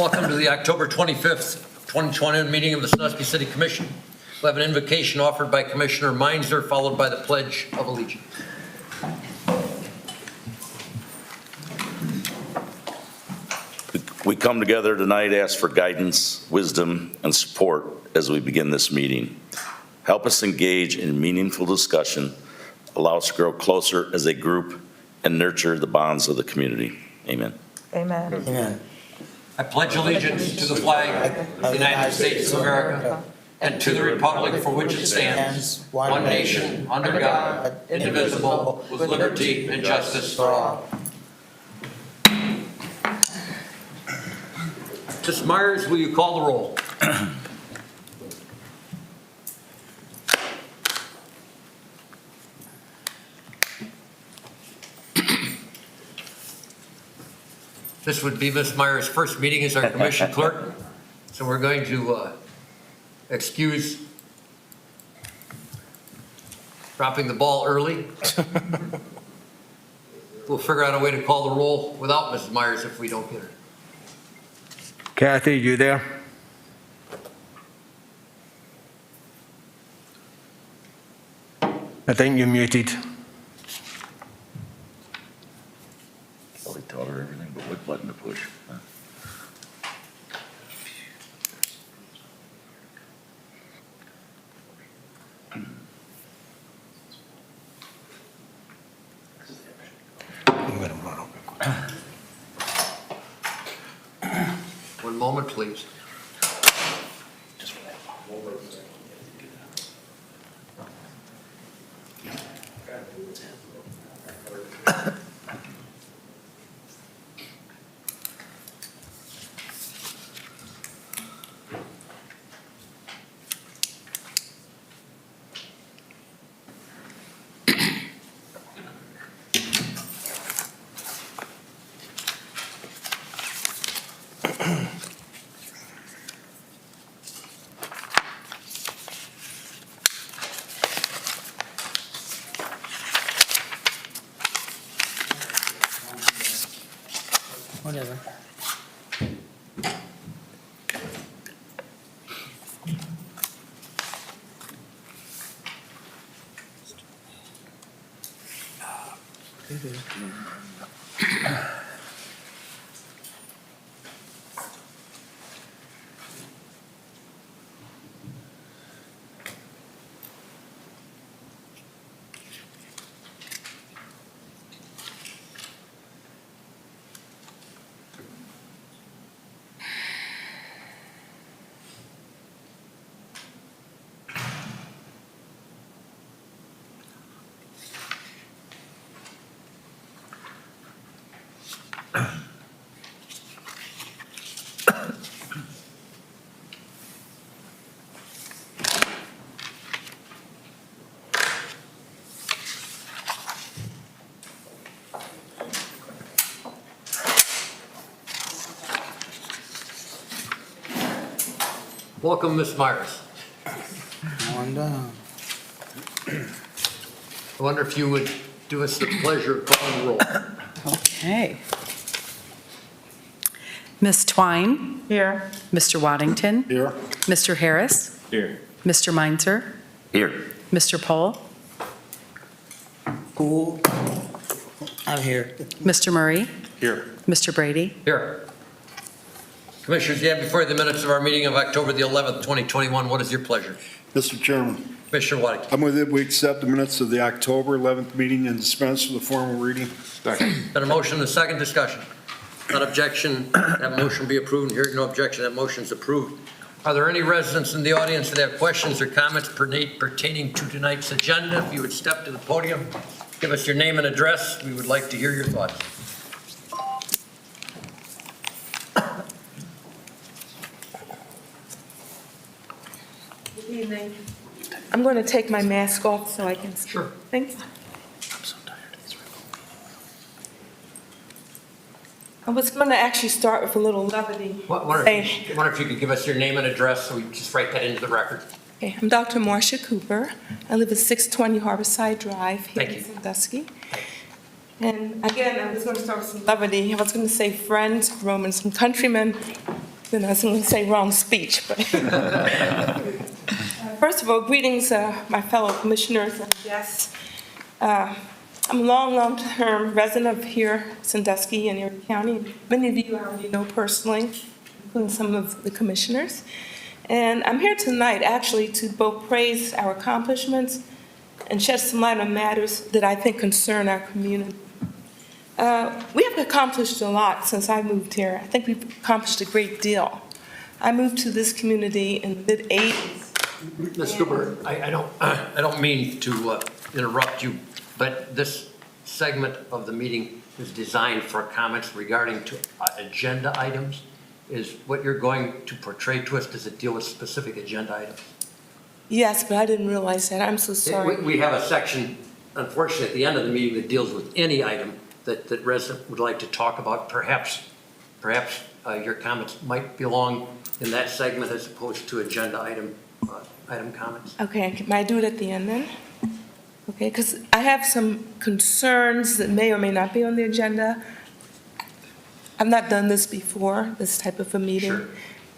Welcome to the October 25th, 2020 meeting of the Sandusky City Commission. We'll have an invocation offered by Commissioner Meinzer, followed by the Pledge of Allegiance. We come together tonight, ask for guidance, wisdom, and support as we begin this meeting. Help us engage in meaningful discussion, allow us to grow closer as a group, and nurture the bonds of the community. Amen. Amen. Amen. I pledge allegiance to the flag of the United States of America and to the republic for which it stands, one nation, under God, indivisible, with liberty and justice for all. Ms. Myers, will you call the roll? This would be Ms. Myers' first meeting as our commission clerk, so we're going to excuse dropping the ball early. We'll figure out a way to call the roll without Mrs. Myers if we don't get her. Kathy, you there? I think you're muted. Probably taught her everything but what button to push. One moment, please. Whatever. Welcome, Ms. Myers. One down. I wonder if you would do us the pleasure of calling the roll. Okay. Ms. Twine? Here. Mr. Waddington? Here. Mr. Harris? Here. Mr. Meinzer? Here. Mr. Pohl? Cool. I'm here. Mr. Murray? Here. Mr. Brady? Here. Commissioners, you have before you the minutes of our meeting of October the 11th, 2021. What is your pleasure? Mr. Chairman, Commissioner Waddington. I move that we accept the minutes of the October 11th meeting and dispense with the formal reading. Got a motion and a second discussion. Without objection, that motion be approved. Hearing no objection, that motion is approved. Are there any residents in the audience that have questions or comments pertaining to tonight's agenda? If you would step to the podium, give us your name and address. We would like to hear your thoughts. Good evening. I'm going to take my mask off so I can speak. Sure. Thanks. I'm so tired. I was going to actually start with a little levity. Wonder if you could give us your name and address so we can just write that into the record. Okay, I'm Dr. Marcia Cooper. I live at 620 Harborside Drive here Thank in you. Sandusky. And again, I was going to start with some levity. I was going to say friends, Romans, some countrymen then I was going to say wrong speech, but. First of all, greetings, my fellow commissioners and guests. I'm a long-term resident of here, Sandusky in Erie County. Many of you I already know personally, including some of the commissioners. And I'm here tonight actually to both praise our accomplishments and shed some light on matters that I think concern our community. We have accomplished a lot since I moved here. I think we've accomplished a great deal. I moved to this community in the mid-'80s. Ms. Cooper, I don't mean to interrupt you, but this segment of the meeting is designed for comments regarding to agenda items. Is what you're going to portray to us, does it deal with specific agenda items? Yes, but I didn't realize that. I'm so sorry. We have a section, unfortunately, at the end of the meeting that deals with any item that resident would like to talk about. Perhaps your comments might belong in that segment as opposed to agenda item comments. Okay, may I do it at the end then? Okay, because I have some concerns that may or may not be on the agenda. I've not done this before, this type of a meeting. Sure.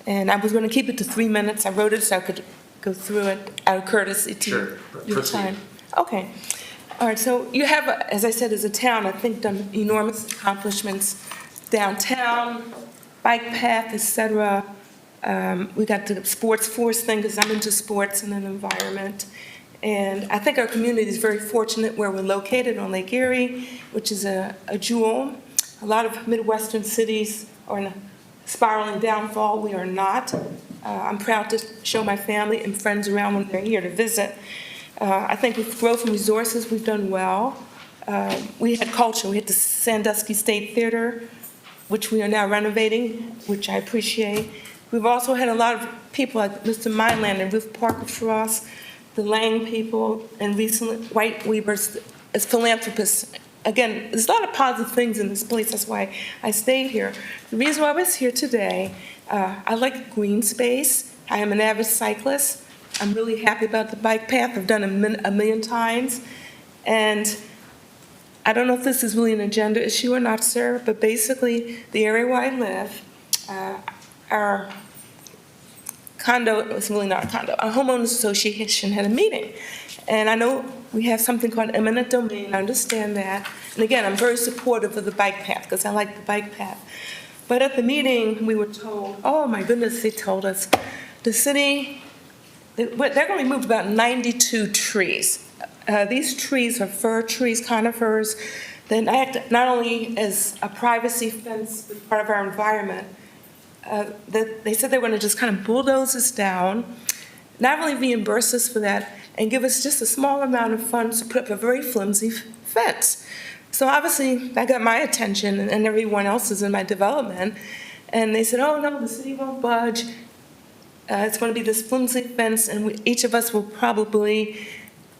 And I was going to keep it to 3 minutes. I wrote it so I could go through it out of courtesy to Sure. your Proceed. time. Okay. All right, so you have, as I said, as a town, I think done enormous accomplishments downtown, bike path, et cetera. We got the sports force thing because I'm into sports and an environment. And I think our community is very fortunate where we're located on Lake Erie, which is a jewel. A lot of Midwestern cities are in a spiraling downfall. We are not. I'm proud to show my family and friends around when they're here to visit. I think with growth and resources, we've done well. We had culture. We had the Sandusky State Theater, which we are now renovating, which I appreciate. We've also had a lot of people like Mr. Mindlander, Ruth Parker Frost, the Lang people, and recently White Weavers as philanthropists. Again, there's a lot of positive things in this place. That's why I stayed here. The reason why I was here today, I like green space. I am an avid cyclist. I'm really happy about the bike path. I've done it a million times. And I don't know if this is really an agenda issue or not, sir, but basically the area where I live, our condo, it's really not a condo, our homeowners association had a meeting. And I know we have something called eminent domain, I understand that. And again, I'm very supportive of the bike path because I like the bike path. But at the meeting, we were told, oh my goodness, they told us, the city, they're going to remove about 92 trees. These trees are fir trees, conifers, that act not only as a privacy fence, but part of our environment. They said they were going to just kind of bulldoze us down, not only reimburse us for that, and give us just a small amount of funds to put up a very flimsy fence. So obviously, that got my attention and everyone else's in my development. And they said, oh, no, the city won't budge. It's going to be this flimsy fence, and each of us will probably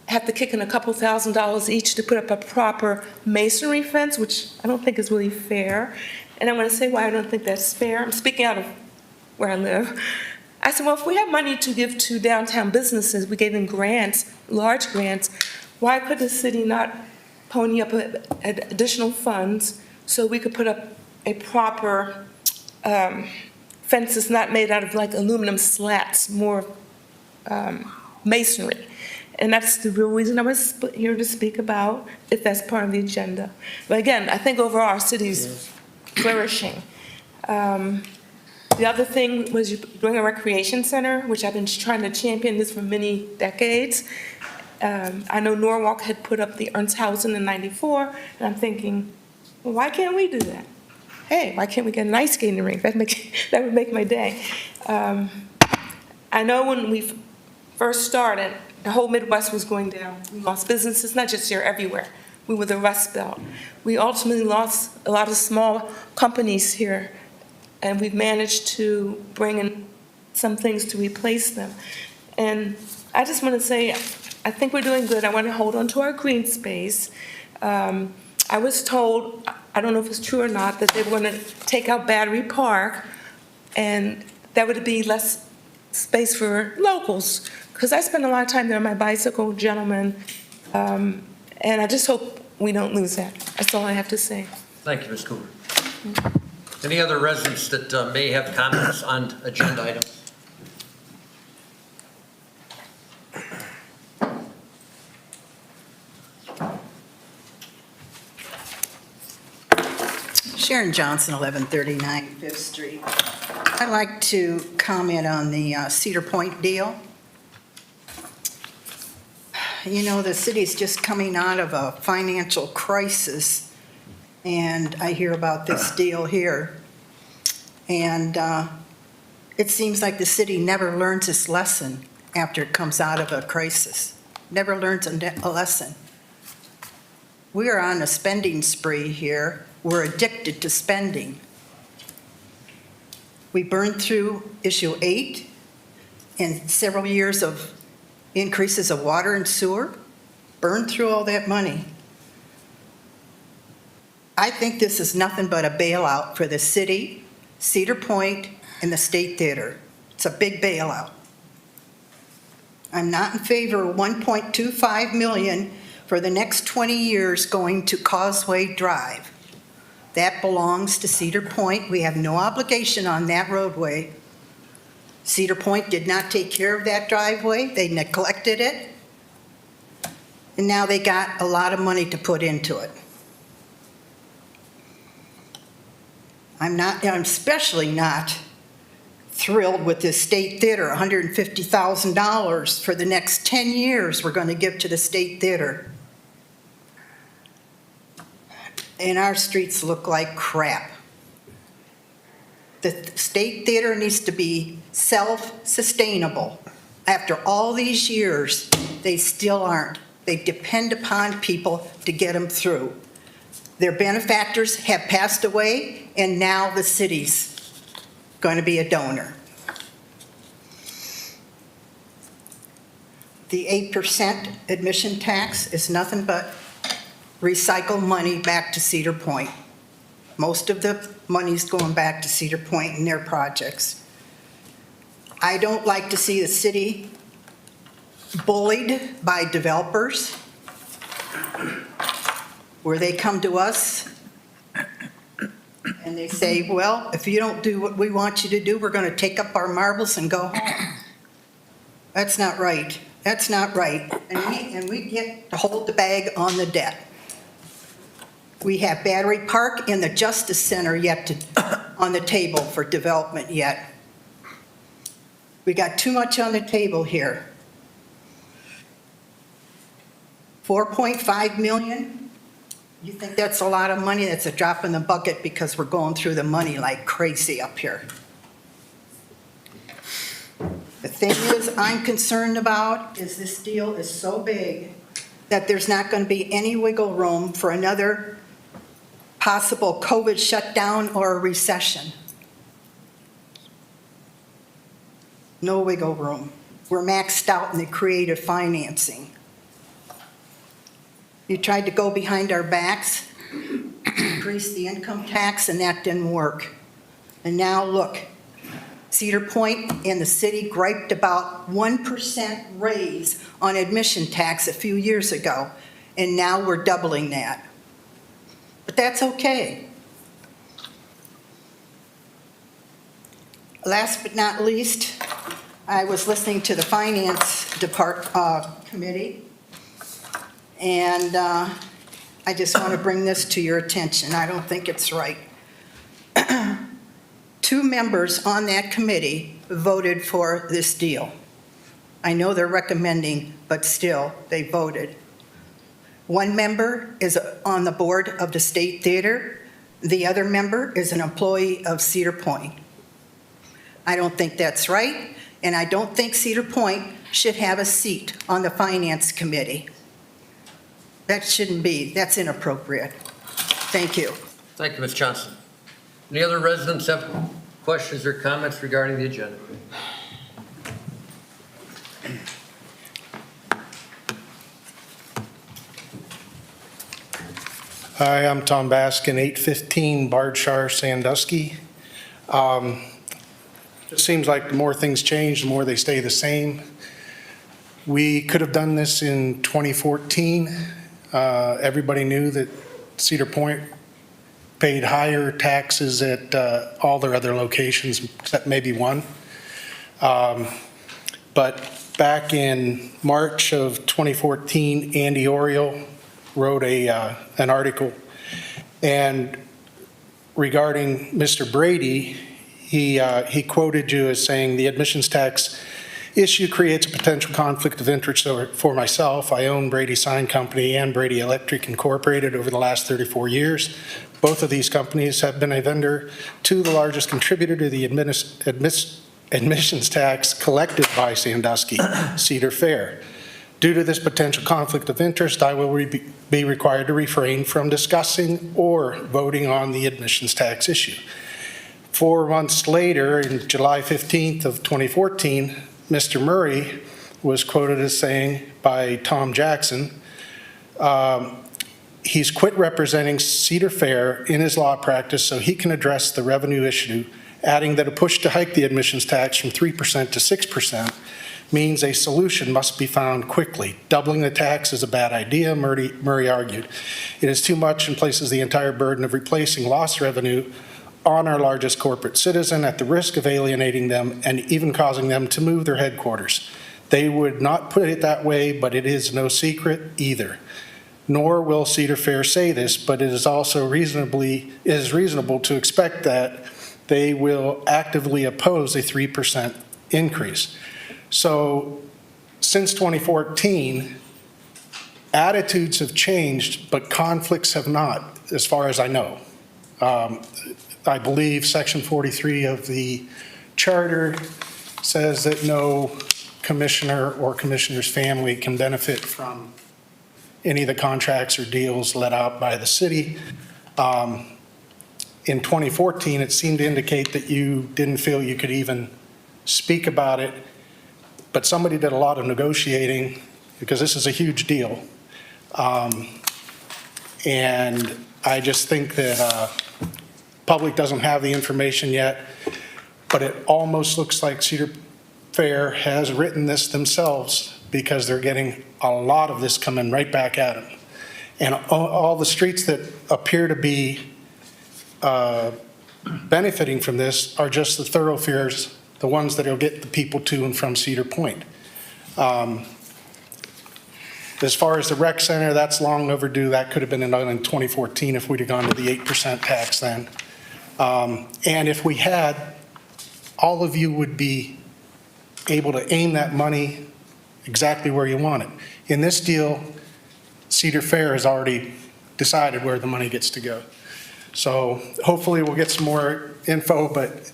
have to kick in a couple $1,000s each to put up a proper masonry fence, which I don't think is really fair. And I'm going to say why I don't think that's fair. I'm speaking out of where I live. I said, well, if we have money to give to downtown businesses, we gave them grants, large grants, why could the city not pony up additional funds so we could put up a proper fence that's not made out of like aluminum slats, more masonry? And that's the real reason I was here to speak about, if that's part of the agenda. But again, I think overall our city's flourishing. The other thing was doing a recreation center, which I've been trying to champion this for many decades. I know Norwalk had put up the Ernstshausen in '94, and I'm thinking, well, why can't we do that? Hey, why can't we get an ice skating rink? That would make my day. I know when we first started, the whole Midwest was going down. We lost businesses, not just here, everywhere. We were the Rust Belt. We ultimately lost a lot of small companies here, and we've managed to bring in some things to replace them. And I just want to say, I think we're doing good. I want to hold on to our green space. I was told, I don't know if it's true or not, that they were going to take out Battery Park, and that would be less space for locals, because I spend a lot of time there on my bicycle, gentlemen, and I just hope we don't lose that. That's all I have to say. Thank you, Ms. Cooper. Any other residents that may have comments on agenda items? Sharon Johnson, 1139 Fifth Street. I'd like to comment on the Cedar Point deal. You know, the city's just coming out of a financial crisis, and I hear about this deal here. And it seems like the city never learns its lesson after it comes out of a crisis. Never learns a lesson. We are on a spending spree here. We're addicted to spending. We burned through issue 8 and several years of increases of water and sewer, burned through all that money. I think this is nothing but a bailout for the city, Cedar Point, and the State Theater. It's a big bailout. I'm not in favor of $1.25 million for the next 20 years going to Causeway Drive. That belongs to Cedar Point. We have no obligation on that roadway. Cedar Point did not take care of that driveway. They neglected it. And now they got a lot of money to put into it. I'm especially not thrilled with this State Theater, $150,000 for the next 10 years we're going to give to the State Theater. And our streets look like crap. The State Theater needs to be self-sustainable. After all these years, they still aren't. They depend upon people to get them through. Their benefactors have passed away, and now the city's going to be a donor. The 8% admission tax is nothing but recycle money back to Cedar Point. Most of the money's going back to Cedar Point and their projects. I don't like to see the city bullied by developers, where they come to us and they say, well, if you don't do what we want you to do, we're going to take up our marbles and go home. That's not right. That's not right. And we get to hold the bag on the debt. We have Battery Park and the Justice Center yet on the table for development yet. We got too much on the table here. 4.5 million? You think that's a lot of money? That's a drop in the bucket because we're going through the money like crazy up here. The thing is, I'm concerned about is this deal is so big that there's not going to be any wiggle room for another possible COVID shutdown or a recession. No wiggle room. We're maxed out in the creative financing. You tried to go behind our backs, increase the income tax, and that didn't work. And now look, Cedar Point and the city griped about 1% raise on admission tax a few years ago, and now we're doubling that. But that's okay. Last but not least, I was listening to the Finance Committee, and I just want to bring this to your attention. I don't think it's right. 2 members on that committee voted for this deal. I know they're recommending, but still, they voted. 1 member is on the board of the State Theater. The other member is an employee of Cedar Point. I don't think that's right, and I don't think Cedar Point should have a seat on the Finance Committee. That shouldn't be. That's inappropriate. Thank you. Thank you, Ms. Johnson. Any other residents have questions or comments regarding the agenda? Hi, I'm Tom Baskin, 815 Bardshar, Sandusky. It seems like the more things change, the more they stay the same. We could have done this in 2014. Everybody knew that Cedar Point paid higher taxes at all their other locations, except maybe one. But back in March of 2014, Andy Oriole wrote an article, and regarding Mr. Brady, he quoted you as saying, "The admissions tax issue creates a potential conflict of interest for myself. I own Brady Sign Company and Brady Electric Incorporated over the last 34 years. Both of these companies have been a vendor to the largest contributor to the admissions tax collected by Sandusky, Cedar Fair. Due to this potential conflict of interest, I will be required to refrain from discussing or voting on the admissions tax issue." 4 months later, in July 15th of 2014, Mr. Murray was quoted as saying by Tom Jackson, he's quit representing Cedar Fair in his law practice so he can address the revenue issue, adding that a push to hike the admissions tax from 3% to 6% means a solution must be found quickly. Doubling the tax is a bad idea, Murray argued. It is too much and places the entire burden of replacing lost revenue on our largest corporate citizen at the risk of alienating them and even causing them to move their headquarters. They would not put it that way, but it is no secret either. Nor will Cedar Fair say this, but it is also reasonable to expect that they will actively oppose a 3% increase. So since 2014, attitudes have changed, but conflicts have not, as far as I know. I believe Section 43 of the charter says that no commissioner or commissioner's family can benefit from any of the contracts or deals let out by the city. In 2014, it seemed to indicate that you didn't feel you could even speak about it, but somebody did a lot of negotiating because this is a huge deal. And I just think that public doesn't have the information yet, but it almost looks like Cedar Fair has written this themselves because they're getting a lot of this coming right back at them. And all the streets that appear to be benefiting from this are just the thoroughfares, the ones that will get the people to and from Cedar Point. As far as the rec center, that's long overdue. That could have been done in 2014 if we'd have gone to the 8% tax then. And if we had, all of you would be able to aim that money exactly where you want it. In this deal, Cedar Fair has already decided where the money gets to go. So hopefully we'll get some more info, but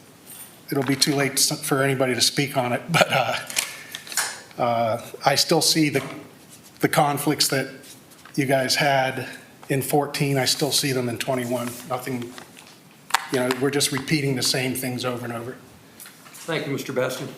it'll be too late for anybody to speak on it. But I still see the conflicts that you guys had in 14. I still see them in 21. Nothing. We're just repeating the same things over and over. Thank you, Mr. Baskin.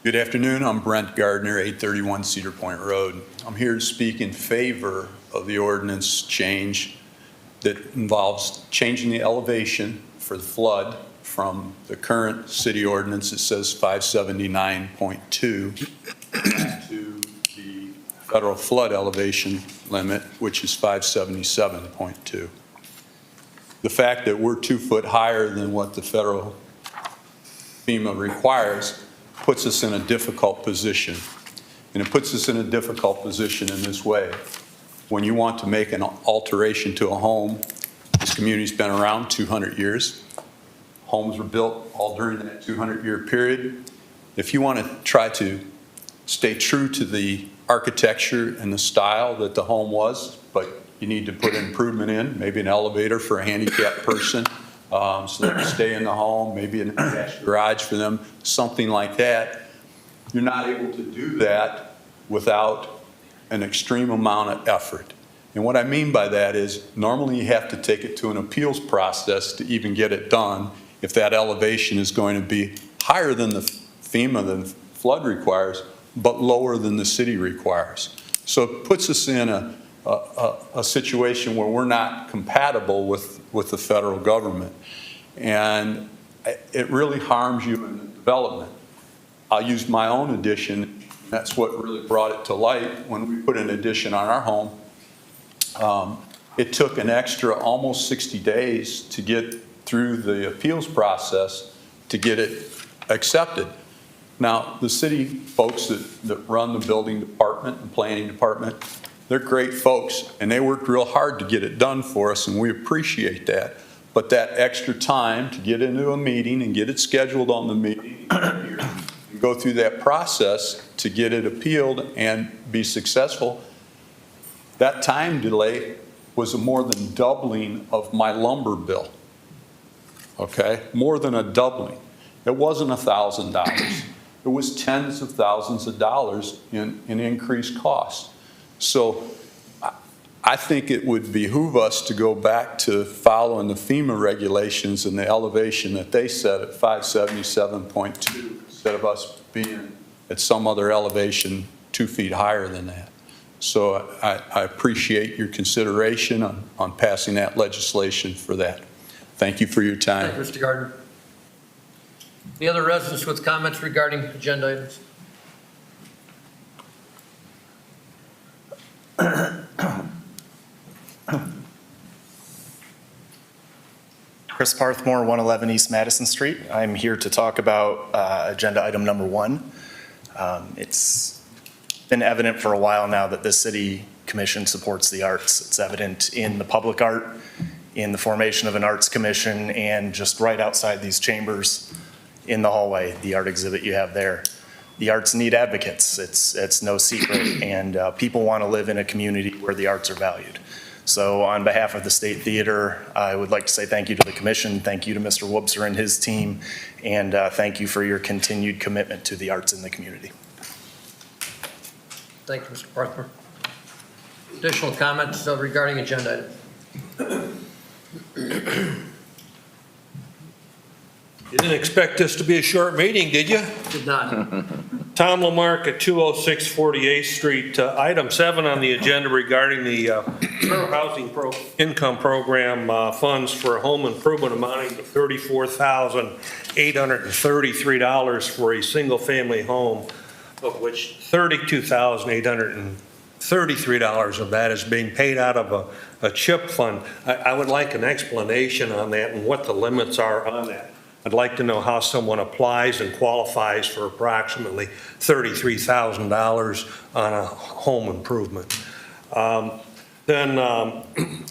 Good afternoon. I'm Brent Gardner, 831 Cedar Point Road. I'm here to speak in favor of the ordinance change that involves changing the elevation for the flood from the current city ordinance that says 579.2 to the federal flood elevation limit, which is 577.2. The fact that we're 2 foot higher than what the federal FEMA requires puts us in a difficult position. And it puts us in a difficult position in this way. When you want to make an alteration to a home, this community's been around 200 years. Homes were built all during that 200-year period. If you want to try to stay true to the architecture and the style that the home was, but you need to put improvement in, maybe an elevator for a handicapped person, so they can stay in the home, maybe an attached garage for them, something like that. You're not able to do that without an extreme amount of effort. And what I mean by that is normally you have to take it to an appeals process to even get it done if that elevation is going to be higher than the FEMA, than flood requires, but lower than the city requires. So it puts us in a situation where we're not compatible with the federal government. And it really harms you in the development. I'll use my own addition. That's what really brought it to light when we put an addition on our home. It took an extra almost 60 days to get through the appeals process to get it accepted. Now, the city folks that run the building department and planning department, they're great folks, and they worked real hard to get it done for us, and we appreciate that. But that extra time to get into a meeting and get it scheduled on the meeting, and go through that process to get it appealed and be successful, that time delay was a more than doubling of my lumber bill. Okay, more than a doubling. It wasn't $1,000. It was tens of thousands of dollars in increased costs. So I think it would behoove us to go back to following the FEMA regulations and the elevation that they set at 577.2 instead of us being at some other elevation 2 feet higher than that. So I appreciate your consideration on passing that legislation for that. Thank you for your time. Thank you, Mr. Gardner. Any other residents with comments regarding agenda items? Chris Parthmore, 111 East Madison Street. I'm here to talk about agenda item number 1. It's been evident for a while now that this city commission supports the arts. It's evident in the public art, in the formation of an arts commission, and just right outside these chambers in the hallway, the art exhibit you have there. The arts need advocates. It's no secret, and people want to live in a community where the arts are valued. So on behalf of the State Theater, I would like to say thank you to the commission, thank you to Mr. Woobser and his team, and thank you for your continued commitment to the arts in the community. Thank you, Mr. Parthmer. Additional comments regarding agenda items? You didn't expect this to be a short meeting, did you? Did not. Tom Lamarck at 206 48th Street. Item 7 on the agenda regarding the Fair Housing Income Program funds for a home improvement amounting to $34,833 for a single-family home, of which $32,833 of that is being paid out of a CHIP fund. I would like an explanation on that and what the limits are on that. I'd like to know how someone applies and qualifies for approximately $33,000 on a home improvement. Then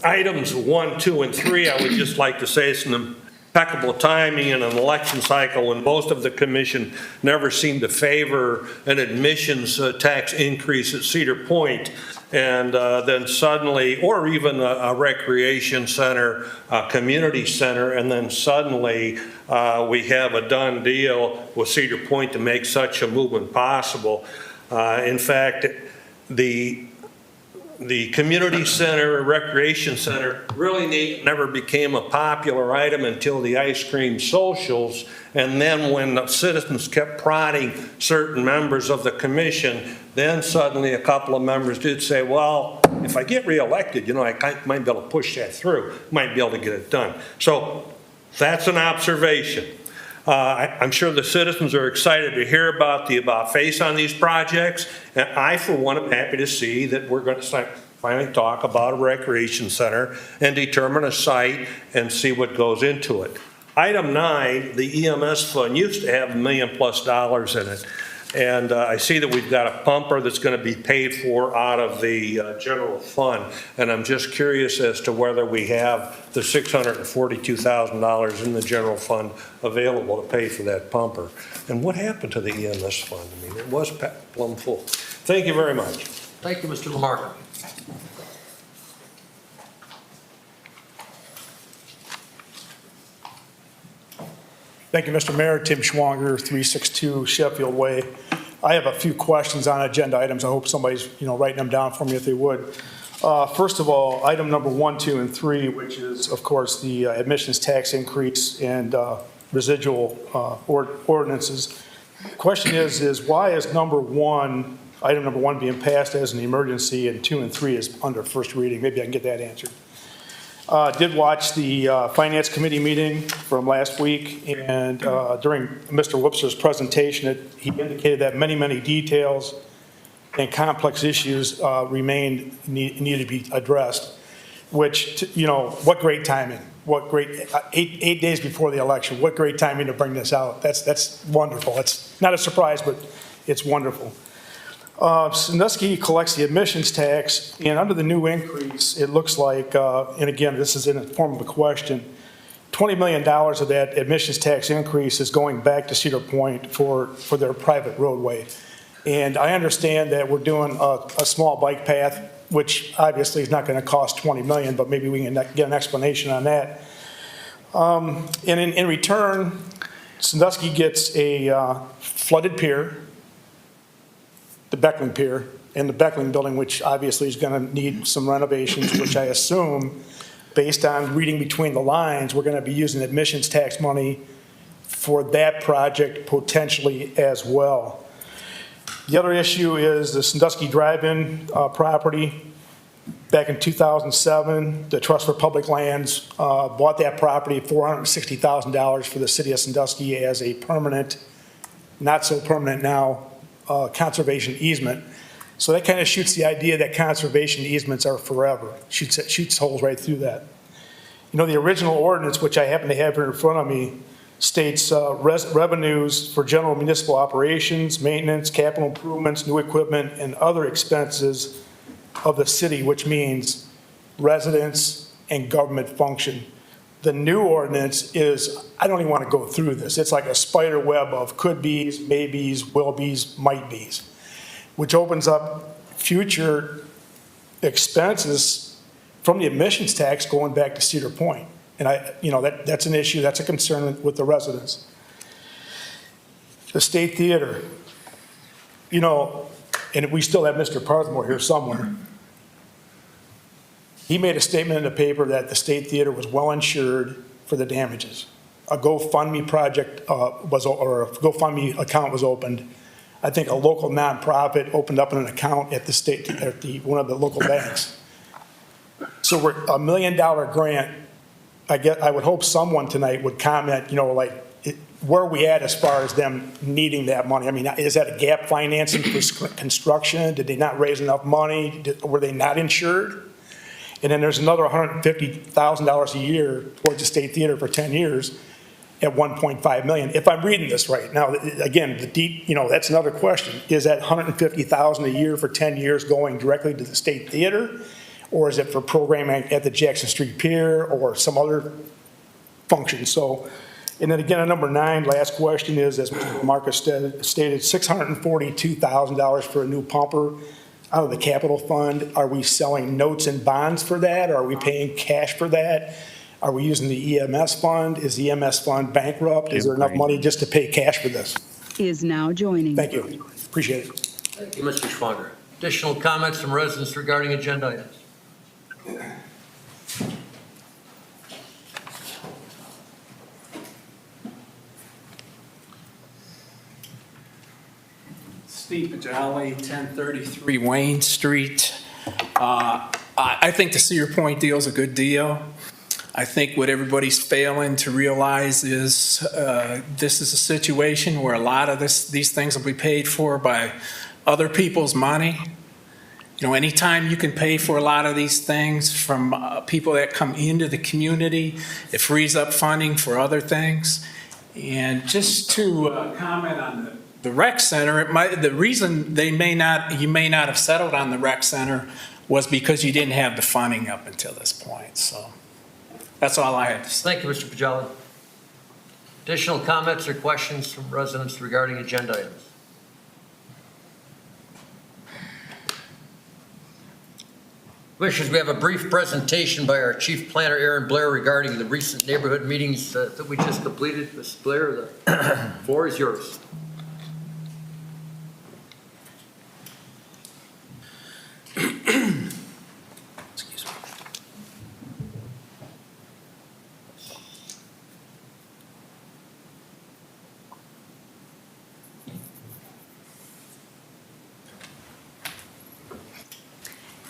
items 1, 2, and 3, I would just like to say it's an impeccable timing in an election cycle when most of the commission never seemed to favor an admissions tax increase at Cedar Point. And then suddenly, or even a recreation center, a community center, and then suddenly we have a done deal with Cedar Point to make such a movement possible. In fact, the community center, recreation center, really never became a popular item until the ice cream socials. And then when the citizens kept prodding certain members of the commission, then suddenly a couple of members did say, well, if I get reelected, you know, I might be able to push that through, might be able to get it done. So that's an observation. I'm sure the citizens are excited to hear about the about face on these projects. And I, for one, am happy to see that we're going to finally talk about a recreation center and determine a site and see what goes into it. Item 9, the EMS fund used to have $1 million+ in it. And I see that we've got a pumper that's going to be paid for out of the general fund. And I'm just curious as to whether we have the $642,000 in the general fund available to pay for that pumper. And what happened to the EMS fund? I mean, it was plumb full. Thank you very much. Thank you, Mr. Lamarck. Thank you, Mr. Mayor. Tim Schwanger, 362 Sheffield Way. I have a few questions on agenda items. I hope somebody's, writing them down for me if they would. First of all, item number 1, 2, and 3, which is, of course, the admissions tax increase and residual ordinances. Question is why is item number 1 being passed as an emergency and 2 and 3 is under first reading? Maybe I can get that answered. Did watch the Finance Committee meeting from last week, and during Mr. Wipser's presentation, he indicated that many, many details and complex issues need to be addressed, which, you know, what great timing. What great, 8 days before the election, what great timing to bring this out. That's wonderful. It's not a surprise, but it's wonderful. Sandusky collects the admissions tax, and under the new increase, it looks like, and again, this is in the form of a question, $20 million of that admissions tax increase is going back to Cedar Point for their private roadway. And I understand that we're doing a small bike path, which obviously is not going to cost $20 million, but maybe we can get an explanation on that. And in return, Sandusky gets a flooded pier, the Beckling Pier, and the Beckling Building, which obviously is going to need some renovations, which I assume, based on reading between the lines, we're going to be using admissions tax money for that project potentially as well. The other issue is the Sandusky Drive-In property. Back in 2007, the Trust for Public Lands bought that property, $460,000 for the city of Sandusky as a permanent, not so permanent now, conservation easement. So that kind of shoots the idea that conservation easements are forever. Shoots holes right through that. You know, the original ordinance, which I happen to have here in front of me, states revenues for general municipal operations, maintenance, capital improvements, new equipment, and other expenses of the city, which means residents and government function. The new ordinance is, I don't even want to go through this. It's like a spider web of could be's, maybes, will be's, might be's, which opens up future expenses from the admissions tax going back to Cedar Point. And that's an issue, that's a concern with the residents. The State Theater, you know, and we still have Mr. Parthmore here somewhere. He made a statement in the paper that the State Theater was well insured for the damages. A GoFundMe project or a GoFundMe account was opened. I think a local nonprofit opened up an account at one of the local banks. So we're $1 million grant. I would hope someone tonight would comment, you know, like, where are we at as far as them needing that money? I mean, is that a gap financing for construction? Did they not raise enough money? Were they not insured? And then there's another $150,000 a year towards the State Theater for 10 years at $1.5 million. If I'm reading this right. Now, again, that's another question. Is that $150,000 a year for 10 years going directly to the State Theater? Or is it for programming at the Jackson Street Pier or some other function? So, and then again, on number 9, last question is, as Mr. Marcus stated, $642,000 for a new pumper out of the capital fund. Are we selling notes and bonds for that? Are we paying cash for that? Are we using the EMS fund? Is the EMS fund bankrupt? Is there enough money just to pay cash for this? Is now joining. Thank you. Appreciate it. Thank you, Mr. Schwanger. Additional comments from residents regarding agenda items? Steve Pajali, 1033 Wayne Street. I think the Cedar Point deal is a good deal. I think what everybody's failing to realize is this is a situation where a lot of these things will be paid for by other people's money. You know, anytime you can pay for a lot of these things from people that come into the community, it frees up funding for other things. And just to comment on the rec center, the reason you may not have settled on the rec center was because you didn't have the funding up until this point. So that's all I have to say. Thank you, Mr. Pajali. Additional comments or questions from residents regarding agenda items? Commissioners, we have a brief presentation by our Chief Planner, Aaron Blair, regarding the recent neighborhood meetings that we just completed. Ms. Blair, the floor is yours. Excuse me.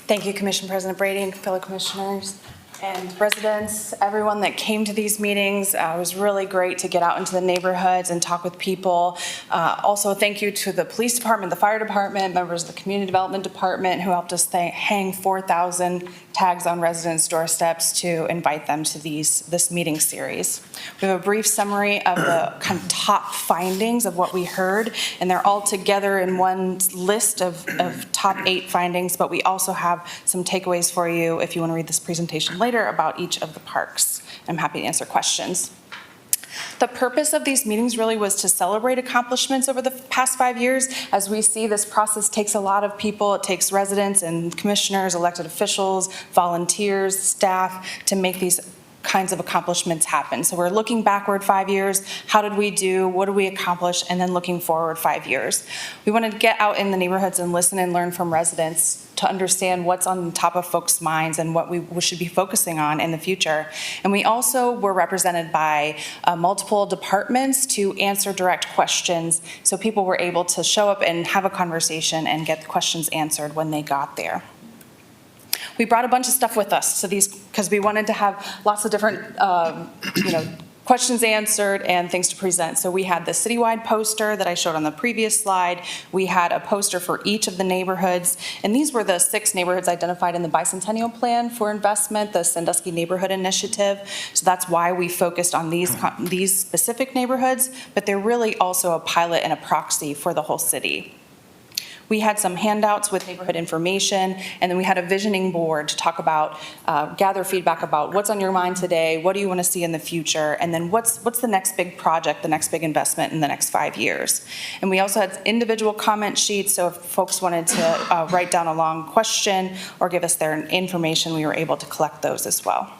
Thank you, Commission President Brady and fellow commissioners. and residents, everyone that came to these meetings. It was really great to get out into the neighborhoods and talk with people. Also, thank you to the police department, the fire department, members of the community development department who helped us hang 4,000 tags on residents' doorsteps to invite them to this meeting series. We have a brief summary of the kind of top findings of what we heard, and they're all together in one list of top 8 findings, but we also have some takeaways for you if you want to read this presentation later about each of the parks. I'm happy to answer questions. The purpose of these meetings really was to celebrate accomplishments over the past 5 years. As we see, this process takes a lot of people. It takes residents and commissioners, elected officials, volunteers, staff to make these kinds of accomplishments happen. So we're looking backward 5 years. How did we do? What did we accomplish? And then looking forward 5 years. We wanted to get out in the neighborhoods and listen and learn from residents to understand what's on top of folks' minds and what we should be focusing on in the future. And we also were represented by multiple departments to answer direct questions, so people were able to show up and have a conversation and get the questions answered when they got there. We brought a bunch of stuff with us to these because we wanted to have lots of different questions answered and things to present. So we had the citywide poster that I showed on the previous slide. We had a poster for each of the neighborhoods, and these were the 6 neighborhoods identified in the Bicentennial Plan for Investment, the Sandusky Neighborhood Initiative. So that's why we focused on these specific neighborhoods, but they're really also a pilot and a proxy for the whole city. We had some handouts with neighborhood information, and then we had a visioning board to talk about, gather feedback about what's on your mind today, what do you want to see in the future, and then what's the next big project, the next big investment in the next 5 years. And we also had individual comment sheets, so if folks wanted to write down a long question or give us their information, we were able to collect those as well.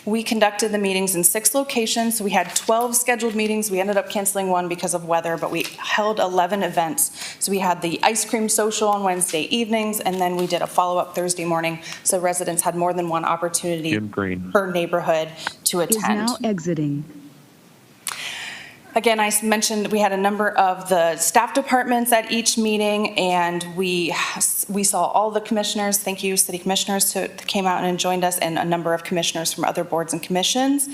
We conducted the meetings in 6 locations. We had 12 scheduled meetings. We ended up canceling one because of weather, but we held 11 events. So we had the ice cream social on Wednesday evenings, and then we did a follow-up Thursday morning, so residents had more than one opportunity per neighborhood to attend. Is now exiting. Again, I mentioned we had a number of the staff departments at each meeting, and we saw all the commissioners. Thank you, city commissioners, who came out and joined us, and a number of commissioners from other boards and commissions.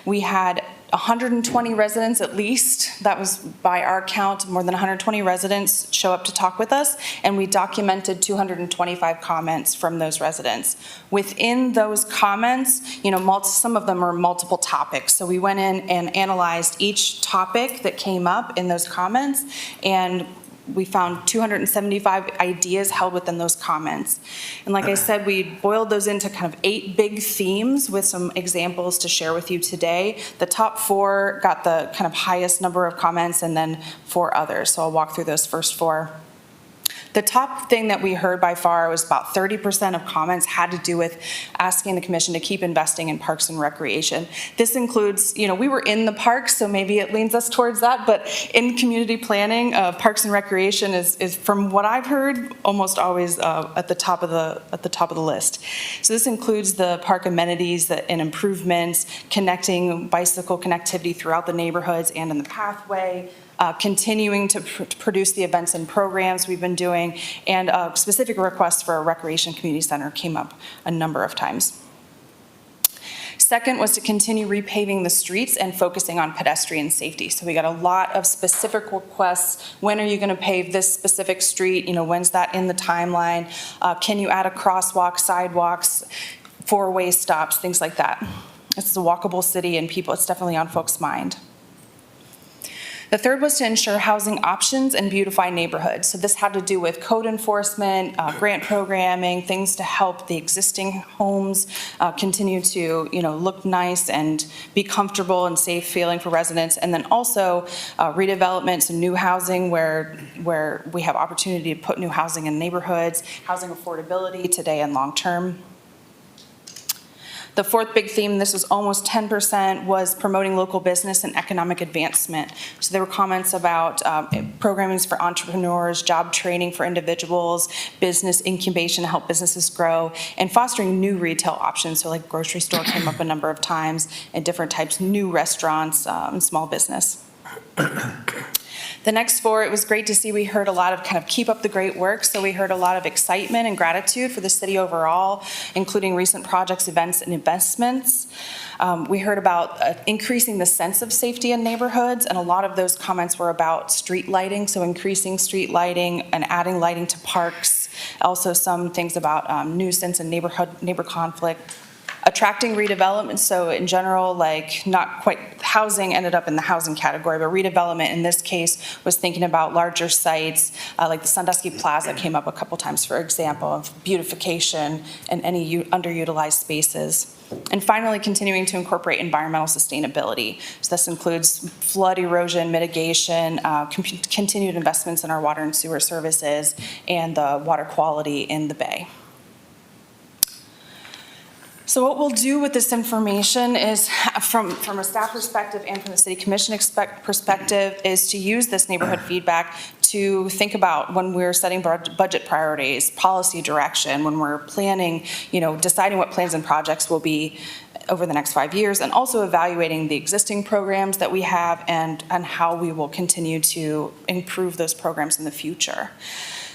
We had 120 residents at least, that was by our count, more than 120 residents show up to talk with us, and we documented 225 comments from those residents. Within those comments, some of them are multiple topics, so we went in and analyzed each topic that came up in those comments, and we found 275 ideas held within those comments. And like I said, we boiled those into kind of 8 big themes with some examples to share with you today. The top 4 got the kind of highest number of comments, and then 4 others. So I'll walk through those first 4. The top thing that we heard by far was about 30% of comments had to do with asking the commission to keep investing in parks and recreation. This includes, we were in the parks, so maybe it leans us towards that, but in community planning, parks and recreation is, from what I've heard, almost always at the top of the list. So this includes the park amenities and improvements, connecting bicycle connectivity throughout the neighborhoods and in the pathway, continuing to produce the events and programs we've been doing, and a specific request for a recreation community center came up a number of times. Second was to continue repaving the streets and focusing on pedestrian safety. So we got a lot of specific requests. When are you going to pave this specific street? When's that in the timeline? Can you add a crosswalk, sidewalks, 4-way stops, things like that. This is a walkable city, and it's definitely on folks' mind. The third was to ensure housing options and beautify neighborhoods. So this had to do with code enforcement, grant programming, things to help the existing homes continue to look nice and be comfortable and safe feeling for residents. And then also redevelopments and new housing where we have opportunity to put new housing in neighborhoods, housing affordability today and long term. The fourth big theme, this was almost 10%, was promoting local business and economic advancement. So there were comments about programming for entrepreneurs, job training for individuals, business incubation to help businesses grow, and fostering new retail options. So like grocery store came up a number of times, and different types, new restaurants and small business. The next 4, it was great to see, we heard a lot of kind of keep up the great work. So we heard a lot of excitement and gratitude for the city overall, including recent projects, events, and investments. We heard about increasing the sense of safety in neighborhoods, and a lot of those comments were about street lighting, so increasing street lighting and adding lighting to parks. Also some things about nuisance and neighbor conflict. Attracting redevelopment, so in general, like not quite, housing ended up in the housing category, but redevelopment in this case was thinking about larger sites, like the Sandusky Plaza came up a couple times, for example, of beautification and any underutilized spaces. And finally, continuing to incorporate environmental sustainability. So this includes flood erosion mitigation, continued investments in our water and sewer services, and the water quality in the bay. So what we'll do with this information is, from a staff perspective and from the city commission perspective, is to use this neighborhood feedback to think about when we're setting budget priorities, policy direction, when we're planning, deciding what plans and projects will be over the next 5 years, and also evaluating the existing programs that we have and how we will continue to improve those programs in the future.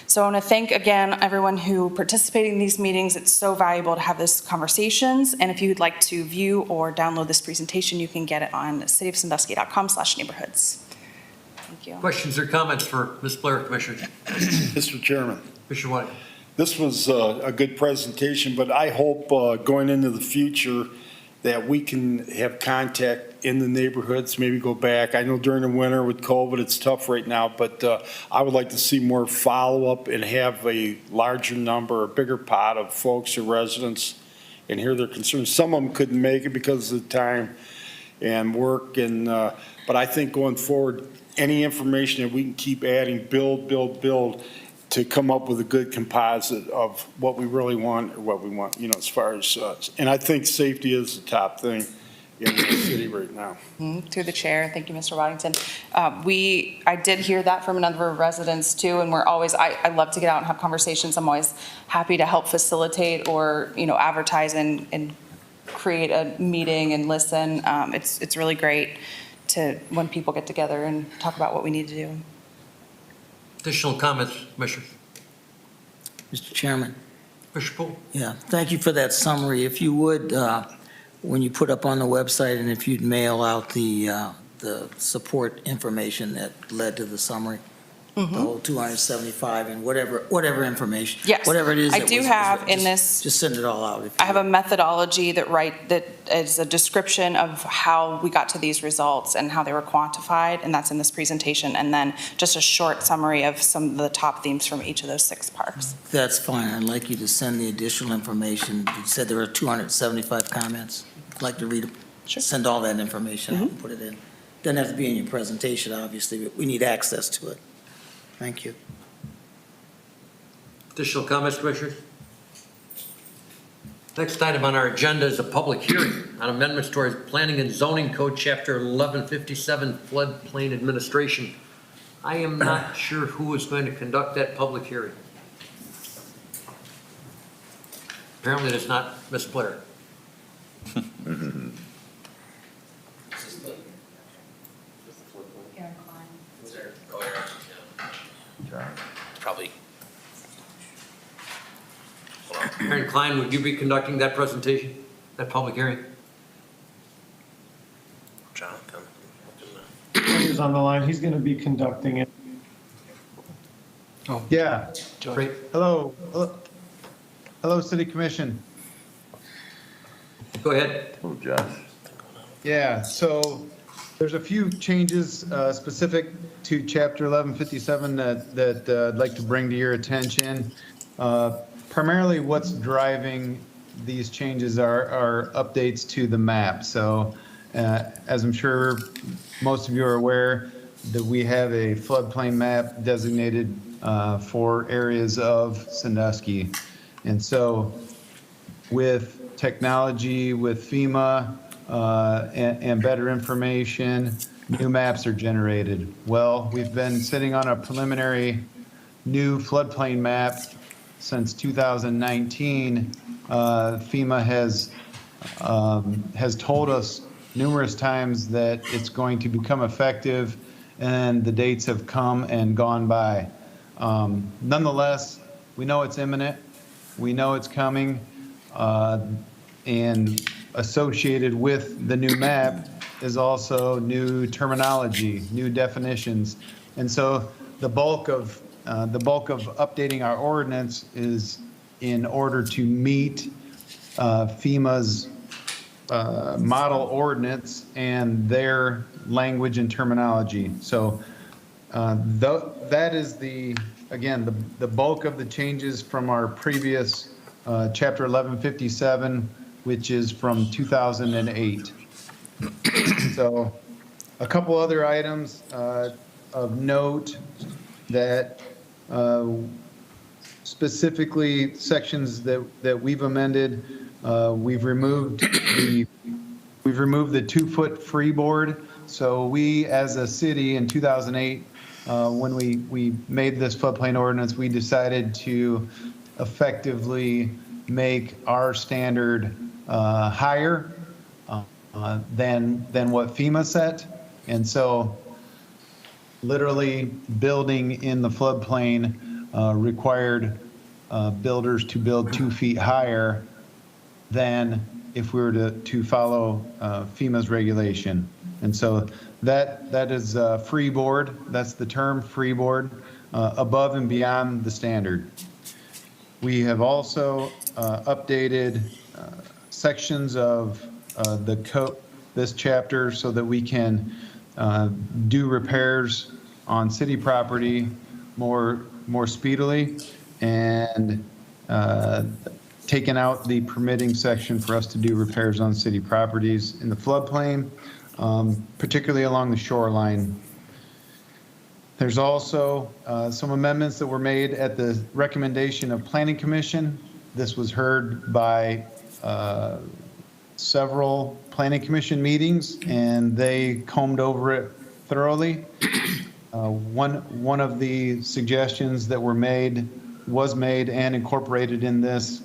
So I want to thank again everyone who participated in these meetings. It's so valuable to have these conversations. And if you'd like to view or download this presentation, you can get it on cityofsandusky.com/neighborhoods. Thank you. Questions or comments for Ms. Blair, Commissioners? Mr. Chairman, Commissioner White. this was a good presentation, but I hope going into the future that we can have contact in the neighborhoods, maybe go back. I know during the winter with COVID, it's tough right now, but I would like to see more follow-up and have a larger number, a bigger pot of folks or residents and hear their concerns. Some of them couldn't make it because of the time and work, but I think going forward, any information that we can keep adding, build, to come up with a good composite of what we really want or what we want, as far as, and I think safety is the top thing in the city right now. Through the chair, thank you, Mr. Waddington. I did hear that from a number of residents too, and I love to get out and have conversations. I'm always happy to help facilitate or, advertise and create a meeting and listen. It's really great when people get together and talk about what we need to do. Additional comments, Commissioner? Mr. Chairman. Commissioner Poole? Yeah, thank you for that summary. If you would, when you put up on the website, and if you'd mail out the support information that led to the summary, the whole 275 and whatever information. Yes, whatever it is. I do have in this. Just send it all out. I have a methodology that is a description of how we got to these results and how they were quantified, and that's in this presentation. And then just a short summary of some of the top themes from each of those 6 parks. That's fine. I'd like you to send the additional information. You said there were 275 comments. I'd like to read them. Sure. Send all that information out and put it in. Doesn't have to be in your presentation, obviously, but we need access to it. Thank you. Additional comments, Commissioners? Next item on our agenda is a public hearing on amendments to our Planning and Zoning Code, Chapter 1157, Floodplain Administration. I am not sure who is going to conduct that public hearing. Apparently, it is not Ms. Blair. Probably. Aaron Klein, would you be conducting that presentation, that public hearing? Jonathan. He's on the line. He's going to be conducting it. Oh. Yeah. Great. Hello, City Commission. Go ahead. Oh, Josh. Yeah, so there's a few changes specific to Chapter 1157 that I'd like to bring to your attention. Primarily what's driving these changes are updates to the map. So as I'm sure most of you are aware, that we have a floodplain map designated for areas of Sandusky. And so with technology, with FEMA, and better information, new maps are generated. Well, we've been sitting on a preliminary new floodplain map since 2019. FEMA has told us numerous times that it's going to become effective and the dates have come and gone by. Nonetheless, we know it's imminent. We know it's coming. And associated with the new map is also new terminology, new definitions. And so the bulk of updating our ordinance is in order to meet FEMA's model ordinance and their language and terminology. So that is again, the bulk of the changes from our previous Chapter 1157, which is from 2008. So a couple other items of note that specifically sections that we've amended. We've removed the 2-foot freeboard. So we, as a city in 2008, when we made this floodplain ordinance, we decided to effectively make our standard higher than what FEMA set. And so literally building in the floodplain required builders to build 2 feet higher than if we were to follow FEMA's regulation. And so that is freeboard. That's the term, freeboard, above and beyond the standard. We have also updated sections of the code, this chapter, so that we can do repairs on city property more speedily, and taken out the permitting section for us to do repairs on city properties in the floodplain, particularly along the shoreline. There's also some amendments that were made at the recommendation of Planning Commission. This was heard by several Planning Commission meetings, and they combed over it thoroughly. One of the suggestions that was made and incorporated in this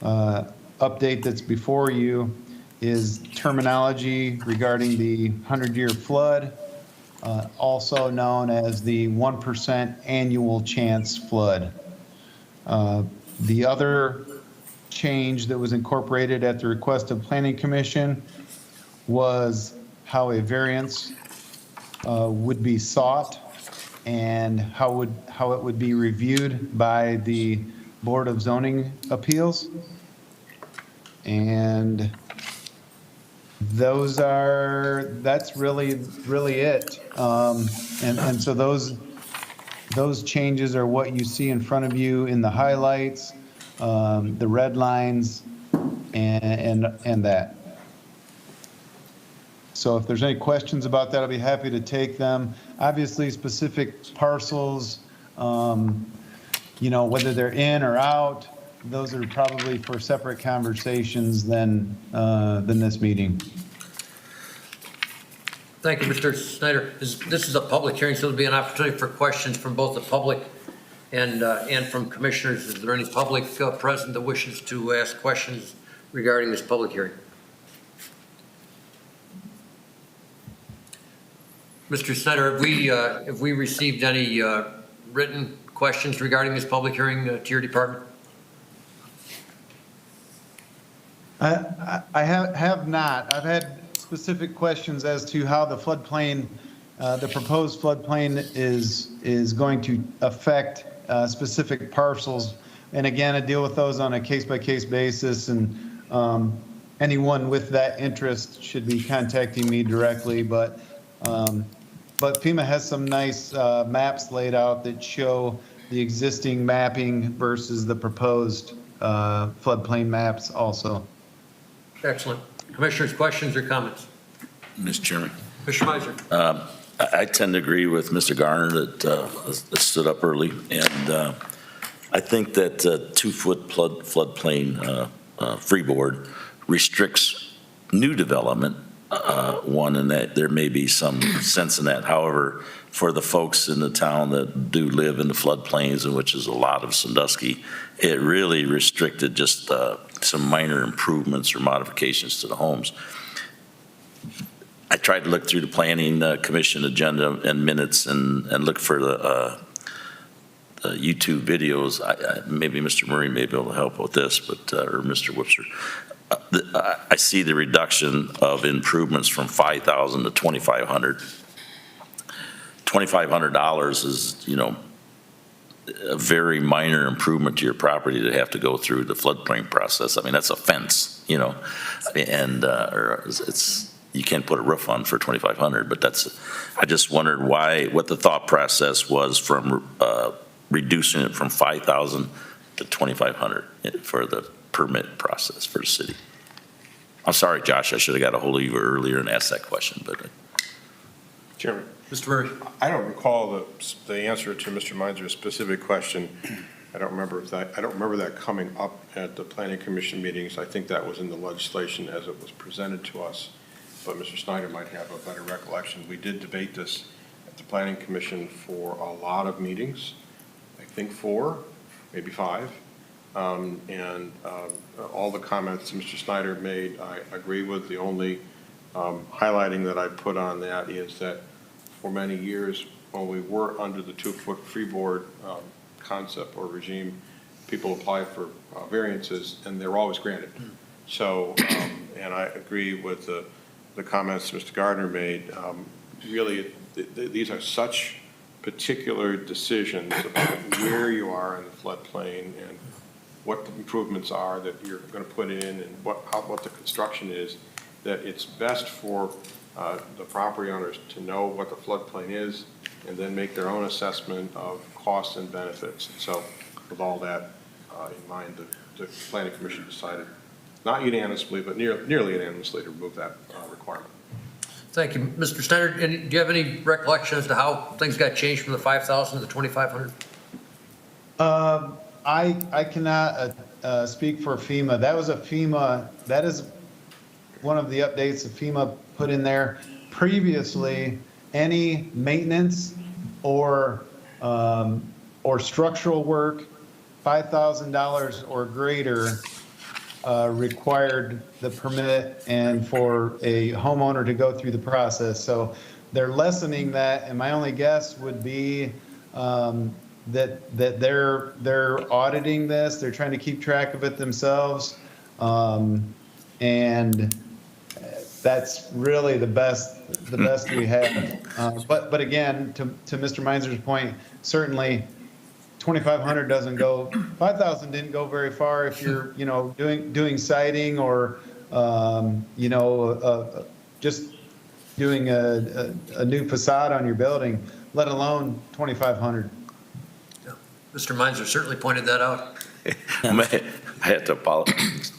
update that's before you is terminology regarding the 100-year flood, also known as the 1% annual chance flood. The other change that was incorporated at the request of Planning Commission was how a variance would be sought and how it would be reviewed by the Board of Zoning Appeals. And that's really it. And so those changes are what you see in front of you in the highlights, the red lines, and that. So if there's any questions about that, I'll be happy to take them. Obviously, specific parcels, whether they're in or out, those are probably for separate conversations than this meeting. Thank you, Mr. Snyder. This is a public hearing, so there'll be an opportunity for questions from both the public and from commissioners. Is there any public present that wishes to ask questions regarding this public hearing? Mr. Snyder, have we received any written questions regarding this public hearing to your department? I have not. I've had specific questions as to how the floodplain, the proposed floodplain is going to affect specific parcels. And again, I deal with those on a case-by-case basis, and anyone with that interest should be contacting me directly. But FEMA has some nice maps laid out that show the existing mapping versus the proposed floodplain maps also. Excellent. Commissioners, questions or comments? Mr. Chairman. Mr. Meiser. I tend to agree with Mr. Garner that stood up early, and I think that 2-foot floodplain freeboard restricts new development, one, and that there may be some sense in that. However, for the folks in the town that do live in the floodplains, and which is a lot of Sandusky, it really restricted just some minor improvements or modifications to the homes. I tried to look through the planning commission agenda and minutes and look for the YouTube videos. Maybe Mr. Murray may be able to help with this, but or Mr. Wipser. I see the reduction of improvements from 5,000 to 2,500. $2,500 is, a very minor improvement to your property to have to go through the floodplain process. I mean, that's a fence, and or it's, you can't put a roof on for 2,500, but I just wondered what the thought process was from reducing it from 5,000 to 2,500 for the permit process for the city. I'm sorry, Josh, I should have got a hold of you earlier and asked that question, but. Chairman. Mr. Murray. I don't recall the answer to Mr. Meinzer's specific question. I don't remember that coming up at the planning commission meetings. I think that was in the legislation as it was presented to us, but Mr. Snyder might have a better recollection. We did debate this at the planning commission for a lot of meetings, I think 4, maybe 5. And all the comments Mr. Snyder made, I agree with. The only highlighting that I put on that is that for many years, when we were under the 2-foot freeboard concept or regime, people applied for variances and they were always granted. So, and I agree with the comments Mr. Gardner made. Really, these are such particular decisions about where you are in the floodplain and what the improvements are that you're going to put in and what the construction is, that it's best for the property owners to know what the floodplain is and then make their own assessment of costs and benefits. And so with all that in mind, the planning commission decided, not unanimously, but nearly unanimously, to remove that requirement. Thank you. Mr. Snyder, do you have any recollection as to how things got changed from the 5,000 to the 2,500? I cannot speak for FEMA. That is one of the updates that FEMA put in there. Previously, any maintenance or structural work, $5,000 or greater, required the permit and for a homeowner to go through the process. So they're lessening that, and my only guess would be that they're auditing this. They're trying to keep track of it themselves, and that's really the best we have. But again, to Mr. Meinzer's point, certainly 2,500 doesn't go. 5,000 didn't go very far if you're doing siding or just doing a new facade on your building, let alone 2,500. Mr. Meinzer certainly pointed that out. I have to apologize,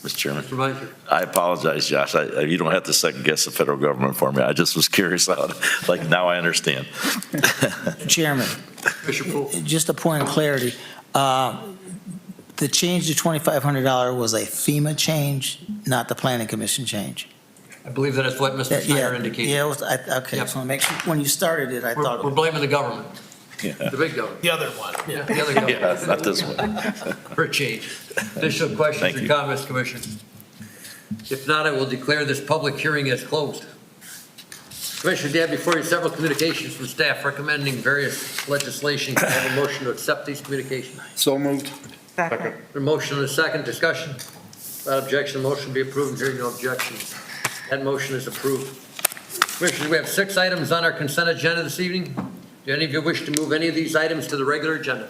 Mr. Chairman. Mr. Meinzer. I apologize, Josh. You don't have to second guess the federal government for me. I just was curious how, now I understand. Chairman, just a point of clarity. The change to $2,500 was a FEMA change, not the planning commission change. I believe that is what Mr. Snyder indicated. Yeah, okay. Yep. So make sure, when you started it, I thought. We're blaming the government. Yeah. The big government. The other one. Yeah, the other government. Yeah, not this one. For a change. Additional questions or comments, Commission? If not, I will declare this public hearing as closed. Commissioners, you have before you several communications from staff recommending various legislation. Can I have a motion to accept these communications? So moved. Second. A motion and a second. Discussion. Without objection, the motion be approved. Hearing no objections. That motion is approved. Commissioners, we have 6 items on our consent agenda this evening. Do any of you wish to move any of these items to the regular agenda?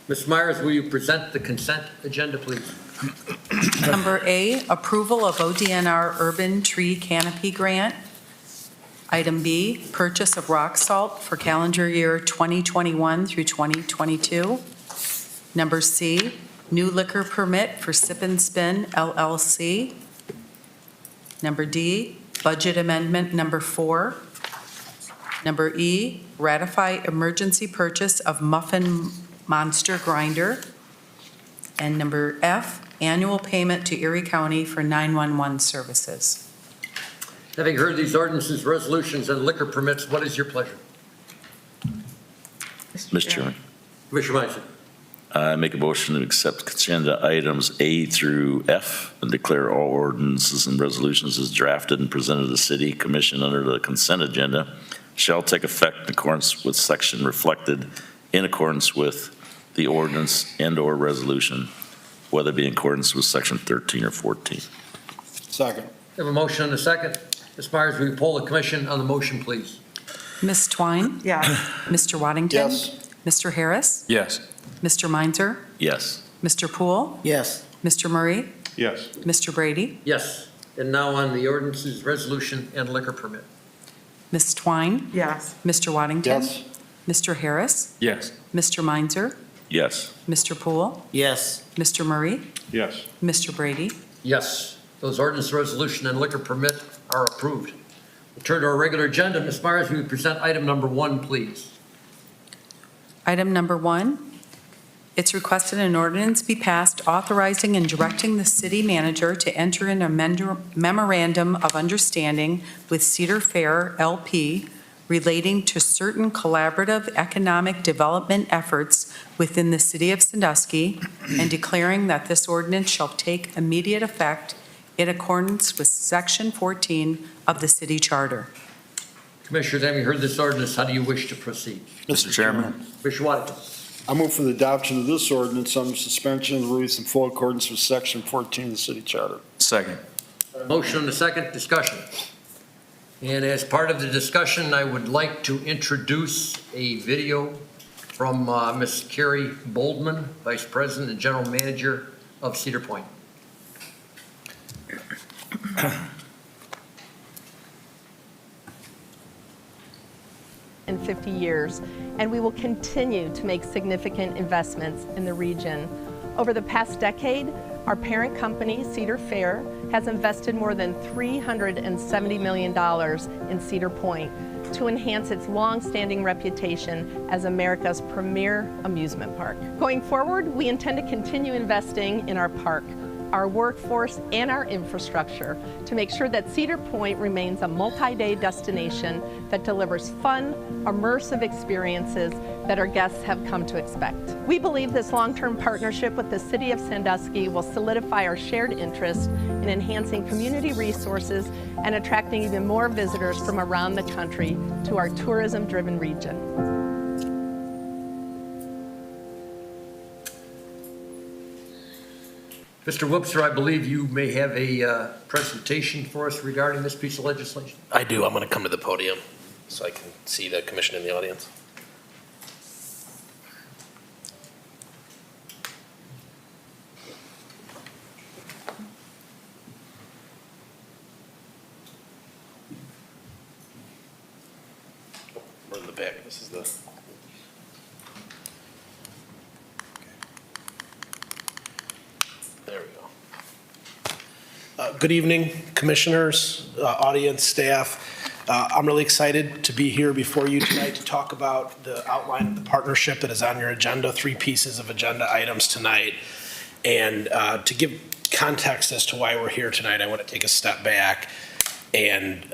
Ms. Myers, will you present the consent agenda, please? Number A, approval of ODNR Urban Tree Canopy Grant. Item B, purchase of rock salt for calendar year 2021 through 2022. Number C, new liquor permit for Sip and Spin LLC. Number D, budget amendment number 4. Number E, ratify emergency purchase of Muffin Monster Grinder. And number F, annual payment to Erie County for 911 services. Having heard these ordinances, resolutions, and liquor permits, what is your pleasure? Mr. Chairman, Commissioner Meinzer. I make a motion to accept agenda items A through F and declare all ordinances and resolutions as drafted and presented to the city commission under the consent agenda shall take effect in accordance with section reflected in accordance with the ordinance and/or resolution, whether it be in accordance with section 13 or 14. Second. We have a motion and a second. Ms. Myers, will you poll the commission on the motion, please? Ms. Twine? Yes. Mr. Waddington? Yes. Mr. Harris? Yes. Mr. Meinzer? Yes. Mr. Poole? Yes. Mr. Murray? Yes. Mr. Brady? Yes. And now on the ordinances, resolution, and liquor permit. Ms. Twine? Yes. Mr. Waddington? Yes. Mr. Harris? Yes. Mr. Meinzer? Yes. Mr. Poole? Yes. Mr. Murray? Yes. Mr. Brady? Yes. Those ordinance, resolution, and liquor permit are approved. We'll turn to our regular agenda. Ms. Myers, will you present item number 1, please? Item number 1, it's requested an ordinance be passed authorizing and directing the city manager to enter in a memorandum of understanding with Cedar Fair LP relating to certain collaborative economic development efforts within the city of Sandusky and declaring that this ordinance shall take immediate effect in accordance with Section 14 of the city charter. Commissioners, having heard this ordinance, how do you wish to proceed? Mr. Chairman. Commissioner Waddington. I move for the adoption of this ordinance under suspension of the rules in full accordance with section 14 of the city charter. Second. A motion and a second, discussion. And as part of the discussion, I would like to introduce a video from Ms. Carrie Boldman, Vice President and General Manager of Cedar Point. In 50 years, and we will continue to make significant investments in the region. Over the past decade, our parent company, Cedar Fair, has invested more than $370 million in Cedar Point to enhance its long-standing reputation as America's premier amusement park. Going forward, we intend to continue investing in our park, our workforce, and our infrastructure to make sure that Cedar Point remains a multi-day destination that delivers fun, immersive experiences that our guests have come to expect. We believe this long-term partnership with the City of Sandusky will solidify our shared interest in enhancing community resources and attracting even more visitors from around the country to our tourism-driven region. Mr. Whoopster, I believe you may have a presentation for us regarding this piece of legislation. I do. I'm going to come to the podium so I can see the commission in the audience. We're in the back. This is the... There we go. Good evening, commissioners, audience, staff. I'm really excited to be here before you tonight to talk about the outline of the partnership that is on your agenda, 3 pieces of agenda items tonight. And to give context as to why we're here tonight, I want to take a step back and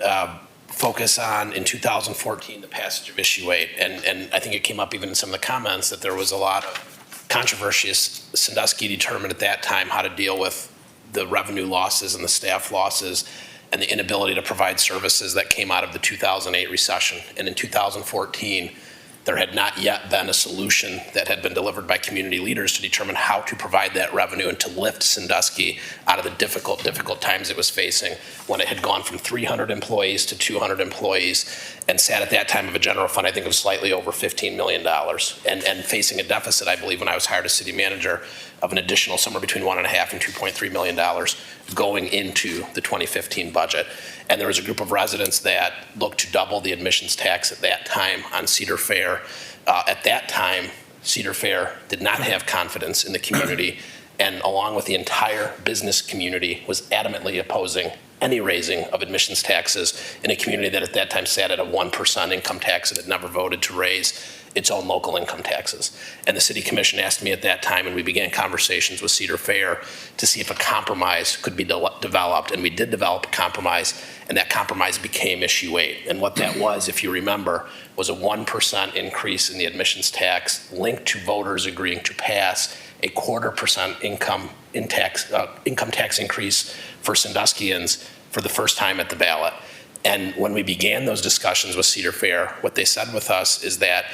focus on, in 2014, the passage of Issue 8. And I think it came up even in some of the comments that there was a lot of controversy as Sandusky determined at that time how to deal with the revenue losses and the staff losses and the inability to provide services that came out of the 2008 recession. And in 2014, there had not yet been a solution that had been delivered by community leaders to determine how to provide that revenue and to lift Sandusky out of the difficult times it was facing when it had gone from 300 employees to 200 employees and sat at that time of a general fund, I think, of slightly over $15 million and facing a deficit, I believe, when I was hired as city manager of an additional somewhere between $1.5 and $2.3 million going into the 2015 budget. And there was a group of residents that looked to double the admissions tax at that time on Cedar Fair. At that time, Cedar Fair did not have confidence in the community, and along with the entire business community, was adamantly opposing any raising of admissions taxes in a community that at that time sat at a 1% income tax and had never voted to raise its own local income taxes. And the city commission asked me at that time, and we began conversations with Cedar Fair to see if a compromise could be developed, and we did develop a compromise, and that compromise became issue 8. And what that was, if you remember, was a 1% increase in the admissions tax linked to voters agreeing to pass a 0.25% income tax increase for Sanduskians for the first time at the ballot. And when we began those discussions with Cedar Fair, what they said with us is that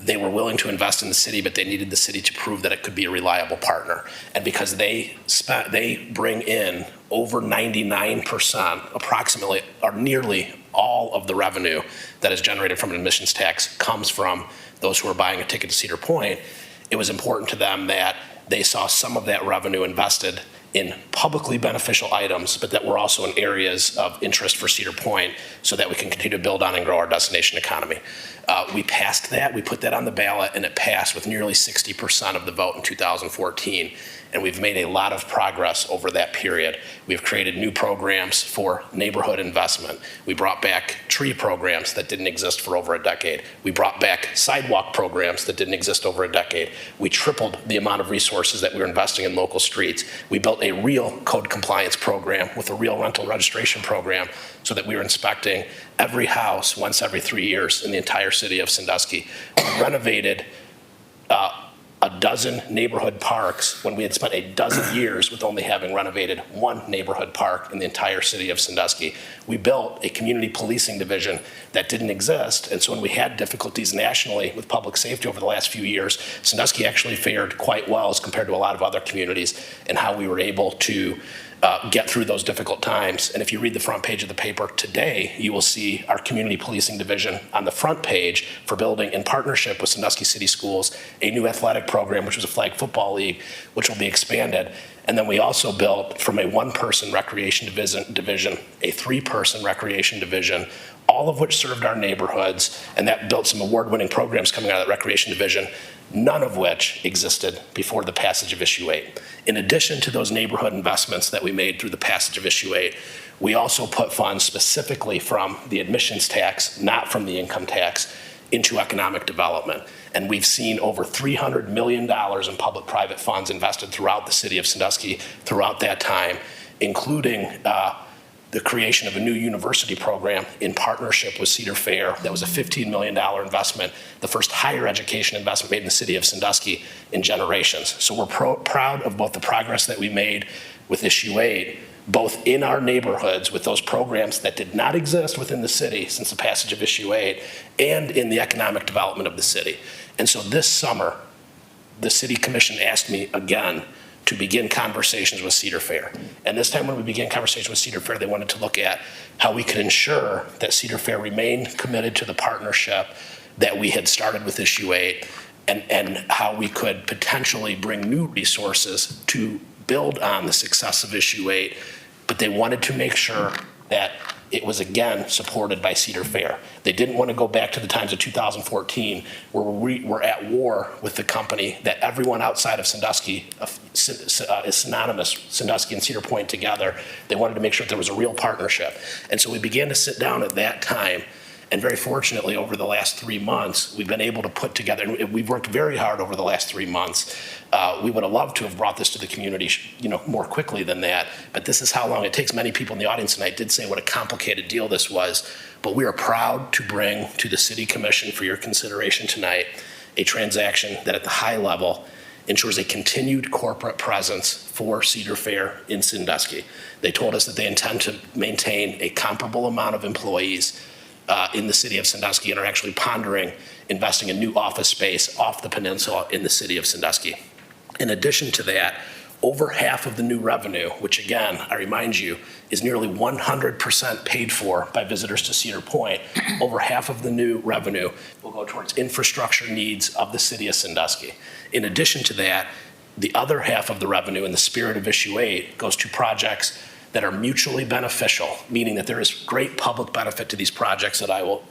they were willing to invest in the city, but they needed the city to prove that it could be a reliable partner. And because they bring in over 99%, approximately, or nearly all of the revenue that is generated from an admissions tax comes from those who are buying a ticket to Cedar Point, it was important to them that they saw some of that revenue invested in publicly beneficial items, but that were also in areas of interest for Cedar Point so that we can continue to build on and grow our destination economy. We passed that, we put that on the ballot, and it passed with nearly 60% of the vote in 2014. And we've made a lot of progress over that period. We've created new programs for neighborhood investment. We brought back tree programs that didn't exist for over a decade. We brought back sidewalk programs that didn't exist over a decade. We tripled the amount of resources that we were investing in local streets. We built a real code compliance program with a real rental registration program so that we were inspecting every house once every 3 years in the entire city of Sandusky. We renovated a dozen neighborhood parks when we had spent a dozen years with only having renovated one neighborhood park in the entire city of Sandusky. We built a community policing division that didn't exist, and so when we had difficulties nationally with public safety over the last few years, Sandusky actually fared quite well as compared to a lot of other communities in how we were able to get through those difficult times. And if you read the front page of the paper today, you will see our community policing division on the front page for building, in partnership with Sandusky City Schools, a new athletic program, which was a flag football league, which will be expanded. And then we also built from a 1-person recreation division, a 3-person recreation division, all of which served our neighborhoods, and that built some award-winning programs coming out of that recreation division, none of which existed before the passage of Issue 8. In addition to those neighborhood investments that we made through the passage of Issue 8, we also put funds specifically from the admissions tax, not from the income tax, into economic development. And we've seen over $300 million in public-private funds invested throughout the city of Sandusky throughout that time, including the creation of a new university program in partnership with Cedar Fair. That was a $15 million investment, the first higher education investment made in the city of Sandusky in generations. So we're proud of both the progress that we made with Issue 8, both in our neighborhoods with those programs that did not exist within the city since the passage of Issue 8, and in the economic development of the city. And so this summer, the City Commission asked me again to begin conversations with Cedar Fair. And this time when we began conversations with Cedar Fair, they wanted to look at how we could ensure that Cedar Fair remained committed to the partnership that we had started with Issue 8, and how we could potentially bring new resources to build on the success of Issue 8, but they wanted to make sure that it was again supported by Cedar Fair. They didn't want to go back to the times of 2014 where we were at war with the company that everyone outside of Sandusky is synonymous, Sandusky and Cedar Point together. They wanted to make sure that there was a real partnership. And so we began to sit down at that time. And very fortunately, over the last 3 months, we've been able to put together, and we've worked very hard over the last 3 months. We would have loved to have brought this to the community, more quickly than that, but this is how long it takes. Many people in the audience tonight did say what a complicated deal this was, but we are proud to bring to the City Commission for your consideration tonight a transaction that at the high level ensures a continued corporate presence for Cedar Fair in Sandusky. They told us that they intend to maintain a comparable amount of employees in the city of Sandusky, and are actually pondering investing in new office space off the peninsula in the city of Sandusky. In addition to that, over half of the new revenue, which again, I remind you, is nearly 100% paid for by visitors to Cedar Point, over half of the new revenue will go towards infrastructure needs of the city of Sandusky. In addition to that, the other half of the revenue, in the spirit of Issue 8, goes to projects that are mutually beneficial, meaning that there is great public benefit to these projects that I will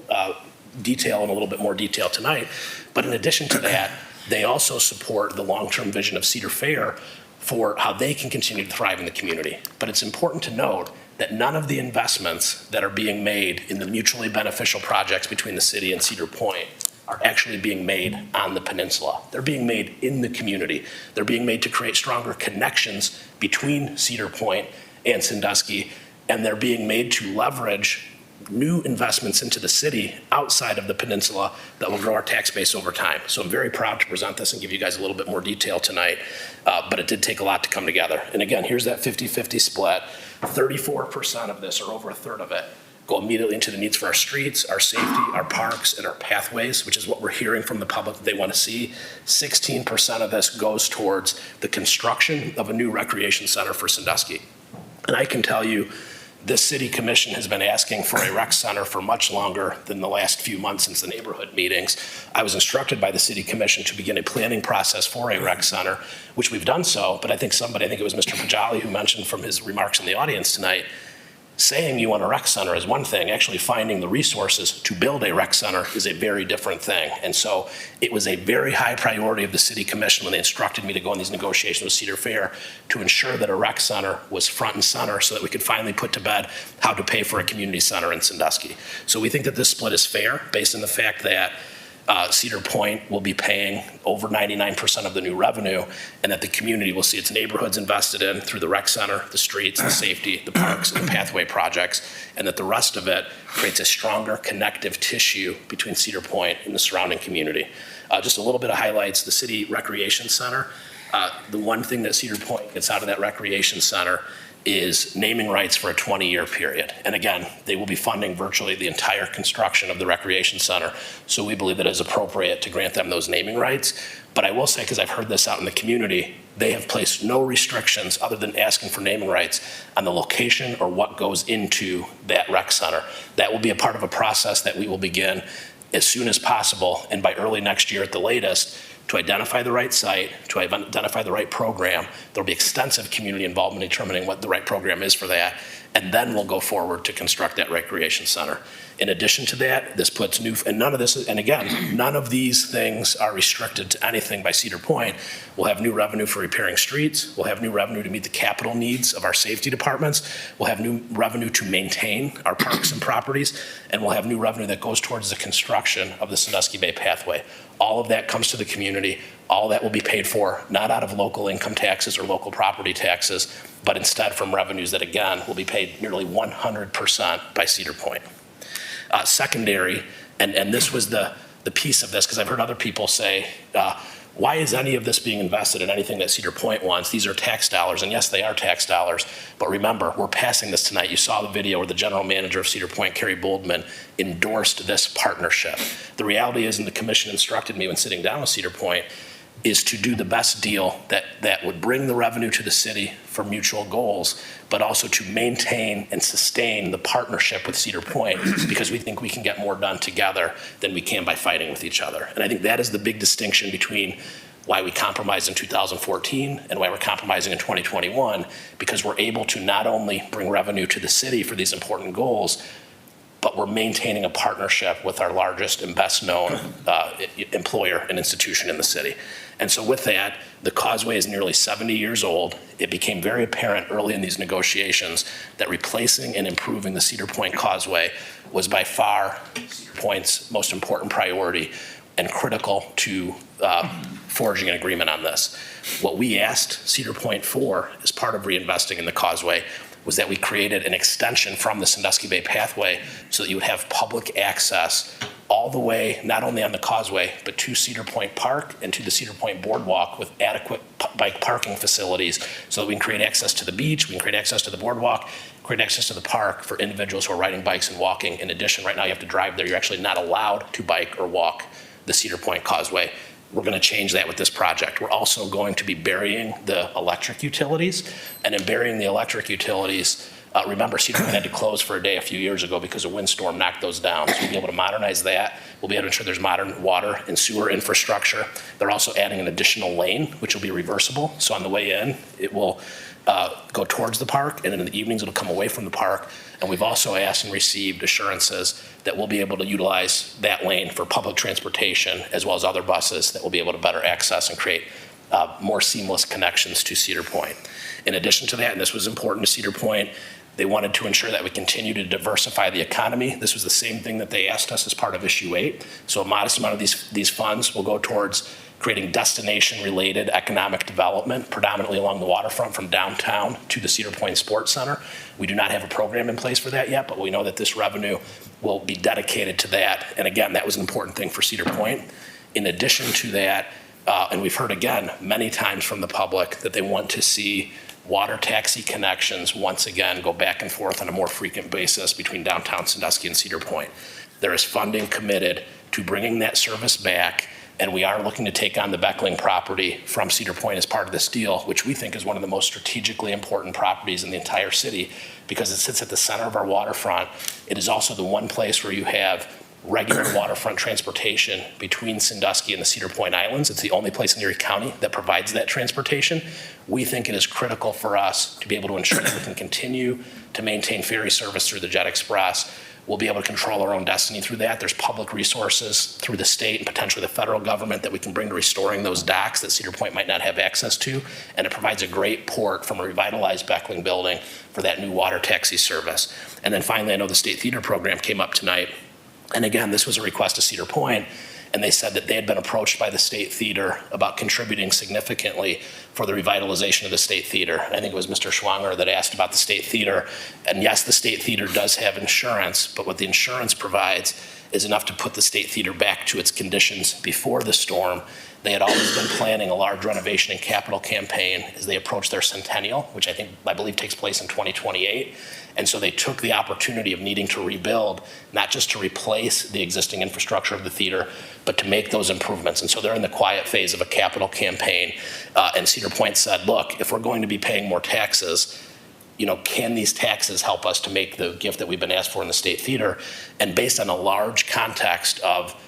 detail in a little bit more detail tonight. But in addition to that, they also support the long-term vision of Cedar Fair for how they can continue to thrive in the community. But it's important to note that none of the investments that are being made in the mutually beneficial projects between the city and Cedar Point are actually being made on the peninsula. They're being made in the community. They're being made to create stronger connections between Cedar Point and Sandusky, and they're being made to leverage new investments into the city outside of the peninsula that will grow our tax base over time. So I'm very proud to present this and give you guys a little bit more detail tonight, but it did take a lot to come together. And again, here's that 50-50 split. 34% of this, or over a third of it, go immediately into the needs for our streets, our safety, our parks, and our pathways, which is what we're hearing from the public that they want to see. 16% of this goes towards the construction of a new recreation center for Sandusky. And I can tell you, this city commission has been asking for a rec center for much longer than the last few months since the neighborhood meetings. I was instructed by the city commission to begin a planning process for a rec center, which we've done so, but I think it was Mr. Pajali who mentioned from his remarks in the audience tonight, saying you want a rec center is one thing. Actually finding the resources to build a rec center is a very different thing. And so it was a very high priority of the city commission when they instructed me to go in these negotiations with Cedar Fair to ensure that a rec center was front and center so that we could finally put to bed how to pay for a community center in Sandusky. So we think that this split is fair based on the fact that Cedar Point will be paying over 99% of the new revenue, and that the community will see its neighborhoods invested in through the rec center, the streets, the safety, the parks, and the pathway projects, and that the rest of it creates a stronger connective tissue between Cedar Point and the surrounding community. Just a little bit of highlights, the city recreation center. The one thing that Cedar Point gets out of that recreation center is naming rights for a 20-year period. And again, they will be funding virtually the entire construction of the recreation center. So we believe that it is appropriate to grant them those naming rights. But I will say, because I've heard this out in the community, they have placed no restrictions other than asking for naming rights on the location or what goes into that rec center. That will be a part of a process that we will begin as soon as possible, and by early next year at the latest, to identify the right site, to identify the right program. There'll be extensive community involvement in determining what the right program is for that, and then we'll go forward to construct that recreation center. In addition to that, this puts none of these things are restricted to anything by Cedar Point. We'll have new revenue for repairing streets. We'll have new revenue to meet the capital needs of our safety departments. We'll have new revenue to maintain our parks and properties, and we'll have new revenue that goes towards the construction of the Sandusky Bay Pathway. All of that comes to the community. All that will be paid for, not out of local income taxes or local property taxes, but instead from revenues that, again, will be paid nearly 100% by Cedar Point. Secondary, and this was the piece of this, because I've heard other people say, why is any of this being invested in anything that Cedar Point wants? These are tax dollars, and yes, they are tax dollars, but remember, we're passing this tonight. You saw the video where the general manager of Cedar Point, Kerry Boldman, endorsed this partnership. The reality is, and the commission instructed me when sitting down with Cedar Point, is to do the best deal that would bring the revenue to the city for mutual goals, but also to maintain and sustain the partnership with Cedar Point, because we think we can get more done together than we can by fighting with each other. And I think that is the big distinction between why we compromised in 2014 and why we're compromising in 2021, because we're able to not only bring revenue to the city for these important goals, but we're maintaining a partnership with our largest and best known employer and institution in the city. And so with that, the Causeway is nearly 70 years old. It became very apparent early in these negotiations that replacing and improving the Cedar Point Causeway was by far Cedar Point's most important priority and critical to forging an agreement on this. What we asked Cedar Point for as part of reinvesting in the Causeway was that we created an extension from the Sandusky Bay Pathway so that you would have public access all the way, not only on the Causeway, but to Cedar Point Park and to the Cedar Point Boardwalk with adequate bike parking facilities so that we can create access to the beach, we can create access to the boardwalk, create access to the park for individuals who are riding bikes and walking. In addition, right now you have to drive there. You're actually not allowed to bike or walk the Cedar Point Causeway. We're going to change that with this project. We're also going to be burying the electric utilities. And in burying the electric utilities, remember, Cedar Point had to close for a day a few years ago because a windstorm knocked those down. So we'll be able to modernize that. We'll be able to ensure there's modern water and sewer infrastructure. They're also adding an additional lane, which will be reversible. So on the way in, it will go towards the park, and then in the evenings it'll come away from the park. And we've also asked and received assurances that we'll be able to utilize that lane for public transportation as well as other buses that will be able to better access and create more seamless connections to Cedar Point. In addition to that, and this was important to Cedar Point, They wanted to ensure that we continue to diversify the economy. This was the same thing that they asked us as part of issue 8. So a modest amount of these funds will go towards creating destination-related economic development, predominantly along the waterfront from downtown to the Cedar Point Sports Center. We do not have a program in place for that yet, but we know that this revenue will be dedicated to that. And again, that was an important thing for Cedar Point. In addition to that, and we've heard again many times from the public that they want to see water taxi connections once again go back and forth on a more frequent basis between downtown Sandusky and Cedar Point. There is funding committed to bringing that service back, and we are looking to take on the Beckling property from Cedar Point as part of this deal, which we think is one of the most strategically important properties in the entire city because it sits at the center of our waterfront. It is also the one place where you have regular waterfront transportation between Sandusky and the Cedar Point Islands. It's the only place in Erie County that provides that transportation. We think it is critical for us to be able to ensure that we can continue to maintain ferry service through the Jet Express. We'll be able to control our own destiny through that. There's public resources through the state and potentially the federal government that we can bring to restoring those docks that Cedar Point might not have access to. And it provides a great port from a revitalized Beckling building for that new water taxi service. And then finally, I know the State Theater program came up tonight. And again, this was a request to Cedar Point, and they said that they had been approached by the State Theater about contributing significantly for the revitalization of the State Theater. I think it was Mr. Schwanger that asked about the State Theater. And yes, the State Theater does have insurance, but what the insurance provides is enough to put the State Theater back to its conditions before the storm. They had always been planning a large renovation and capital campaign as they approach their centennial, which I believe takes place in 2028. And so they took the opportunity of needing to rebuild, not just to replace the existing infrastructure of the theater, but to make those improvements. And so they're in the quiet phase of a capital campaign. And Cedar Point said, look, if we're going to be paying more taxes, can these taxes help us to make the gift that we've been asked for in the State Theater? And based on a large context of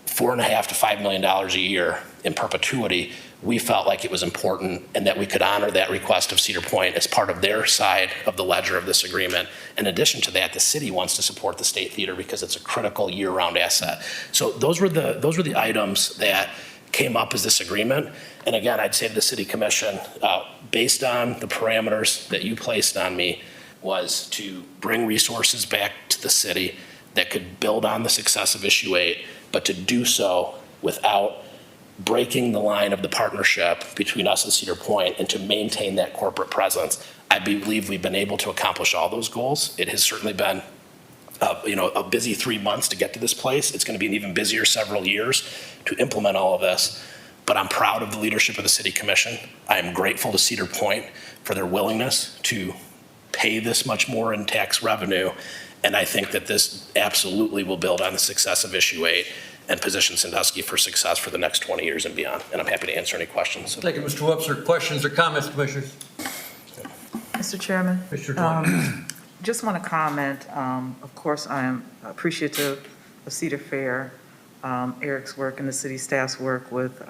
$4.5 to $5 million a year in perpetuity, we felt like it was important and that we could honor that request of Cedar Point as part of their side of the ledger of this agreement. In addition to that, the city wants to support the State Theater because it's a critical year-round asset. So those were the items that came up as this agreement. And again, I'd say to the City Commission, based on the parameters that you placed on me, was to bring resources back to the city that could build on the success of issue 8, but to do so without breaking the line of the partnership between us and Cedar Point and to maintain that corporate presence. I believe we've been able to accomplish all those goals. It has certainly been a busy 3 months to get to this place. It's going to be an even busier several years to implement all of this. But I'm proud of the leadership of the City Commission. I am grateful to Cedar Point for their willingness to pay this much more in tax revenue. And I think that this absolutely will build on the success of issue 8 and position Sandusky for success for the next 20 years and beyond. And I'm happy to answer any questions. Thank you, Mr. Webster. Questions or comments, Commissioners? Mr. Chairman, Mr. Dwight. just want to comment, of course, I am appreciative of Cedar Fair, Eric's work and the city staff's work with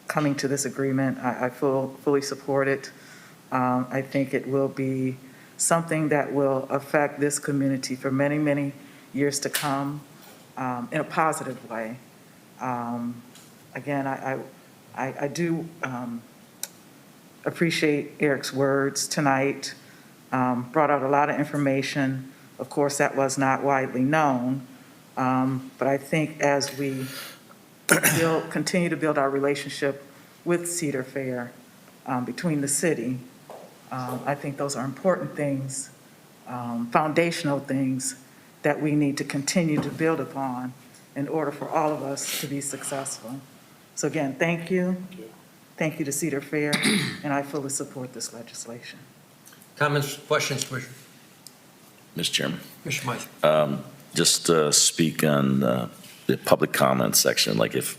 coming to this agreement. I fully support it. I think it will be something that will affect this community for many, many years to come in a positive way. Again, I do appreciate Eric's words tonight. Brought out a lot of information. Of course, that was not widely known. But I think as we continue to build our relationship with Cedar Fair between the city, I think those are important things, foundational things that we need to continue to build upon in order for all of us to be successful. So again, thank you. Thank you to Cedar Fair, and I fully support this legislation. Comments, questions, Commissioner? Mr. Chairman. Commissioner Meisner. Just speak on the public comment section, like if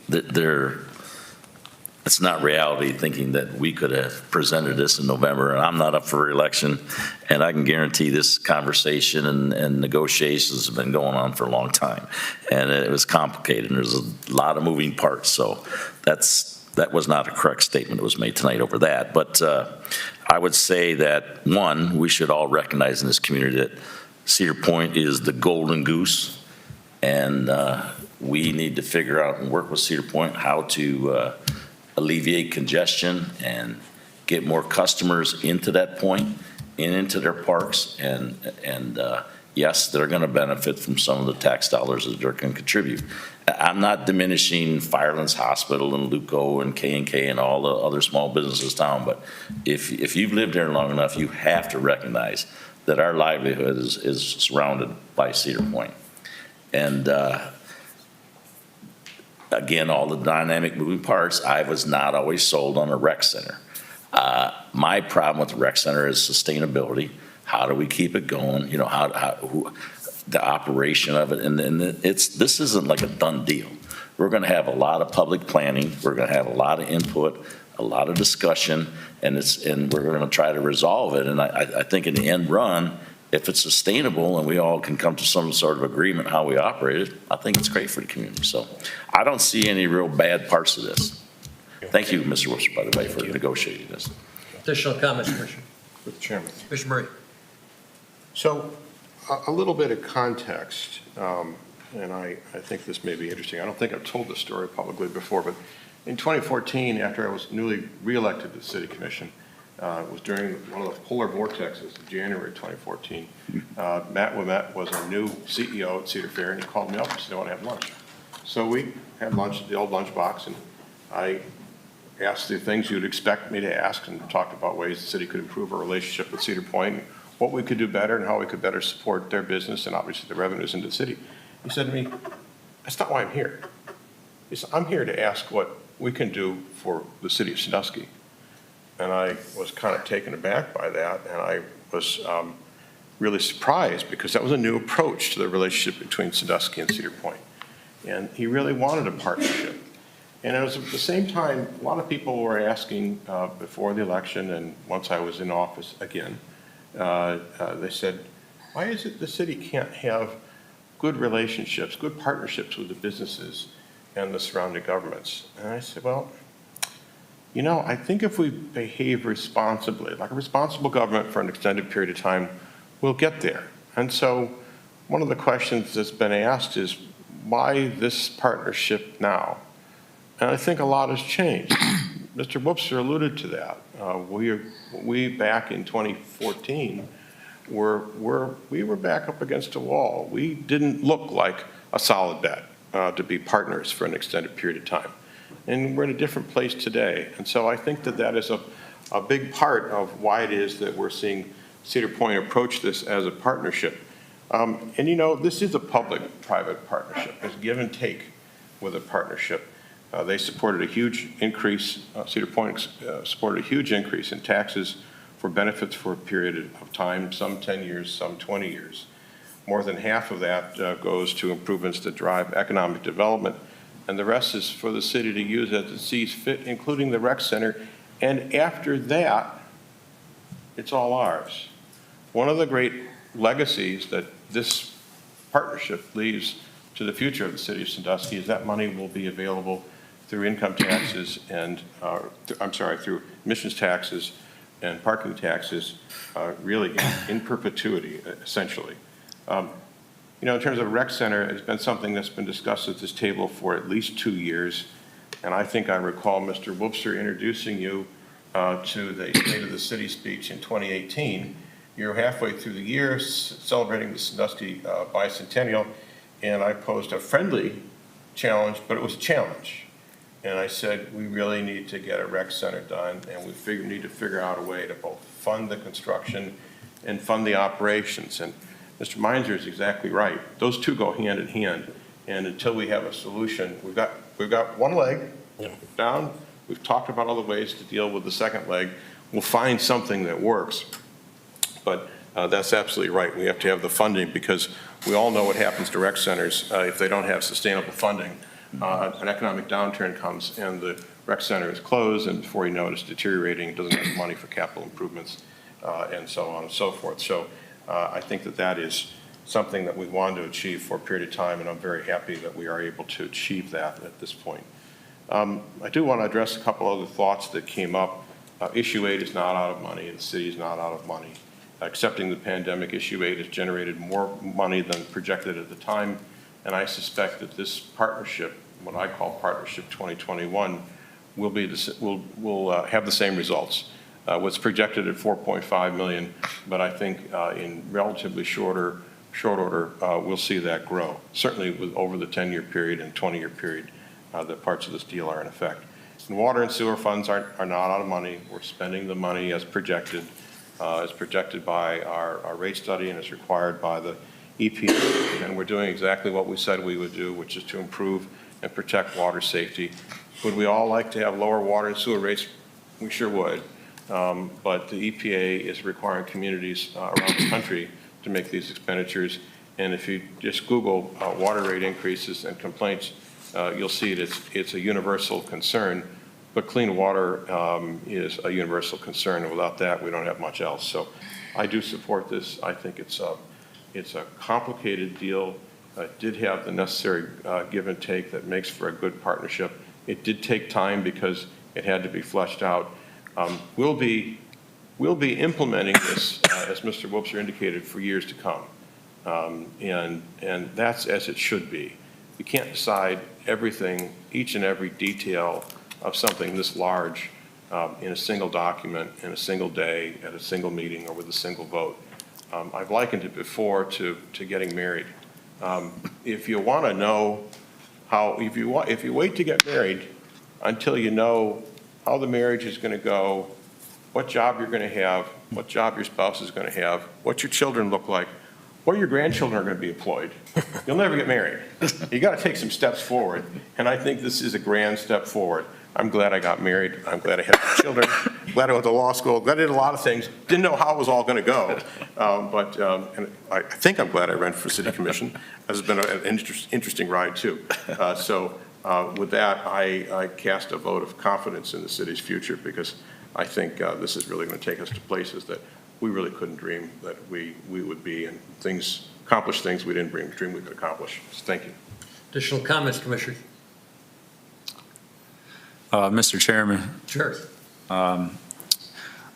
it's not reality thinking that we could have presented this in November, and I'm not up for re-election, and I can guarantee this conversation and negotiations have been going on for a long time, and it was complicated, and there's a lot of moving parts, so that was not a correct statement that was made tonight over that, but I would say that, one, we should all recognize in this community that Cedar Point is the golden goose, and we need to figure out and work with Cedar Point how to alleviate congestion and get more customers into that point into their parks, and yes, they're going to benefit from some of the tax dollars that they're going to contribute. I'm not diminishing Firelands Hospital and Luco and K&K and all the other small businesses in town, but if you've lived there long enough, you have to recognize that our livelihood is surrounded by Cedar Point. And again, all the dynamic moving parts, I was not always sold on a rec center. My problem with the rec center is sustainability. How do we keep it going? You know, the operation of it, and this isn't like a done deal. We're going to have a lot of public planning. We're going to have a lot of input, a lot of discussion, and we're going to try to resolve it. And I think in the end run, if it's sustainable and we all can come to some sort of agreement how we operate it, I think it's great for the community. So I don't see any real bad parts of this. Thank you, Mr. Wilson, by the way, for negotiating this. Additional comments, Commissioner? Mr. Chairman. Commissioner Murray. So a little bit of context, and I think this may be interesting. I don't think I've told this story publicly before, but in 2014, after I was newly reelected to the City Commission, it was during one of the polar vortexes in January 2014. Matt Ouimet was a new CEO at Cedar Fair, and he called me up and said, I want to have lunch. So we had lunch at the old lunchbox, and I asked the things you'd expect me to ask and talked about ways the city could improve our relationship with Cedar Point, what we could do better and how we could better support their business and obviously the revenues into the city. He said to me, that's not why I'm here. He said, I'm here to ask what we can do for the city of Sandusky. And I was kind of taken aback by that, and I was really surprised because that was a new approach to the relationship between Sandusky and Cedar Point. And he really wanted a partnership. And it was at the same time, a lot of people were asking before the election and once I was in office again, they said, why is it the city can't have good relationships, good partnerships with the businesses and the surrounding governments? And I said, well, you know, I think if we behave responsibly, like a responsible government for an extended period of time, we'll get there. And so one of the questions that's been asked is, why this partnership now? And I think a lot has changed. Mr. Whoopster alluded to that. We back in 2014, we were back up against a wall. We didn't look like a solid bet to be partners for an extended period of time. And we're in a different place today. And so I think that that is a big part of why it is that we're seeing Cedar Point approach this as a partnership. And you know, this is a public-private partnership. There's give and take with a partnership. They supported a huge increase, Cedar Point supported a huge increase in taxes for benefits for a period of time, some 10 years, some 20 years. More than half of that goes to improvements that drive economic development, and the rest is for the city to use as it sees fit, including the rec center. And after that, it's all ours. One of the great legacies that this partnership leaves to the future of the city of Sandusky is that money will be available through income taxes and, through admissions taxes and parking taxes, really in perpetuity, essentially. You know, in terms of rec center, it's been something that's been discussed at this table for at least 2 years. And I think I recall Mr. Whoopster introducing you to the State of the City speech in 2018. You're halfway through the year celebrating the Sandusky bicentennial, and I posed a friendly challenge, but it was a challenge. And I said, we really need to get a rec center done, and we need to figure out a way to both fund the construction and fund the operations. And Mr. Meinzer is exactly right. Those two go hand in hand. And until we have a solution, we've got one leg down. We've talked about all the ways to deal with the second leg. We'll find something that works. But that's absolutely right. We have to have the funding because we all know what happens to rec centers if they don't have sustainable funding. An economic downturn comes and the rec center is closed, and before you know it, it's deteriorating, doesn't have money for capital improvements, and so on and so forth. So I think that that is something that we want to achieve for a period of time, and I'm very happy that we are able to achieve that at this point. I do want to address a couple other thoughts that came up. Issue 8 is not out of money. The city is not out of money. Accepting the pandemic, Issue 8 has generated more money than projected at the time, and I suspect that this partnership, what I call Partnership 2021, will have the same results. was projected at 4.5 million, but I think in relatively short order, we'll see that grow. Certainly over the 10-year period and 20-year period, that parts of this deal are in effect. And water and sewer funds are not out of money. We're spending the money as projected by our rate study and as required by the EPA. And we're doing exactly what we said we would do, which is to improve and protect water safety. Would we all like to have lower water and sewer rates? We sure would. But the EPA is requiring communities around the country to make these expenditures. And if you just Google water rate increases and complaints, you'll see it's a universal concern. But clean water is a universal concern, and without that, we don't have much else. So I do support this. I think it's a complicated deal. It did have the necessary give and take that makes for a good partnership. It did take time because it had to be fleshed out. We'll be implementing this, as Mr. Wobser indicated, for years to come. And that's as it should be. You can't decide everything, each and every detail of something this large in a single document, in a single day, at a single meeting, or with a single vote. I've likened it before to getting married. If you want to know if you wait to get married until you know how the marriage is going to go, what job you're going to have, what job your spouse is going to have, what your children look like, where your grandchildren are going to be employed, you'll never get married. You got to take some steps forward, and I think this is a grand step forward. I'm glad I got married. I'm glad I had children. Glad I went to law school. Glad I did a lot of things. Didn't know how it was all going to go, and I think I'm glad I ran for city commission. This has been an interesting ride too. With that, I cast a vote of confidence in the city's future because I think this is really going to take us to places that we really couldn't dream that we would be, and accomplish things we didn't dream we could accomplish. So thank you. Additional comments, Commissioners? Mr. Chairman. Sure.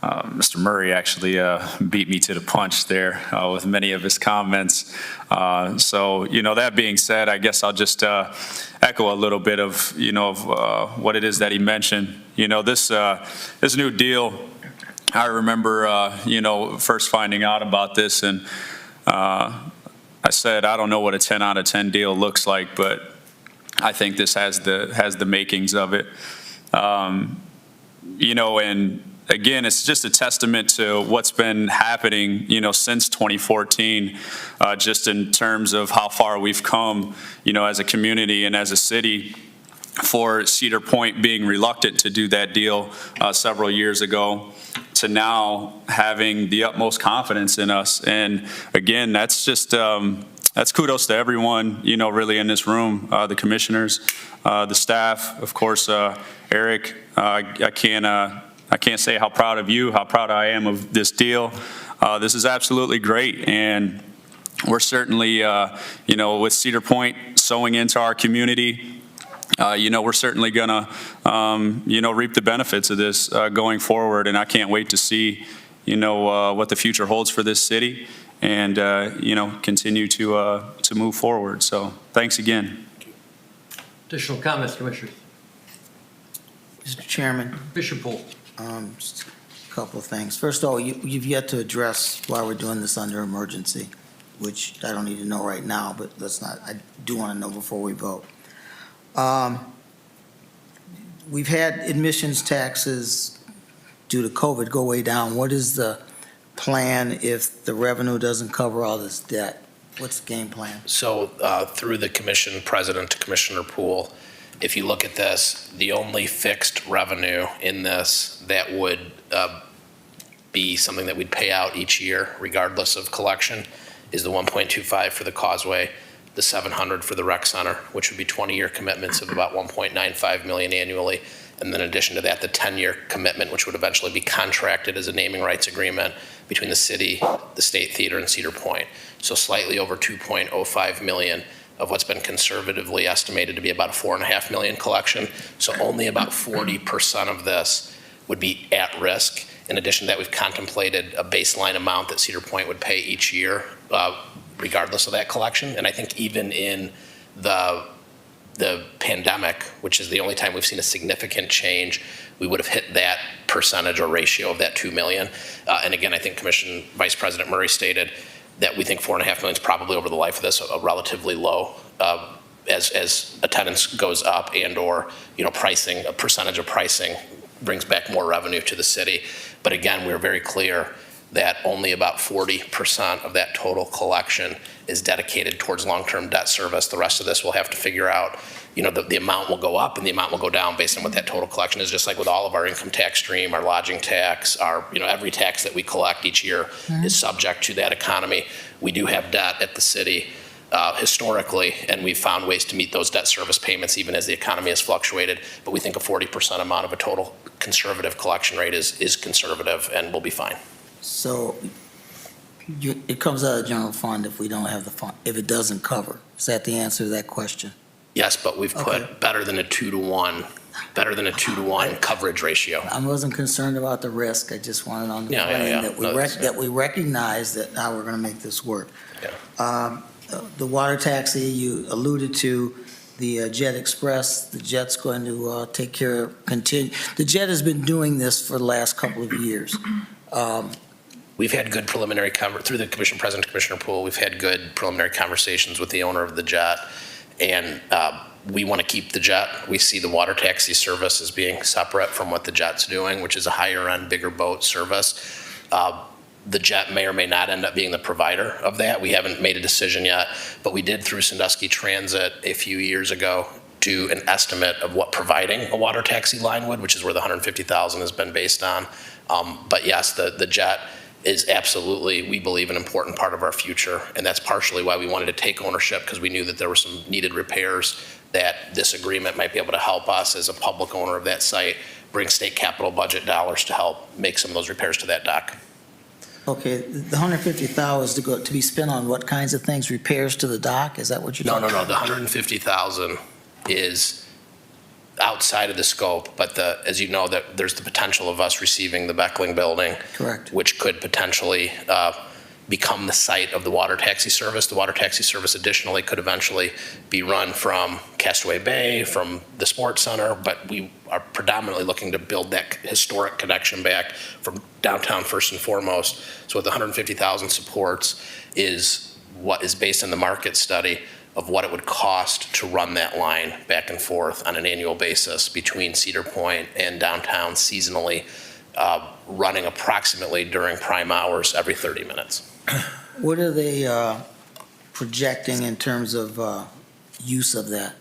Mr. Murray actually beat me to the punch there with many of his comments. So, that being said, I guess I'll just echo a little bit of, what it is that he mentioned. This new deal, I remember, first finding out about this, and I said, I don't know what a 10 out of 10 deal looks like, but I think this has the makings of it. And again, it's just a testament to what's been happening, since 2014, just in terms of how far we've come, as a community and as a city, for Cedar Point being reluctant to do that deal several years ago, to now having the utmost confidence in us. And again, that's just that's kudos to everyone, really in this room, the commissioners, the staff, of course, Eric. I can't say how proud of you, how proud I am of this deal. This is absolutely great, and we're certainly, with Cedar Point sowing into our community, we're certainly gonna, reap the benefits of this going forward, and I can't wait to see, what the future holds for this city, and continue to move forward. So thanks again. Additional comments, Commissioners? Mr. Chairman. Bishop Poole. Just a couple of things. First of all, you've yet to address why we're doing this under emergency, which I don't need to know right now, but I do want to know before we vote. We've had admissions taxes due to COVID go way down. What is the plan if the revenue doesn't cover all this debt? What's the game plan? So through the commission president to Commissioner Poole, if you look at this, the only fixed revenue in this that would be something that we'd pay out each year, regardless of collection, is the 1.25 for the Causeway, the 700 for the rec center, which would be 20-year commitments of about 1.95 million annually. And then in addition to that, the 10-year commitment, which would eventually be contracted as a naming rights agreement between the city, the State Theater, and Cedar Point. So slightly over 2.05 million of what's been conservatively estimated to be about a 4.5 million collection. So only about 40% of this would be at risk. In addition to that, we've contemplated a baseline amount that Cedar Point would pay each year, regardless of that collection. And I think even in the pandemic, which is the only time we've seen a significant change, we would have hit that percentage or ratio of that 2 million. And again, I think Commission Vice President Murray stated that we think 4.5 million is probably over the life of this a relatively low, as attendance goes up and or, pricing, a percentage of pricing brings back more revenue to the city. But again, we're very clear that only about 40% of that total collection is dedicated towards long-term debt service. The rest of this we'll have to figure out. The amount will go up and the amount will go down based on what that total collection is, just like with all of our income tax stream, our lodging tax, our, every tax that we collect each year is subject to that economy. We do have debt at the city historically, and we've found ways to meet those debt service payments even as the economy has fluctuated. But we think a 40% amount of a total conservative collection rate is conservative and will be fine. So it comes out of general fund if we don't have the fund, if it doesn't cover. Is that the answer to that question? Yes, but we've put better than a 2-to-1 coverage ratio. I wasn't concerned about the risk. I just wanted on the plan that we recognize that now we're going to make this work. The water taxi you alluded to, the Jet Express, the Jet's going to take care of, the Jet has been doing this for the last couple of years. We've had good preliminary, through the Commission President, Commissioner Poole, we've had good preliminary conversations with the owner of the Jet, and we want to keep the Jet. We see the water taxi service as being separate from what the Jet's doing, which is a higher end, bigger boat service. The Jet may or may not end up being the provider of that. We haven't made a decision yet, but we did through Sandusky Transit a few years ago do an estimate of what providing a water taxi line would, which is where the $150,000 has been based on. But yes, the Jet is absolutely, we believe, an important part of our future, and that's partially why we wanted to take ownership, because we knew that there were some needed repairs that this agreement might be able to help us as a public owner of that site bring state capital budget dollars to help make some of those repairs to that dock. Okay, the $150,000 is to be spent on what kinds of things? Repairs to the dock? Is that what you're talking about? No. The $150,000 is outside of the scope, but as you know, that there's the potential of us receiving the Beckling building. Correct. Which could potentially become the site of the water taxi service. The water taxi service additionally could eventually be run from Castaway Bay, from the sports center, but we are predominantly looking to build that historic connection back from downtown first and foremost. So what the $150,000 supports is what is based on the market study of what it would cost to run that line back and forth on an annual basis between Cedar Point and downtown seasonally, running approximately during prime hours every 30 minutes. What are they projecting in terms of use of that?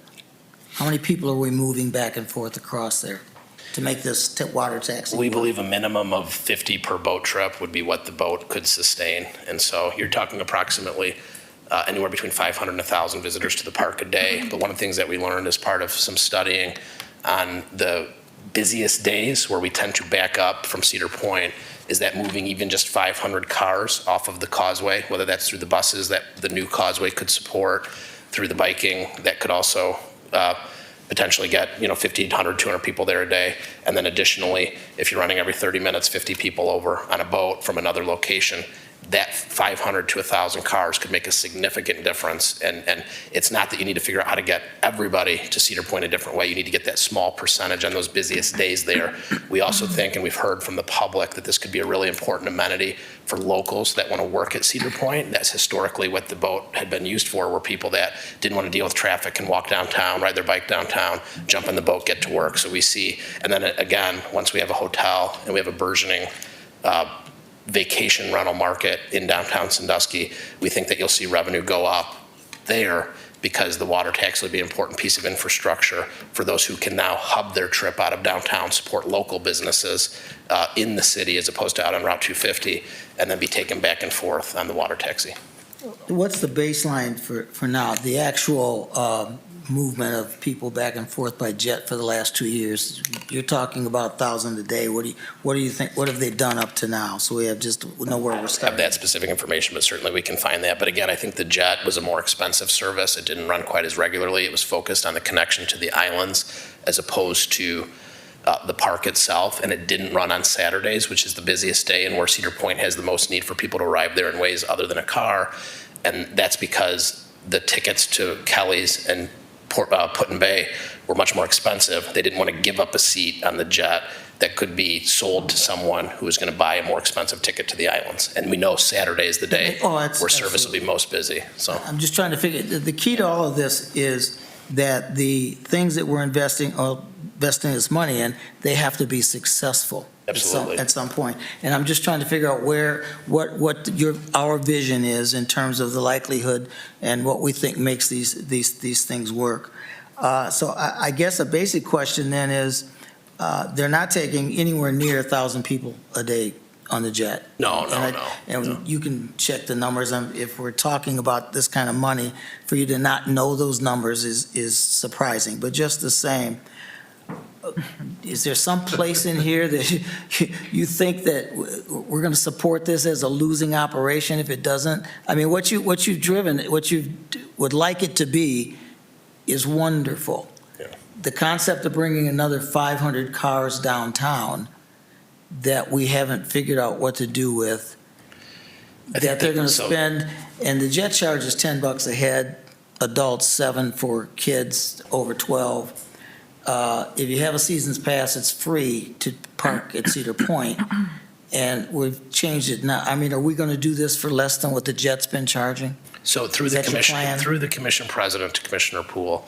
How many people are we moving back and forth across there to make this water taxi? We believe a minimum of 50 per boat trip would be what the boat could sustain. And so you're talking approximately anywhere between 500 and 1,000 visitors to the park a day. But one of the things that we learned as part of some studying on the busiest days where we tend to back up from Cedar Point is that moving even just 500 cars off of the causeway, whether that's through the buses that the new causeway could support, through the biking that could also potentially get 1,500, 200 people there a day. And then additionally, if you're running every 30 minutes, 50 people over on a boat from another location, that 500 to 1,000 cars could make a significant difference. And it's not that you need to figure out how to get everybody to Cedar Point a different way. You need to get that small percentage on those busiest days there. We also think, and we've heard from the public, that this could be a really important amenity for locals that want to work at Cedar Point. That's historically what the boat had been used for, were people that didn't want to deal with traffic and walk downtown, ride their bike downtown, jump in the boat, get to work. So we see, and then again, once we have a hotel and we have a burgeoning vacation rental market in downtown Sandusky, we think that you'll see revenue go up there because the water tax would be an important piece of infrastructure for those who can now hub their trip out of downtown, support local businesses in the city as opposed to out on Route 250, and then be taken back and forth on the water taxi. What's the baseline for now? The actual movement of people back and forth by jet for the last 2 years, you're talking about 1,000 a day. What do you think? What have they done up to now? So we have just know where we're starting. Have that specific information, but certainly we can find that. But again, I think the jet was a more expensive service. It didn't run quite as regularly. It was focused on the connection to the islands as opposed to the park itself, and it didn't run on Saturdays, which is the busiest day and where Cedar Point has the most need for people to arrive there in ways other than a car. And that's because the tickets to Kelly's and Put-in-Bay were much more expensive. They didn't want to give up a seat on the jet that could be sold to someone who was going to buy a more expensive ticket to the islands. And we know Saturday is the day where service will be most busy, so. I'm just trying to figure, the key to all of this is that the things that we're investing this money in, they have to be successful. Absolutely. At some point. And I'm just trying to figure out what our vision is in terms of the likelihood and what we think makes these things work. So I guess a basic question then is, they're not taking anywhere near 1,000 people a day on the jet. No. And you can check the numbers. If we're talking about this kind of money, for you to not know those numbers is surprising. But just the same, is there some place in here that you think that we're going to support this as a losing operation if it doesn't? I mean, what you would like it to be is wonderful. Yeah. The concept of bringing another 500 cars downtown that we haven't figured out what to do with, that they're going to spend, and the jet charge is $10 a head, adults $7 for kids over 12. If you have a season's pass, it's free to park at Cedar Point, and we've changed it now. I mean, are we going to do this for less than what the jet's been charging? So through the commission president to Commissioner Poole,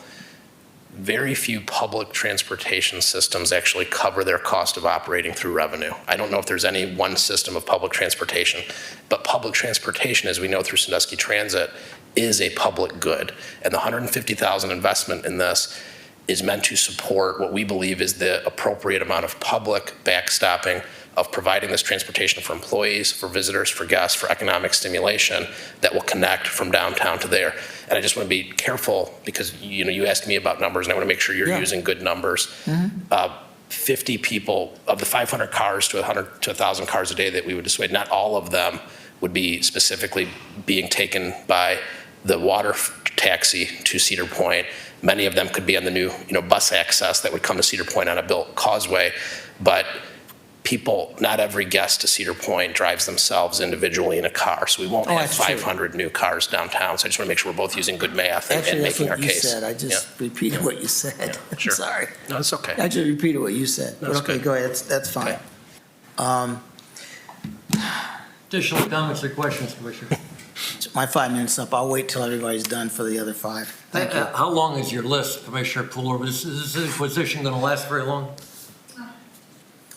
very few public transportation systems actually cover their cost of operating through revenue. I don't know if there's any one system of public transportation, but public transportation, as we know through Sandusky Transit, is a public good. And the $150,000 investment in this is meant to support what we believe is the appropriate amount of public backstopping of providing this transportation for employees, for visitors, for guests, for economic stimulation that will connect from downtown to there. And I just want to be careful because you asked me about numbers, and I want to make sure you're using good numbers. 50 people of the 500 cars to 100 to 1,000 cars a day that we would dissuade, not all of them would be specifically being taken by the water taxi to Cedar Point. Many of them could be on the new bus access that would come to Cedar Point on a built causeway, but people, not every guest to Cedar Point drives themselves individually in a car, so we won't have 500 new cars downtown. So I just want to make sure we're both using good math and making our case. That's what you said. I just repeated what you said. Yeah, sure. Sorry. No, it's okay. I just repeated what you said. No, it's Okay, good. go ahead. That's fine. Additional comments or questions, Commissioner? My 5 minutes up. I'll wait till everybody's done for the other 5. Thank you. How long is your list, Commissioner Poole? Is this position going to last very long?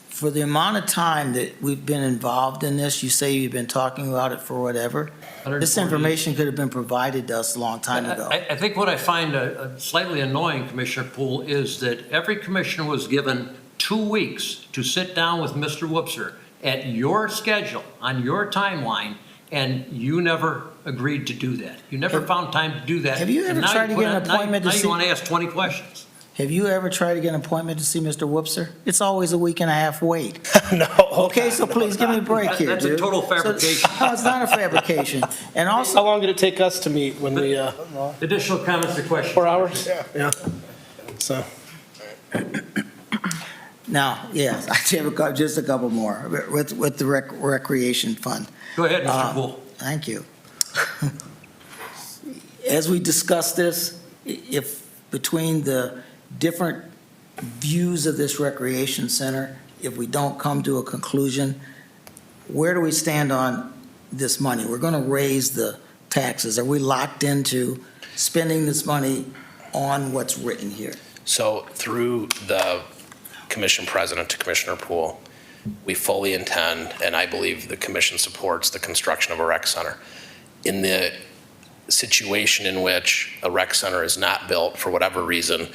For the amount of time that we've been involved in this, you say you've been talking about it for whatever. This information could have been provided to us a long time ago. I think what I find slightly annoying, Commissioner Poole, is that every commissioner was given 2 weeks to sit down with Mr. Whoopser at your schedule, on your timeline, and you never agreed to do that. You never found time to do that. Have you ever tried to get an appointment to see? Now you want to ask 20 questions. Have you ever tried to get an appointment to see Mr. Whoopser? It's always a week and a half wait. No. Okay, so please give me a break here, That's dude. a total fabrication. No, it's not a fabrication. And also, How long did it take us to meet when we, Additional comments or questions? 4 hours? Yeah. So, now, yes, I have just a couple more with the recreation fund. Go ahead, Mr. Poole. Thank you. As we discuss this, if between the different views of this recreation center, if we don't come to a conclusion, where do we stand on this money? We're going to raise the taxes. Are we locked into spending this money on what's written here? So through the commission president to Commissioner Poole, we fully intend, and I believe the commission supports, the construction of a rec center. In the situation in which a rec center is not built for whatever reason,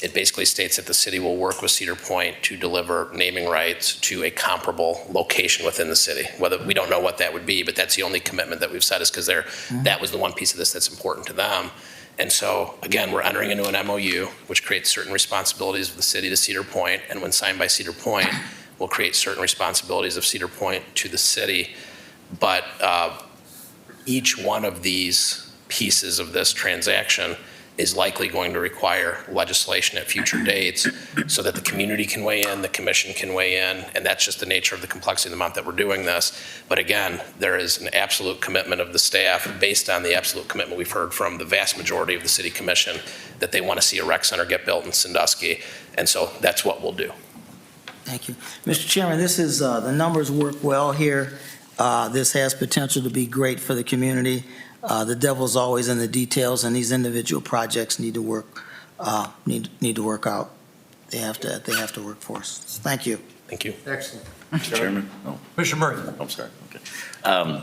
it basically states that the city will work with Cedar Point to deliver naming rights to a comparable location within the city. Whether we don't know what that would be, but that's the only commitment that we've set, is because that was the one piece of this that's important to them. And so, again, we're entering into an MOU, which creates certain responsibilities of the city to Cedar Point, and when signed by Cedar Point, will create certain responsibilities of Cedar Point to the city. But each one of these pieces of this transaction is likely going to require legislation at future dates so that the community can weigh in, the commission can weigh in, and that's just the nature of the complexity of the month that we're doing this. But again, there is an absolute commitment of the staff, based on the absolute commitment we've heard from the vast majority of the city commission, that they want to see a rec center get built in Sandusky, and so that's what we'll do. Thank you. Mr. Chairman, this is, the numbers work well here. This has potential to be great for the community. The devil's always in the details, and these individual projects need to work, need to work out. They have to work for us. Thank you. Thank you. Excellent. Mr. Chairman? Oh, Commissioner Murray. I'm sorry. Okay.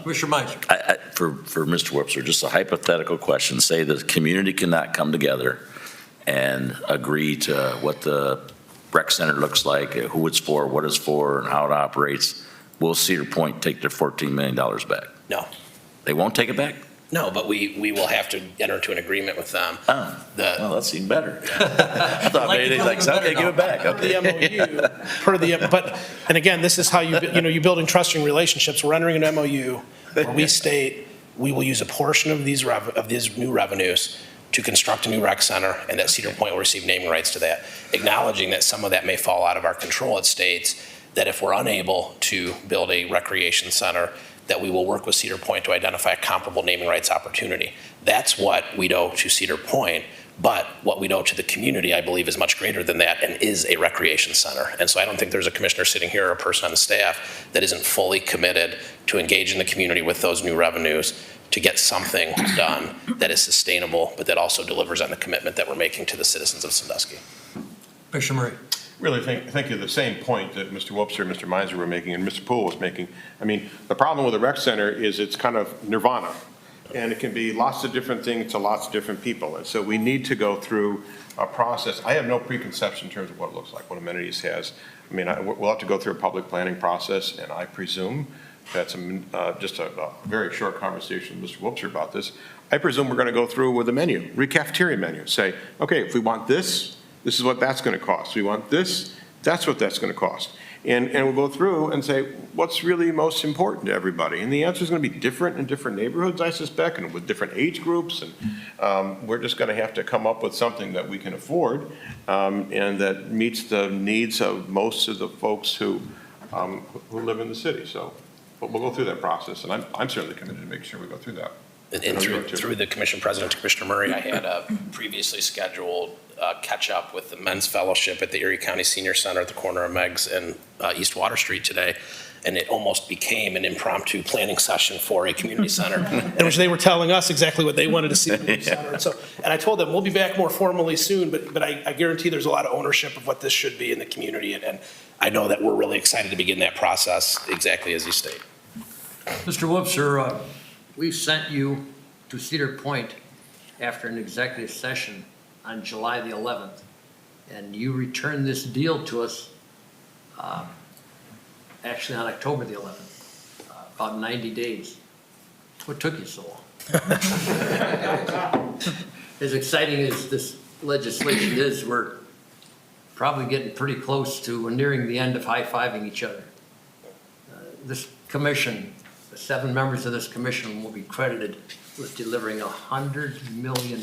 Commissioner Meiser. For Mr. Webster, just a hypothetical question. Say the community cannot come together and agree to what the rec center looks like, who it's for, what it's for, and how it operates. Will Cedar Point take their $14 million back? No. They won't take it back? No, but we will have to enter into an agreement with them. Oh, well, that's even better. I thought maybe they'd like, okay, give it back. Okay. The MOU, and again, this is how you're building trusting relationships. We're entering an MOU where we state we will use a portion of these new revenues to construct a new rec center, and that Cedar Point will receive naming rights to that. Acknowledging that some of that may fall out of our control, it states that if we're unable to build a recreation center, that we will work with Cedar Point to identify a comparable naming rights opportunity. That's what we owe to Cedar Point, but what we owe to the community, I believe, is much greater than that and is a recreation center. And so I don't think there's a commissioner sitting here or a person on the staff that isn't fully committed to engage in the community with those new revenues to get something done that is sustainable, but that also delivers on the commitment that we're making to the citizens of Sandusky. Commissioner Murray. Really think of the same point that Mr. Wobster and Mr. Meiser were making and Mr. Poole was making. I mean, the problem with the rec center is it's kind of nirvana, and it can be lots of different things to lots of different people. And so we need to go through a process. I have no preconception in terms of what it looks like, what amenities has. I mean, we'll have to go through a public planning process, and I presume that's just a very short conversation with Mr. Wobster about this. I presume we're going to go through with a menu, cafeteria menu. Say, okay, if we want this, this is what that's going to cost. We want this, that's what that's going to cost. And we'll go through and say, what's really most important to everybody? And the answer is going to be different in different neighborhoods, I suspect, and with different age groups. And we're just going to have to come up with something that we can afford and that meets the needs of most of the folks who live in the city. So but we'll go through that process, and I'm certainly committed to make sure we go through that. And through the commission president to Commissioner Murray, I had a previously scheduled catch up with the Men's Fellowship at the Erie County Senior Center at the corner of Meggs and East Water Street today. And it almost became an impromptu planning session for a community center. In which they were telling us exactly what they wanted to see in the center. And I told them, we'll be back more formally soon, but I guarantee there's a lot of ownership of what this should be in the community. And I know that we're really excited to begin that process exactly as you state. Mr. Wobster, we sent you to Cedar Point after an executive session on July the 11th, and you returned this deal to us actually on October the 11th, about 90 days. What took you so long? As exciting as this legislation is, we're probably getting pretty close to nearing the end of high-fiving each other. This commission, the 7 members of this commission will be credited with delivering $100 million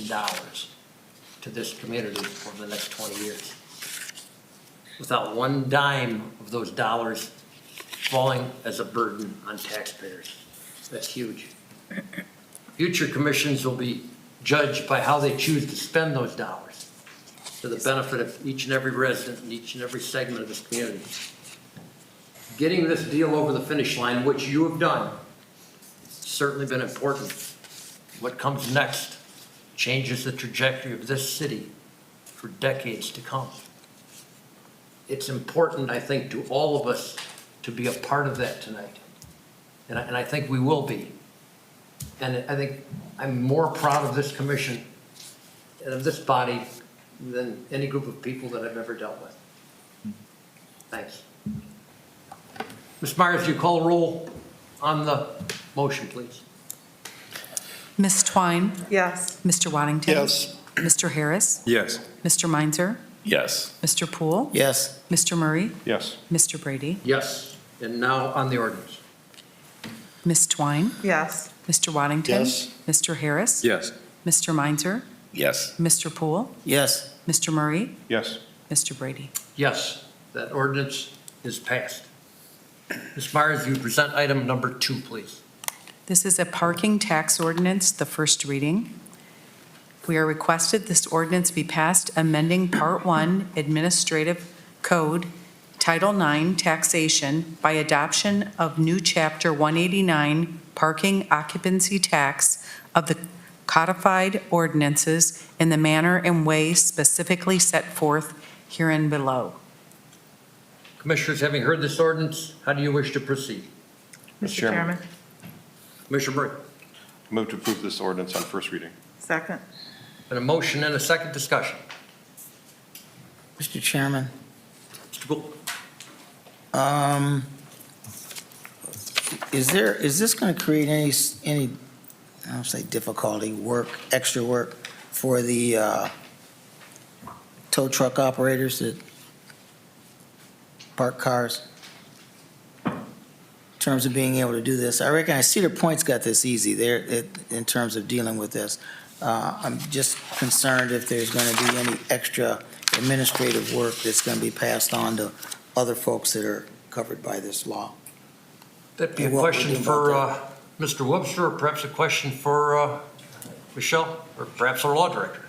to this community over the next 20 years. Without one dime of those dollars falling as a burden on taxpayers. That's huge. Future commissions will be judged by how they choose to spend those dollars to the benefit of each and every resident and each and every segment of this community. Getting this deal over the finish line, which you have done, certainly been important. What comes next changes the trajectory of this city for decades to come. It's important, I think, to all of us to be a part of that tonight. And I think we will be. And I think I'm more proud of this commission and of this body than any group of people that I've ever dealt with. Thanks. Ms. Myers, you call a roll on the motion, please. Ms. Twine? Yes. Mr. Waddington? Yes. Mr. Harris? Yes. Mr. Meinzer? Yes. Mr. Poole? Yes. Mr. Murray? Yes. Mr. Brady? Yes. And now on the ordinance. Ms. Twine? Yes. Mr. Waddington? Yes. Mr. Harris? Yes. Mr. Meinzer? Yes. Mr. Poole? Yes. Mr. Murray? Yes. Mr. Brady? Yes, that ordinance is passed. Ms. Myers, you present item number 2, please. This is a parking tax ordinance, the first reading. We are requested this ordinance be passed amending Part 1 Administrative Code, Title 9 Taxation by adoption of new Chapter 189 Parking Occupancy Tax of the codified ordinances in the manner and way specifically set forth herein below. Commissioners, having heard this ordinance, how do you wish to proceed? Mr. Chairman. Commissioner Murray. Move to approve this ordinance on first reading. Second. And a motion and a second discussion. Mr. Chairman, Mr. Poole. is this going to create any, I don't say difficulty, extra work for the tow truck operators that park cars? In terms of being able to do this, I reckon Cedar Point's got this easy there in terms of dealing with this. I'm just concerned if there's going to be any extra administrative work that's going to be passed on to other folks that are covered by this law. That'd be a And what we're question doing for about Mr. Webster, or perhaps a question for Michelle, or perhaps our law director.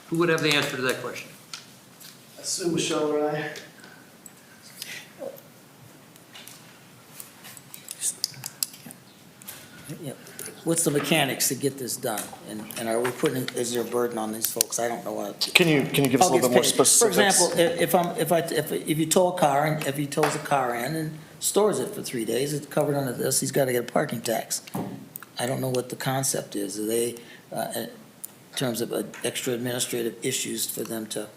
Who would have the answer to that question? I assume Michelle or I. Yeah. What's the mechanics to get this done? And are we putting, is there a burden on these folks? I don't know what. Can you give us a little bit more specifics? For example, if you tow a car, and if he tows a car in and stores it for 3 days, it's covered under this, he's got to get a parking tax. I don't know what the concept is. Are they, in terms of extra administrative issues for them to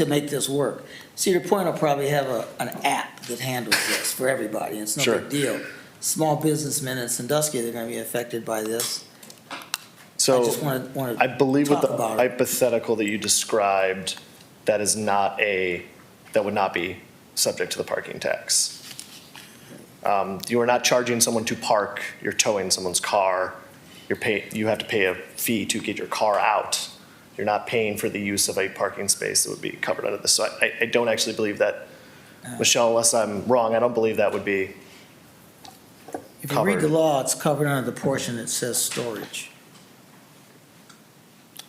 make this work? Cedar Point will probably have an app that handles this for everybody, and it's no big deal. Small businessmen in Sandusky, they're going to be affected by this. So I just want to I believe with talk the about it. hypothetical that you described, that would not be subject to the parking tax. You are not charging someone to park, you're towing someone's car. You have to pay a fee to get your car out. You're not paying for the use of a parking space that would be covered under this. So I don't actually believe that, Michelle, unless I'm wrong, I don't believe that would be If you read the covered. law, it's covered under the portion that says storage.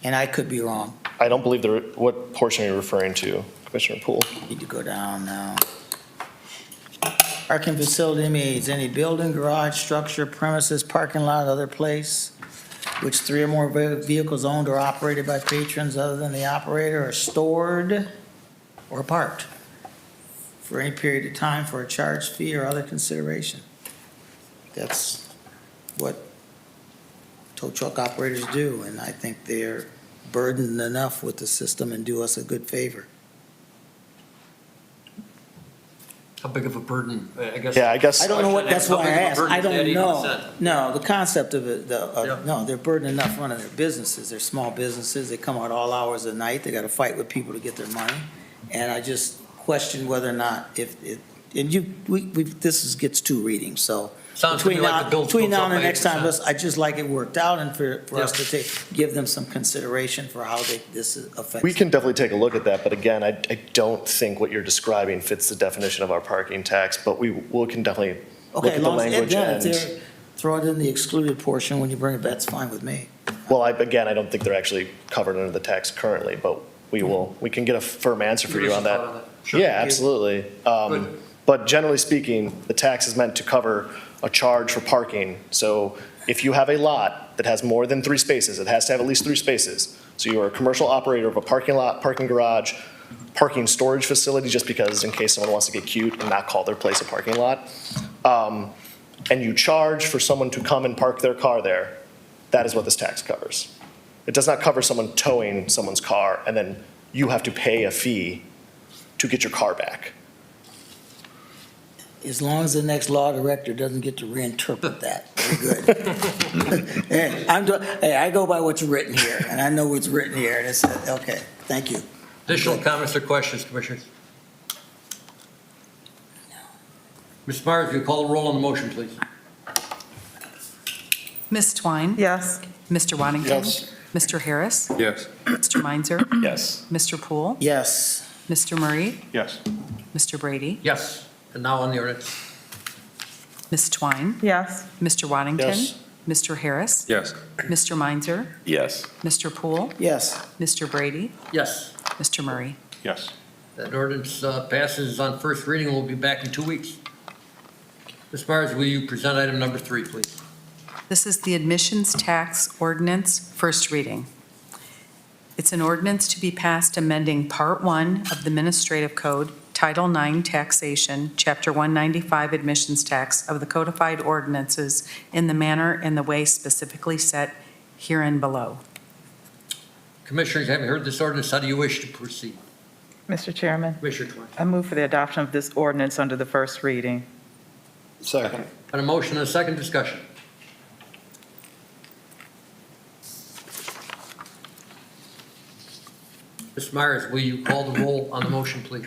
And I could be wrong. I don't believe what portion are you referring to, Commissioner Poole? Need to go down now. Parking facility means any building, garage, structure, premises, parking lot, other place, which 3 or more vehicles owned or operated by patrons other than the operator are stored or parked for any period of time for a charge, fee, or other consideration. That's what tow truck operators do, and I think they're burdened enough with the system and do us a good favor. How big of a burden, I guess? Yeah, I guess. I don't know what, that's How why I big of a asked. burden I does that don't even know. set? No, the concept of it, Yeah. no, they're burdened enough running their businesses. They're small businesses. They come out all hours of the night. They got to fight with people to get their money. And I just question whether or not gets 2 readings, so. Sounds to me like the bill's Between built now up and the by next time, 8%. I just like it worked out and for us to give them some consideration for how this affects. We can definitely take a look at that, but again, I don't think what you're describing fits the definition of our parking tax, but we can definitely look Okay, at as the long as, language if and, they're, throw it in the excluded portion when you bring it back, that's fine with me. well, again, I don't think they're actually covered under the tax currently, but we can get a firm answer for Give you us on a thought that. Sure. Yeah, absolutely. Good. But generally speaking, the tax is meant to cover a charge for parking. So if you have a lot that has more than 3 spaces, it has to have at least 3 spaces. So you are a commercial operator of a parking lot, parking garage, parking storage facility, just because in case someone wants to get cute and not call their place a parking lot. And you charge for someone to come and park their car there, that is what this tax covers. It does not cover someone towing someone's car and then you have to pay a fee to get your car back. As long as the next law director doesn't get to reinterpret that, we're good. Hey, I go by what's written here, and I know what's written here, and it's, okay, thank you. Additional comments or questions, Commissioners? Ms. Myers, will you call the roll on the motion, please? Ms. Twine? Yes. Mr. Waddington? Yes. Mr. Harris? Yes. Mr. Meinzer? Yes. Mr. Poole? Yes. Mr. Murray? Yes. Mr. Brady? Yes. And now on the ordinance. Ms. Twine? Yes. Mr. Waddington? Yes. Mr. Harris? Yes. Mr. Meinzer? Yes. Mr. Poole? Yes. Mr. Brady? Yes. Mr. Murray? Yes. That ordinance passes on first reading. We'll be back in 2 weeks. Ms. Myers, will you present item number 3, please? This is the admissions tax ordinance, first reading. It's an ordinance to be passed amending Part 1 of the Administrative Code, Title 9 Taxation, Chapter 195 Admissions Tax of the codified ordinances in the manner and the way specifically set herein below. Commissioners, having heard this ordinance, how do you wish to proceed? Mr. Chairman, Commissioner Twine. I move for the adoption of this ordinance under the first reading. Second. On a motion and a second discussion. Ms. Myers, will you call the roll on the motion, please?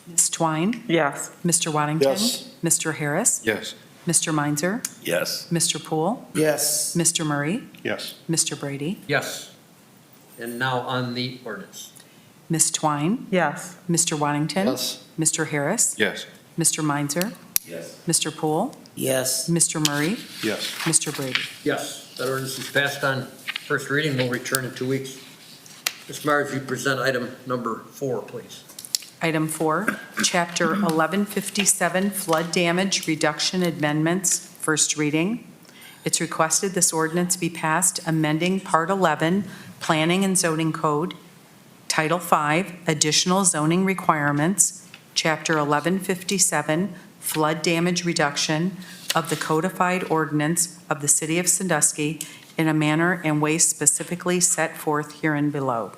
Ms. Twine? Yes. Mr. Waddington? Yes. Mr. Harris? Yes. Mr. Meinzer? Yes. Mr. Poole? Yes. Mr. Murray? Yes. Mr. Brady? Yes. And now on the ordinance. Ms. Twine? Yes. Mr. Waddington? Yes. Mr. Harris? Yes. Mr. Meinzer? Yes. Mr. Poole? Yes. Mr. Murray? Yes. Mr. Brady? Yes, that ordinance is passed on first reading. We'll return in 2 weeks. Ms. Myers, you present item number 4, please. Item 4, Chapter 1157 Flood Damage Reduction Amendments, first reading. It's requested this ordinance be passed amending Part 11 Planning and Zoning Code, Title 5 Additional Zoning Requirements, Chapter 1157 Flood Damage Reduction of the codified ordinance of the City of Sandusky in a manner and way specifically set forth herein below.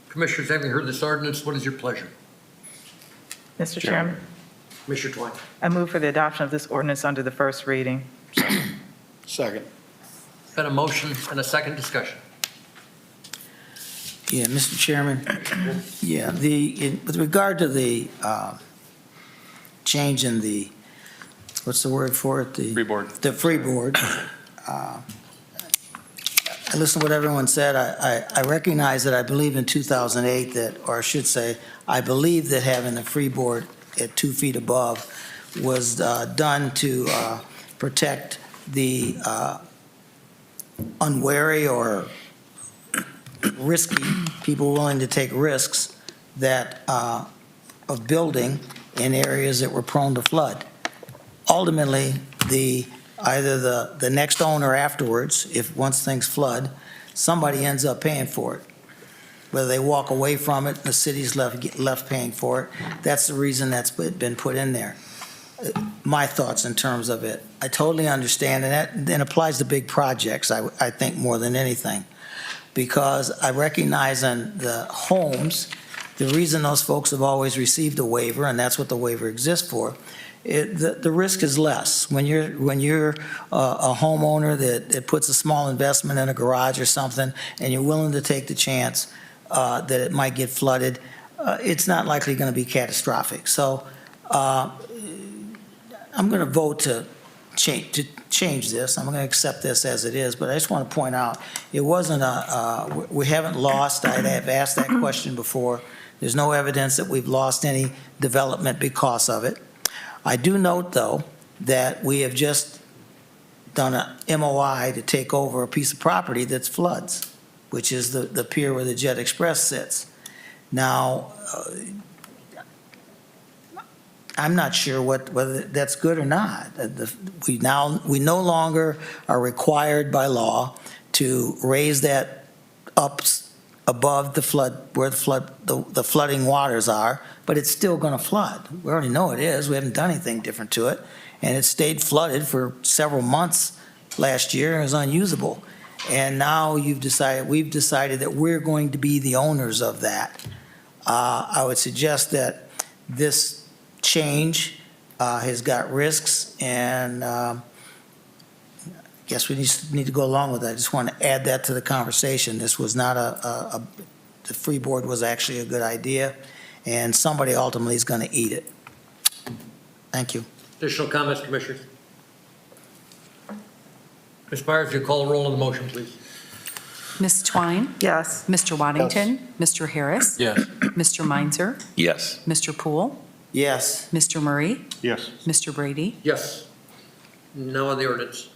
Commissioners, having heard this ordinance, what is your pleasure? Mr. Chairman, Commissioner Twine. I move for the adoption of this ordinance under the first reading. Second. Got a motion and a second discussion. Yeah, Mr. Chairman. Yeah, with regard to the change in the, what's the word for it? Freeboard. The freeboard. I listened to what everyone said. I recognize that I believe in 2008 that, or I should say, I believe that having the freeboard at 2 feet above was done to protect the unwary or risky, people willing to take risks that, of building in areas that were prone to flood. Ultimately, either the next owner afterwards, if once things flood, somebody ends up paying for it. Whether they walk away from it, the city's left paying for it. That's the reason that's been put in there. My thoughts in terms of it. I totally understand, and that then applies to big projects, I think, more than anything. Because I recognize on the homes, the reason those folks have always received a waiver, and that's what the waiver exists for, the risk is less. When you're a homeowner that puts a small investment in a garage or something, and you're willing to take the chance that it might get flooded, it's not likely going to be catastrophic. So I'm going to vote to change this. I'm going to accept this as it is, but I just want to point out, it wasn't we haven't lost, I have asked that question before. There's no evidence that we've lost any development because of it. I do note, though, that we have just done a MOI to take over a piece of property that's floods, which is the pier where the Jet Express sits. Now, I'm not sure whether that's good or not. We no longer are required by law to raise that up above the flood, where the flooding waters are, but it's still going to flood. We already know it is. We haven't done anything different to it, and it stayed flooded for several months last year and was unusable. And now we've decided that we're going to be the owners of that. I would suggest that this change has got risks, and I guess we need to go along with that. I just want to add that to the conversation. This was not the freeboard was actually a good idea, and somebody ultimately is going to eat it. Thank you. Additional comments, Commissioners? Ms. Myers, you call the roll on the motion, please. Ms. Twine? Yes. Mr. Waddington? Mr. Harris? Yes. Mr. Meinzer? Yes. Mr. Poole? Yes. Mr. Murray? Yes. Mr. Brady? Yes. Now on the ordinance.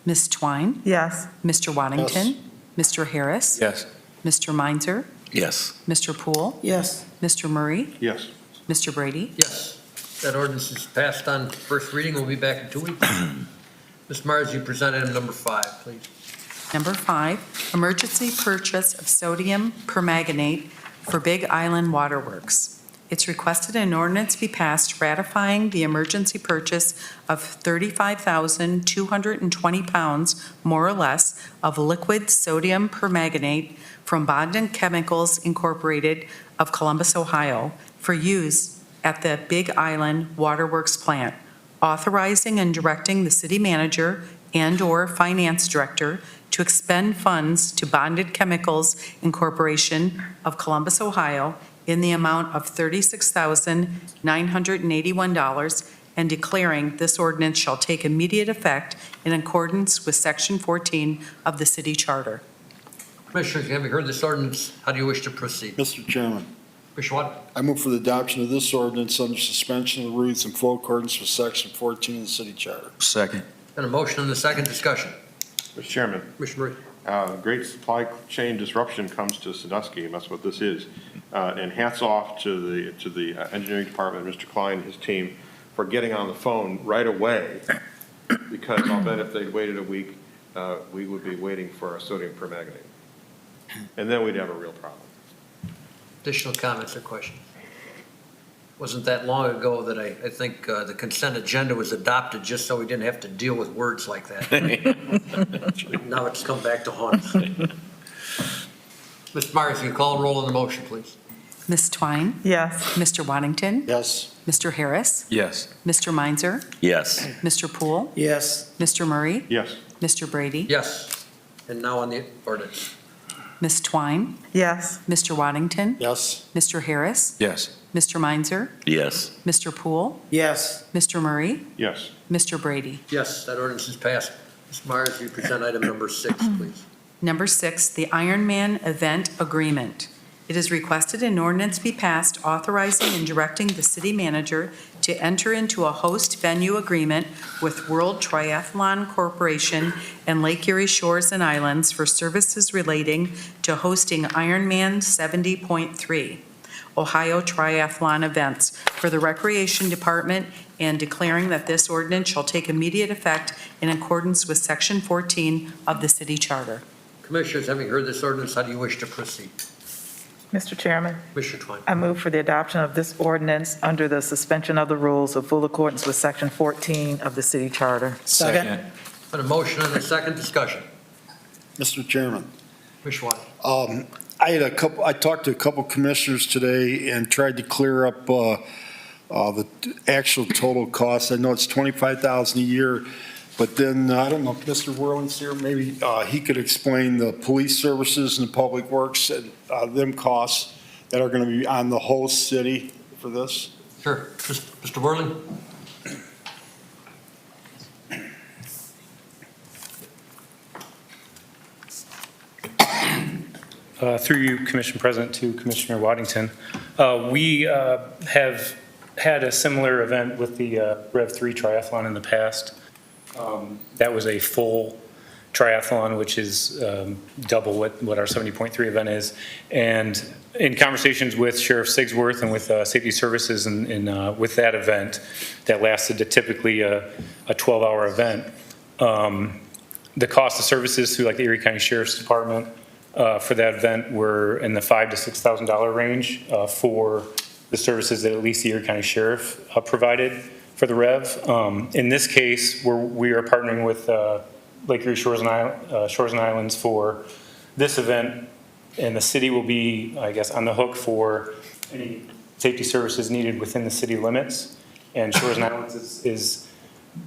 Ms. Twine? Yes. Mr. Waddington? Mr. Harris? Yes. Mr. Meinzer? Yes. Mr. Poole? Yes. Mr. Murray? Yes. Mr. Brady? Yes. That ordinance is passed on first reading. We'll be back in 2 weeks. Ms. Myers, you present item number 5, please. Number 5, emergency purchase of sodium permanganate for Big Island Waterworks. It's requested an ordinance be passed ratifying the emergency purchase of 35,220 pounds, more or less, of liquid sodium permanganate from Bond Chemicals Incorporated of Columbus, Ohio, for use at the Big Island Waterworks plant, authorizing and directing the city manager and/or finance director to expend funds to Bonded Chemicals Incorporation of Columbus, Ohio, in the amount of $36,981 and declaring this ordinance shall take immediate effect in accordance with Section 14 of the city charter. Commissioners, have you heard this ordinance? How do you wish to proceed? Mr. Chairman, Commissioner Watt? I move for the adoption of this ordinance under suspension of the rules in full accordance with Section 14 of the city charter. Second. And a motion and a second discussion. Mr. Chairman, Commissioner Murray? great supply chain disruption comes to Sandusky, and that's what this is. And hats off to the engineering department, Mr. Klein and his team, for getting on the phone right away, because I'll bet if they'd waited a week, we would be waiting for our sodium permanganate. And then we'd have a real problem. Additional comments or questions? Wasn't that long ago that I think the consent agenda was adopted just so we didn't have to deal with words like that. Now it's come back to haunt us. Ms. Myers, you call the roll on the motion, please. Ms. Twine? Yes. Mr. Waddington? Yes. Mr. Harris? Yes. Mr. Meinzer? Yes. Mr. Poole? Yes. Mr. Murray? Yes. Mr. Brady? Yes. And now on the ordinance. Ms. Twine? Yes. Mr. Waddington? Yes. Mr. Harris? Yes. Mr. Meinzer? Yes. Mr. Poole? Yes. Mr. Murray? Yes. Mr. Brady? Yes, that ordinance is passed. Ms. Myers, you present item number 6, please. Number 6, the Ironman Event Agreement. It is requested an ordinance be passed authorizing and directing the city manager to enter into a host venue agreement with World Triathlon Corporation and Lake Erie Shores and Islands for services relating to hosting Ironman 70.3 Ohio Triathlon events for the Recreation Department and declaring that this ordinance shall take immediate effect in accordance with Section 14 of the city charter. Commissioners, having heard this ordinance, how do you wish to proceed? Mr. Chairman, Commissioner Twine. I move for the adoption of this ordinance under the suspension of the rules of full accordance with Section 14 of the city charter. Second. On a motion and a second discussion. Mr. Chairman, Commissioner Watt. I talked to a couple commissioners today and tried to clear up the actual total cost. I know it's $25,000 a year, but then I don't know if Mr. Whirling's here, maybe he could explain the police services and the public works and them costs that are going to be on the whole city for this. Sure. Mr. Whirling? Through you, Commission President, to Commissioner Waddington. We have had a similar event with the Rev 3 triathlon in the past. That was a full triathlon, which is double what our 70.3 event is. And in conversations with Sheriff Sigsworth and with Safety Services and with that event, that lasted to typically a 12-hour event, the cost of services through like the Erie County Sheriff's Department for that event were in the $5,000 to $6,000 range for the services that at least the Erie County Sheriff provided for the Rev. In this case, we are partnering with Lake Erie Shores and Islands for this event, and the city will be, I guess, on the hook for any safety services needed within the city limits. And Shores and Islands is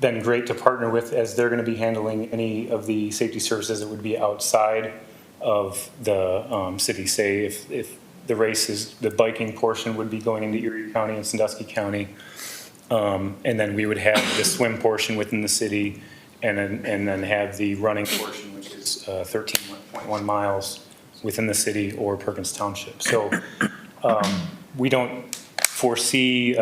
been great to partner with, as they're going to be handling any of the safety services that would be outside of the city. Say if the race is, the biking portion would be going into Erie County and Sandusky County, and then we would have the swim portion within the city and then have the running portion, which is 13.1 miles within the city or Perkins Township. So we don't foresee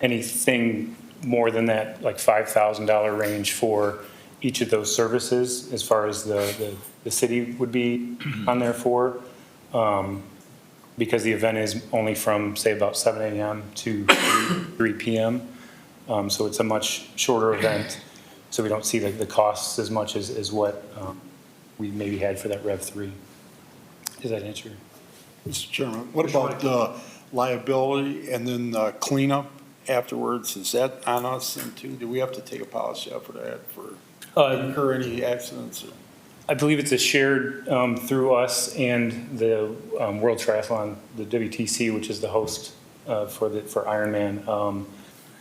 anything more than that, like $5,000 range for each of those services as far as the city would be on there for, because the event is only from, say, about 7 a.m. to 3 p.m. So it's a much shorter event, so we don't see the costs as much as what we maybe had for that Rev 3. Does that answer? Mr. Chairman, what about liability and then cleanup afterwards? Is that on us then too? Do we have to take a policy out for that, for incur any accidents? I believe it's a shared through us and the World Triathlon, the WTC, which is the host for Ironman.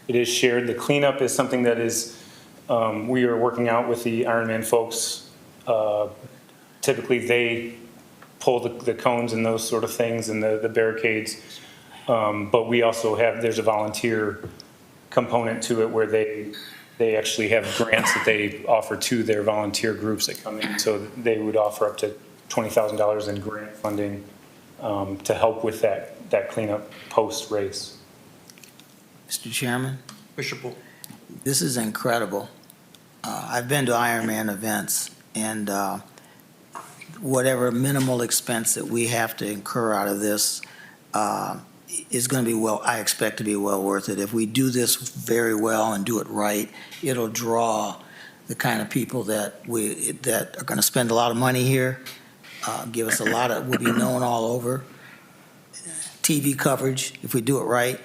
It is shared. The cleanup is something that is, we are working out with the Ironman folks. Typically, they pull the cones and those sort of things and the barricades. But we also have, there's a volunteer component to it where they actually have grants that they offer to their volunteer groups that come in. So they would offer up to $20,000 in grant funding to help with that cleanup post-race. Mr. Chairman? Bishop. This is incredible. I've been to Ironman events, and whatever minimal expense that we have to incur out of this is going to be I expect to be well worth it. If we do this very well and do it right, it'll draw the kind of people that are going to spend a lot of money here, give us we'll be known all over. TV coverage, if we do it right.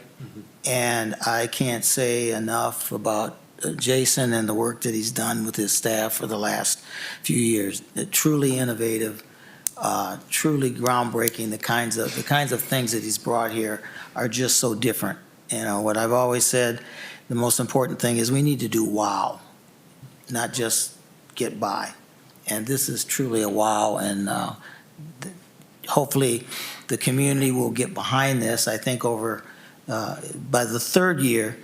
And I can't say enough about Jason and the work that he's done with his staff for the last few years. Truly innovative, truly groundbreaking. The kinds of things that he's brought here are just so different. You know, what I've always said, the most important thing is we need to do wow, not just get by. And this is truly a wow, and hopefully the community will get behind this. I think by the third year,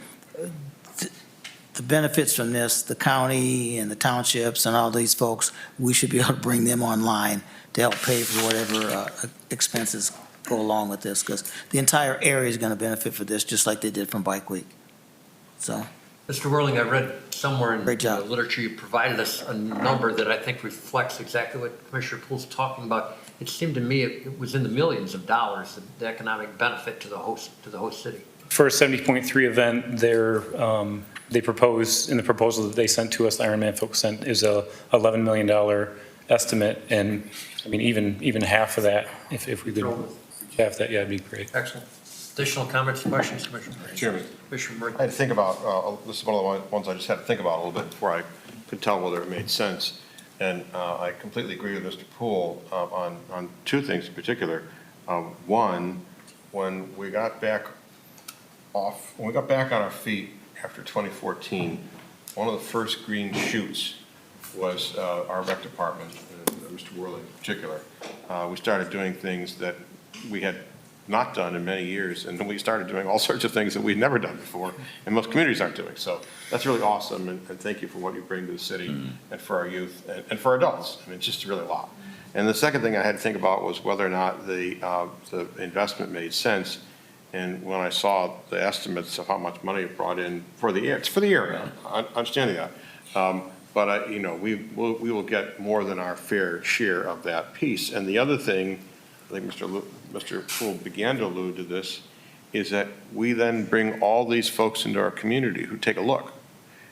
the benefits from this, the county and the townships and all these folks, we should be able to bring them online to help pay for whatever expenses go along with this, because the entire area is going to benefit for this, just like they did from Bike Week. So, Mr. Whirling, I read somewhere in Great job. the literature you provided us a number that I think reflects exactly what Commissioner Poole's talking about. It seemed to me it was in the millions of dollars, the economic benefit to the host city. For a 70.3 event, they propose, in the proposal that they sent to us, the Ironman folks sent, is a $11 million estimate. And I mean, even half of that, if we could half that, yeah, it'd be great. Excellent. Additional comments, questions, Commissioner? Chairman, Commissioner Murray. I had to think about, this is one of the ones I just had to think about a little bit before I could tell whether it made sense. And I completely agree with Mr. Poole on two things in particular. One, when we got back on our feet after 2014, one of the first green shoots was our rec department, Mr. Whirling in particular. We started doing things that we had not done in many years, and then we started doing all sorts of things that we'd never done before, and most communities aren't doing. So that's really awesome, and thank you for what you bring to the city and for our youth and for adults. I mean, it's just really a lot. And the second thing I had to think about was whether or not the investment made sense. And when I saw the estimates of how much money it brought in for the year, it's for the year, I'm understanding that. But we will get more than our fair share of that piece. And the other thing, I think Mr. Poole began to allude to this, is that we then bring all these folks into our community who take a look.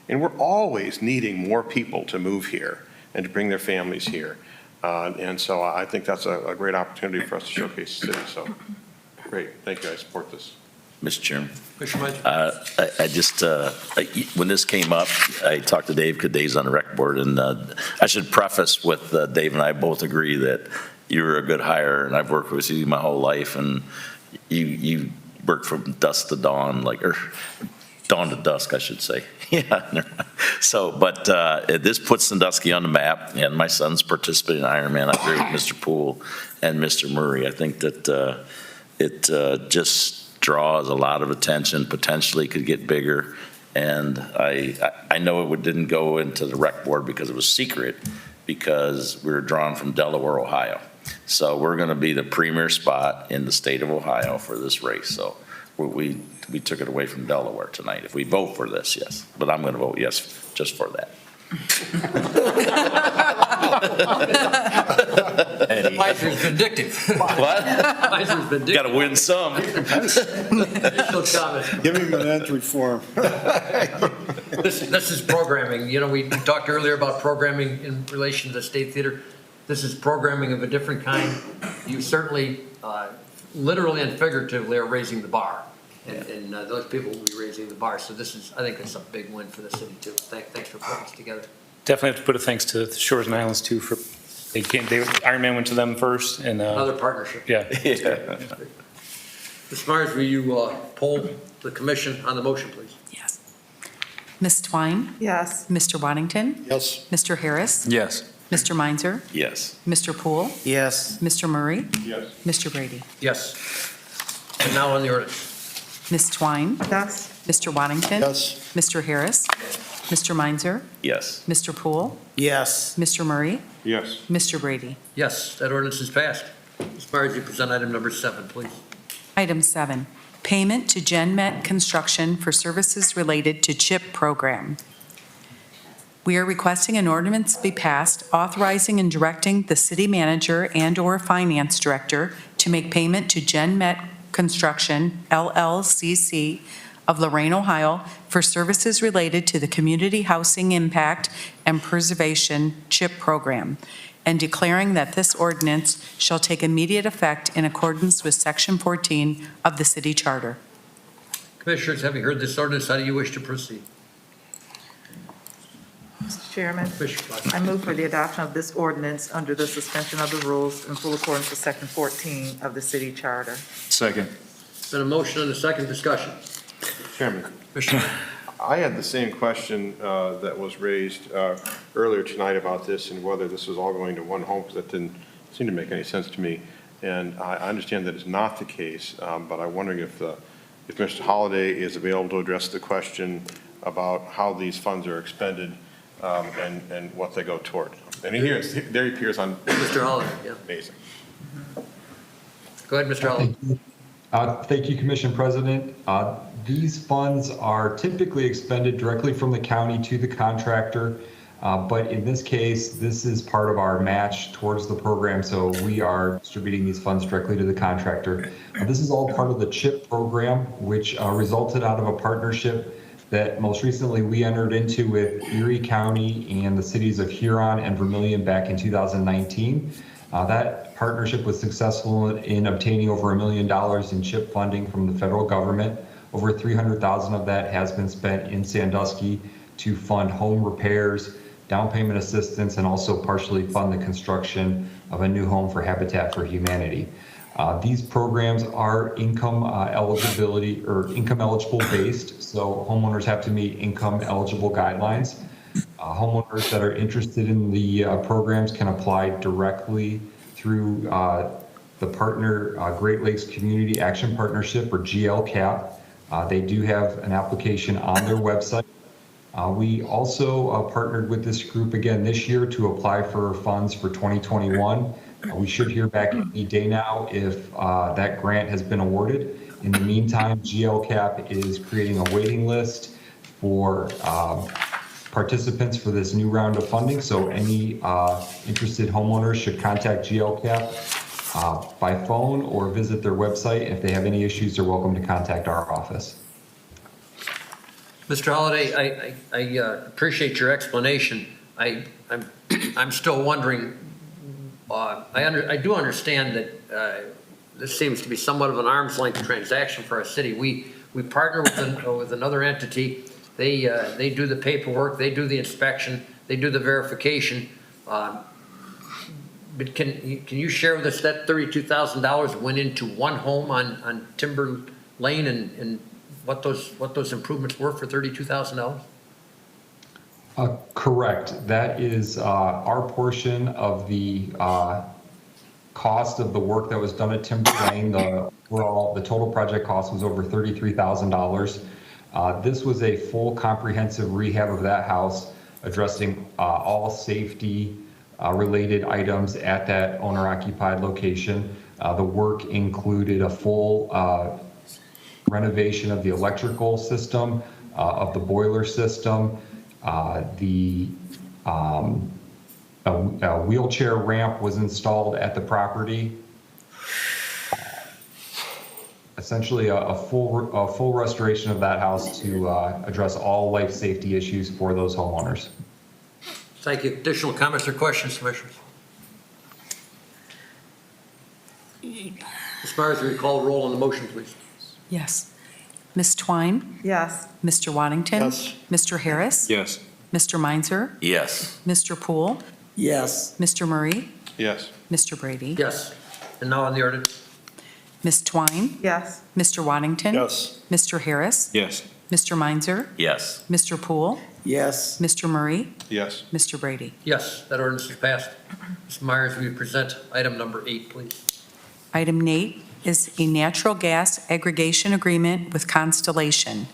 And we're always needing more people to move here and to bring their families here. And so I think that's a great opportunity for us to showcase the city. So great, thank you, I support this. Mr. Chairman. Commissioner I just, when this came up, I talked to Dave, because Dave's on the rec board, and I should preface with Dave and I both agree that you're a good hire, and I've worked with you my whole life, and you work from dusk to dawn, or dawn to dusk, I should say. Yeah. So, but this puts Sandusky on the map, and my son's participating in Ironman. I agree with Mr. Poole and Mr. Murray. I think that it just draws a lot of attention, potentially could get bigger, And I know it didn't go into the rec board because it was secret, because we were drawn from Delaware, Ohio. So we're going to be the premier spot in the state of Ohio for this race. So we took it away from Delaware tonight. If we vote for this, yes. But I'm going to vote yes just for that. Miser's vindictive. What? Miser's vindictive. Got to win some. Additional comments. Give him an entry form. This is programming. You know, we talked earlier about programming in relation to the State Theater. This is programming of a different kind. You certainly, literally and figuratively, are raising the bar. And those people will be raising the bar. So this is, I think it's a big win for the city too. Thanks for putting this together. Definitely have to put a thanks to the Shores and Islands too for, Ironman went to them first and. Another partnership. Yeah. Ms. Myers, will you poll the commission on the motion, please? Yes. Ms. Twine? Yes. Mr. Waddington? Yes. Mr. Harris? Yes. Mr. Meinzer? Yes. Mr. Poole? Yes. Mr. Murray? Yes. Mr. Brady? Yes. And now on the ordinance. Ms. Twine? Yes. Mr. Waddington? Yes. Mr. Harris? Mr. Meinzer? Yes. Mr. Poole? Yes. Mr. Murray? Yes. Mr. Brady? Yes, that ordinance is passed. Ms. Myers, you present item number 7, please. Item 7, payment to GenMet Construction for services related to CHIP program. We are requesting an ordinance be passed authorizing and directing the city manager and/or finance director to make payment to GenMet Construction, LLCC, of Lorraine, Ohio, for services related to the Community Housing Impact and Preservation CHIP program, and declaring that this ordinance shall take immediate effect in accordance with Section 14 of the city charter. Commissioners, having heard this ordinance, how do you wish to proceed? Mr. Chairman, Commissioner Fox. I move for the adoption of this ordinance under the suspension of the rules in full accordance with Section 14 of the city charter. Second. Been a motion and a second discussion. Chairman, Commissioner, I had the same question that was raised earlier tonight about this and whether this was all going to one home, because that didn't seem to make any sense to me. And I understand that it's not the case, but I'm wondering if Mr. Holliday is available to address the question about how these funds are expended and what they go toward. And there he appears on. Mr. Holliday, yeah. Amazing. Go ahead, Mr. Holliday. Thank you, Commission President. These funds are typically expended directly from the county to the contractor, but in this case, this is part of our match towards the program, so we are distributing these funds directly to the contractor. This is all part of the CHIP program, which resulted out of a partnership that most recently we entered into with Erie County and the cities of Huron and Vermilion back in 2019. That partnership was successful in obtaining over $1 million in CHIP funding from the federal government. Over $300,000 of that has been spent in Sandusky to fund home repairs, down payment assistance, and also partially fund the construction of a new home for Habitat for Humanity. These programs are income eligibility or income eligible based, so homeowners have to meet income eligible guidelines. Homeowners that are interested in the programs can apply directly through the partner Great Lakes Community Action Partnership, or GLCAP. They do have an application on their website. We also partnered with this group again this year to apply for funds for 2021. We should hear back any day now if that grant has been awarded. In the meantime, GLCAP is creating a waiting list for participants for this new round of funding. So any interested homeowners should contact GLCAP by phone or visit their website. If they have any issues, they're welcome to contact our office. Mr. Holliday, I appreciate your explanation. I'm still wondering, I do understand that this seems to be somewhat of an arm's length transaction for our city. We partner with another entity. They do the paperwork, they do the inspection, they do the verification. But can you share with us that $32,000 went into one home on Timber Lane and what those improvements were for $32,000? Correct. That is our portion of the cost of the work that was done at Timber Lane. The total project cost was over $33,000. This was a full comprehensive rehab of that house, addressing all safety related items at that owner-occupied location. The work included a full renovation of the electrical system, of the boiler system, a wheelchair ramp was installed at the property. Essentially, a full restoration of that house to address all life safety issues for those homeowners. Thank you. Additional comments or questions, Commissioners? Ms. Myers, will you call roll on the motion, please? Yes. Ms. Twine? Yes. Mr. Waddington? Yes. Mr. Harris? Yes. Mr. Meinzer? Yes. Mr. Poole? Yes. Mr. Murray? Yes. Mr. Brady? Yes. And now on the ordinance. Ms. Twine? Yes. Mr. Waddington? Yes. Mr. Harris? Yes. Mr. Meinzer? Yes. Mr. Poole? Yes. Mr. Murray? Yes. Mr. Brady? Yes, that ordinance is passed. Ms. Myers, will you present item number 8, please? Item 8 is a natural gas aggregation agreement with Constellation.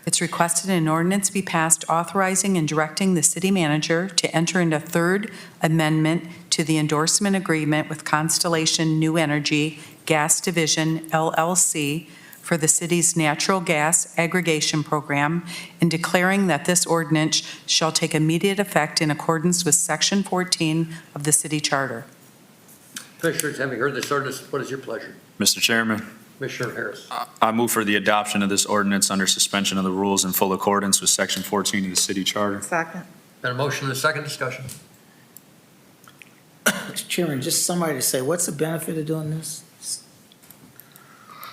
It's requested an ordinance be passed authorizing and directing the city manager to enter into third amendment to the endorsement agreement with Constellation New Energy Gas Division, LLC, for the city's natural gas aggregation program and declaring that this ordinance shall take immediate effect in accordance with Section 14 of the city charter. Commissioners, having heard this ordinance, what is your pleasure? Mr. Chairman, Commissioner Harris. I move for the adoption of this ordinance under suspension of the rules in full accordance with Section 14 of the city charter. Second. Been a motion and a second discussion. Mr. Chairman, just somebody to say, what's the benefit of doing this?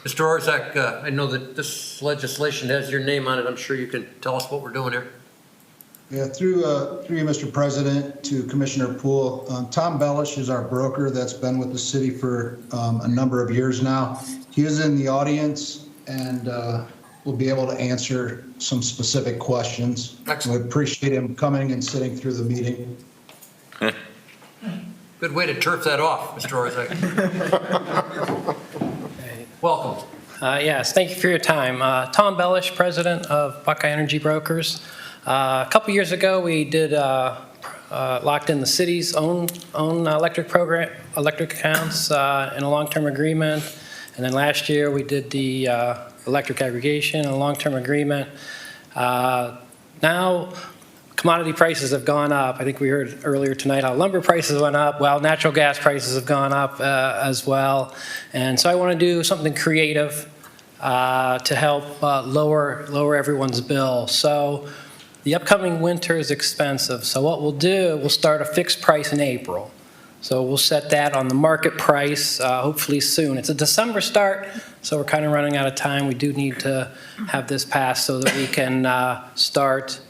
Mr. Orzak, I know that this legislation has your name on it. I'm sure you can tell us what we're doing here. Yeah, through you, Mr. President, to Commissioner Poole, Tom Bellish is our broker that's been with the city for a number of years now. He is in the audience and will be able to answer some specific questions. We appreciate him coming and sitting through the meeting. Good way to turf that off, Mr. Orzak. Welcome. Yes, thank you for your time. Tom Bellish, president of Buckeye Energy Brokers. A couple years ago, we did locked in the city's own electric accounts in a long-term agreement. And then last year, we did the electric aggregation in a long-term agreement. Now, commodity prices have gone up. I think we heard earlier tonight how lumber prices went up. Well, natural gas prices have gone up as well. And so I want to do something creative to help lower everyone's bill. So the upcoming winter is expensive. So what we'll do, we'll start a fixed price in April. So we'll set that on the market price hopefully soon. It's a December start, so we're kind of running out of time. We do need to have this passed so that we can start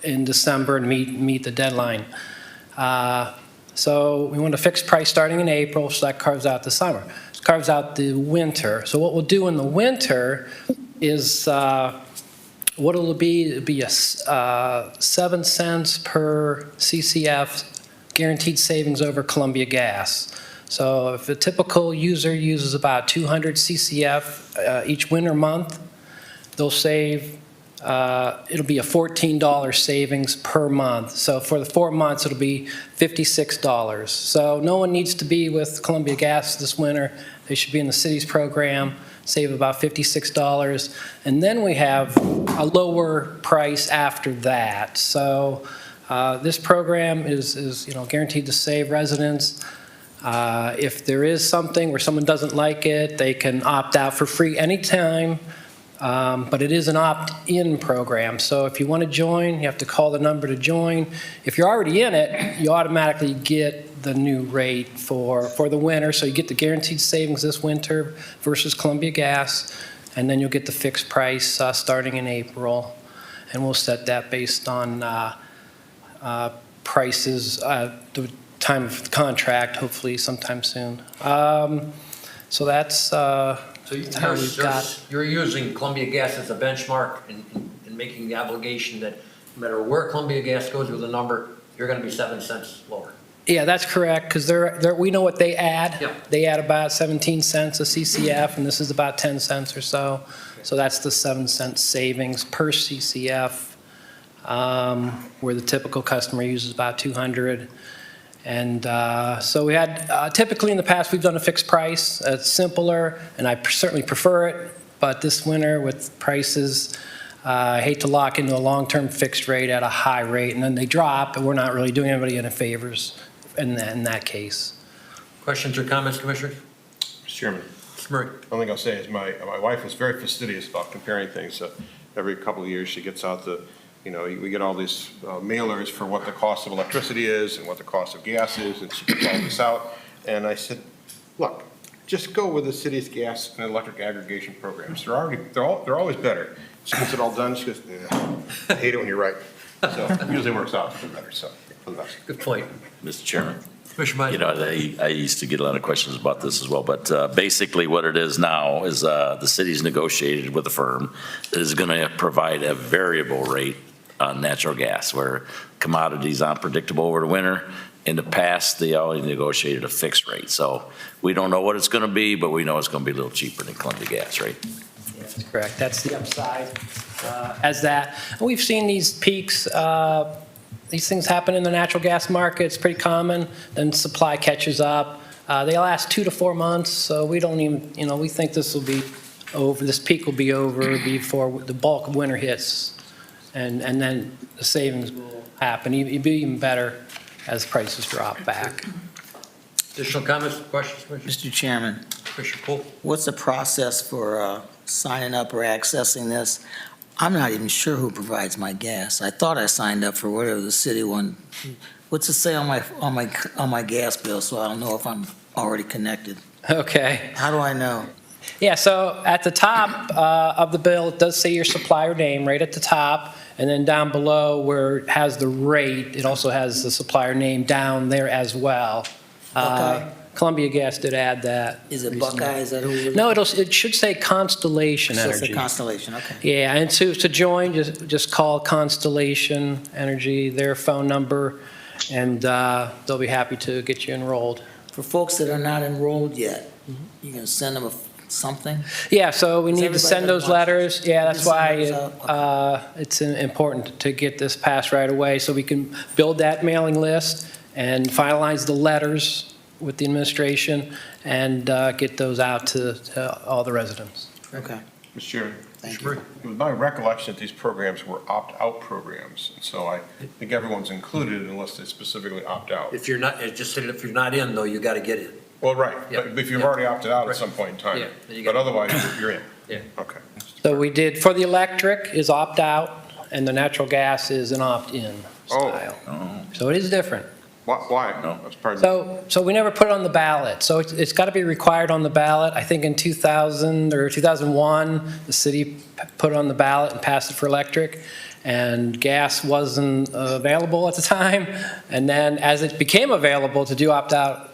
in December and meet the deadline. So we want a fixed price starting in April, so that carves out the summer. It carves out the winter. So what we'll do in the winter is what it'll be, it'll be a 7 cents per CCF guaranteed savings over Columbia Gas. So if a typical user uses about 200 CCF each winter month, they'll save, it'll be a $14 savings per month. So for the 4 months, it'll be $56. So no one needs to be with Columbia Gas this winter. They should be in the city's program, save about $56. And then we have a lower price after that. So this program is guaranteed to save residents. If there is something where someone doesn't like it, they can opt out for free anytime. But it is an opt-in program. So if you want to join, you have to call the number to join. If you're already in it, you automatically get the new rate for the winter. So you get the guaranteed savings this winter versus Columbia Gas, and then you'll get the fixed price starting in April. And we'll set that based on prices, the time of the contract, hopefully sometime soon. So that's So how we've got. you're using Columbia Gas as a benchmark in making the obligation that no matter where Columbia Gas goes with a number, you're going to be 7 cents lower. Yeah, that's correct, because we know what they add. Yeah. They add about 17 cents a CCF, and this is about 10 cents or so. So that's the 7-cent savings per CCF, where the typical customer uses about 200. And so we had, typically in the past, we've done a fixed price. It's simpler, and I certainly prefer it. But this winter with prices, I hate to lock into a long-term fixed rate at a high rate, and then they drop, and we're not really doing anybody any favors in that case. Questions or comments, Commissioners? Mr. Chairman. Mr. Murray. The only thing I'll say is my wife is very fastidious about comparing things. Every couple of years, she gets out we get all these mailers for what the cost of electricity is and what the cost of gas is, and she gets all this out. And I said, look, just go with the city's gas and electric aggregation programs. They're always better. She gets it all done. She goes, I hate it when you're right. So it usually works out for the better. So for the best. Good point. Mr. Chairman. Commissioner You know, I used to get a lot of questions about this as well, but basically what it is now is the city's negotiated with a firm that is going to provide a variable rate on natural gas, where commodities aren't predictable over the winter. In the past, they always negotiated a fixed rate. So we don't know what it's going to be, but we know it's going to be a little cheaper than Columbia Gas, right? That's correct. That's the upside as that. And we've seen these peaks. These things happen in the natural gas market. It's pretty common. Then supply catches up. They last 2 to 4 months, so we don't even, we think this will be over. This peak will be over before the bulk of winter hits, and then the savings will happen. It'd be even better as prices drop back. Additional comments, questions, Commissioner? Mr. Chairman, Commissioner Poole. what's the process for signing up or accessing this? I'm not even sure who provides my gas. I thought I signed up for whatever the city one. What's it say on my gas bill, so I don't know if I'm already connected? Okay. How do I know? Yeah, so at the top of the bill, it does say your supplier name right at the top, and then down below where it has the rate, it also has the supplier name down there as well. Okay. Columbia Gas did add that. Is it recently. Buckeye? Is that who it is? No, it should say Constellation So it's Energy. a Constellation, okay. Yeah, and to join, just call Constellation Energy, their phone number, and they'll be happy to get you enrolled. For folks that are not enrolled yet, you can send them something? Yeah, so we Does need to everybody send those want- letters. Yeah, that's Just send why those it's important to get this passed right away, so we can build that mailing list and finalize the letters with the administration and get those out to all the residents. Okay. Mr. Chairman. Thank you. It was my recollection that these programs were opt-out programs, and so I think everyone's included unless they specifically opt out. If you're not, it just said if you're not in, though, you got to get in. Well, right, Yeah. but if you've Yeah. already opted out Right. at some point in time, Yeah, then you but gotta- otherwise, you're in. Yeah. Okay. So we did, for the electric is opt-out, and the natural gas is an opt-in style. So it is different. Why? No. That's part of So we never put it on the ballot. So it's got to be required on the ballot. I think in 2000 or 2001, the city put it on the ballot and passed it for electric, and gas wasn't available at the time. And then as it became available to do opt-out,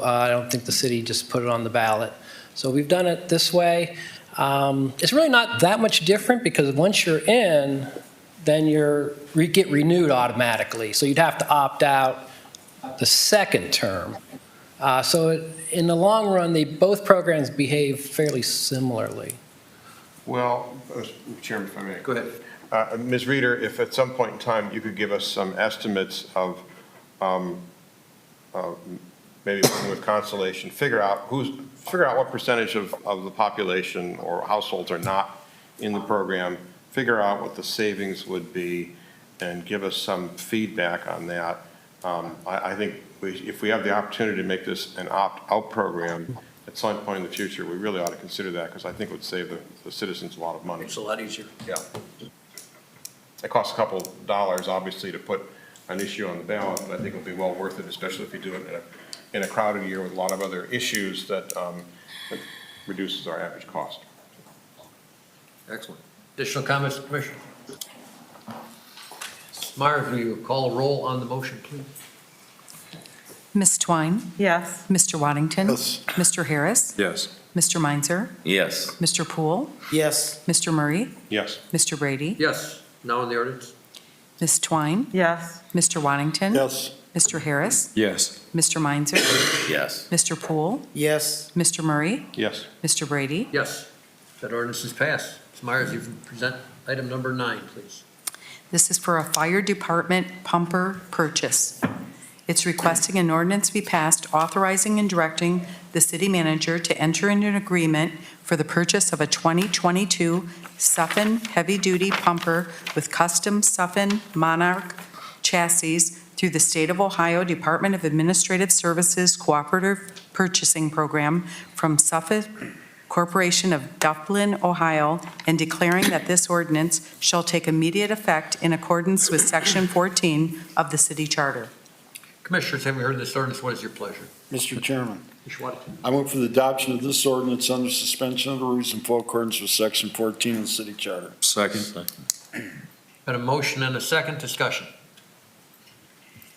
I don't think the city just put it on the ballot. So we've done it this way. It's really not that much different, because once you're in, then you get renewed automatically. So you'd have to opt out the second term. So in the long run, both programs behave fairly similarly. Well, Mr. Chairman, if I may. Go ahead. Ms. Reeder, if at some point in time you could give us some estimates of maybe working with Constellation, figure out what percentage of the population or households are not in the program, figure out what the savings would be, and give us some feedback on that. I think if we have the opportunity to make this an opt-out program at some point in the future, we really ought to consider that, because I think it would save the citizens a lot of money. It's a lot easier. Yeah. It costs a couple dollars, obviously, to put an issue on the ballot, but I think it'll be well worth it, especially if you do it in a crowded year with a lot of other issues that reduces our average cost. Excellent. Additional comments, Commissioner? Myers, will you call a roll on the motion, please? Ms. Twine? Yes. Mr. Waddington? Yes. Mr. Harris? Yes. Mr. Meinzer? Yes. Mr. Poole? Yes. Mr. Murray? Yes. Mr. Brady? Yes. Now on the ordinance? Ms. Twine? Yes. Mr. Waddington? Yes. Mr. Harris? Yes. Mr. Meinzer? Yes. Mr. Poole? Yes. Mr. Murray? Yes. Mr. Brady? Yes. That ordinance is passed. Myers, you present item number 9, please. This is for a fire department pumper purchase. It's requesting an ordinance be passed authorizing and directing the city manager to enter into an agreement for the purchase of a 2022 Suffin heavy-duty pumper with custom Suffin Monarch chassis through the State of Ohio Department of Administrative Services Cooperative Purchasing Program from Suffolk Corporation of Dublin, Ohio, and declaring that this ordinance shall take immediate effect in accordance with Section 14 of the city charter. Commissioners, having heard this ordinance, what is your pleasure? Mr. Chairman, Mr. Waddington. I move for the adoption of this ordinance under suspension of the rules in full accordance with Section 14 of the city charter. Second. Got a motion and a second discussion.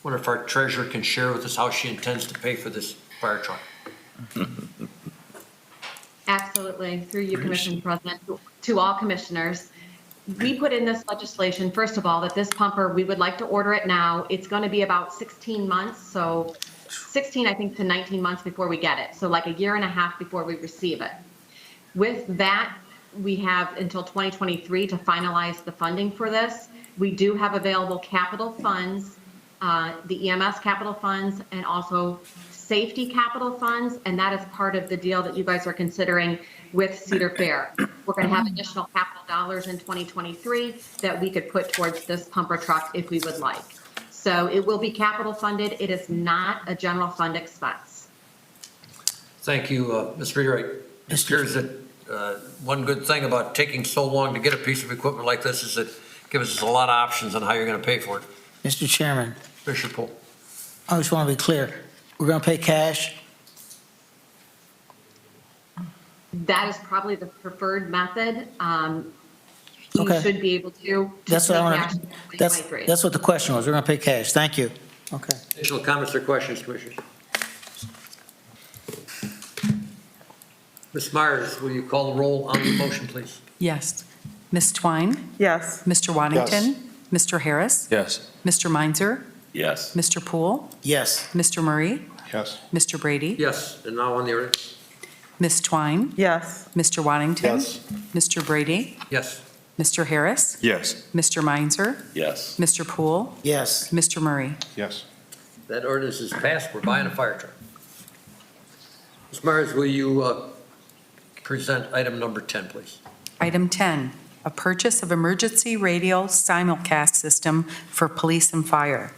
Wonder if our treasurer can share with us how she intends to pay for this fire truck. Absolutely, through you, Commissioner President, to all commissioners. We put in this legislation, first of all, that this pumper, we would like to order it now. It's going to be about 16 months, so 16, I think, to 19 months before we get it. So like a year and a half before we receive it. With that, we have until 2023 to finalize the funding for this. We do have available capital funds, the EMS capital funds, and also safety capital funds, and that is part of the deal that you guys are considering with Cedar Fair. We're going to have additional capital dollars in 2023 that we could put towards this pumper truck if we would like. So it will be capital funded. It is not a general fund expense. Thank you, Ms. Reeder. It appears that one good thing about taking so long to get a piece of equipment like this is it gives us a lot of options on how you're going to pay for it. Mr. Chairman, Commissioner Poole. I just want to be clear. We're going to pay cash? That is probably the preferred method. You Okay. should be able to. That's what I pay want cash to, in 2023. that's what the question was. We're going to pay cash. Thank you. Okay. Additional comments or questions, Commissioners? Ms. Myers, will you call the roll on the motion, please? Yes. Ms. Twine? Yes. Mr. Waddington? Mr. Harris? Yes. Mr. Meinzer? Yes. Mr. Poole? Yes. Mr. Murray? Yes. Mr. Brady? Yes, and now on the ordinance. Ms. Twine? Yes. Mr. Waddington? Yes. Mr. Brady? Yes. Mr. Harris? Yes. Mr. Meinzer? Yes. Mr. Poole? Yes. Mr. Murray? Yes. That ordinance is passed. We're buying a fire truck. Ms. Myers, will you present item number 10, please? Item 10, a purchase of emergency radio simulcast system for police and fire.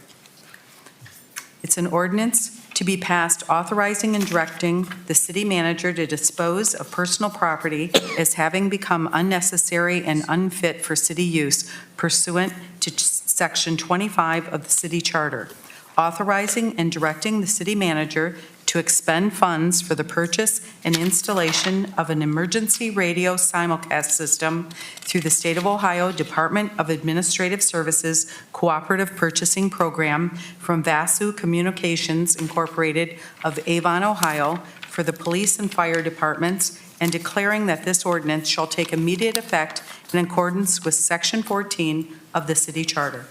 It's an ordinance to be passed authorizing and directing the city manager to dispose of personal property as having become unnecessary and unfit for city use pursuant to Section 25 of the city charter, authorizing and directing the city manager to expend funds for the purchase and installation of an emergency radio simulcast system through the State of Ohio Department of Administrative Services Cooperative Purchasing Program from Vasu Communications Incorporated of Avon, Ohio, for the police and fire departments, and declaring that this ordinance shall take immediate effect in accordance with Section 14 of the city charter.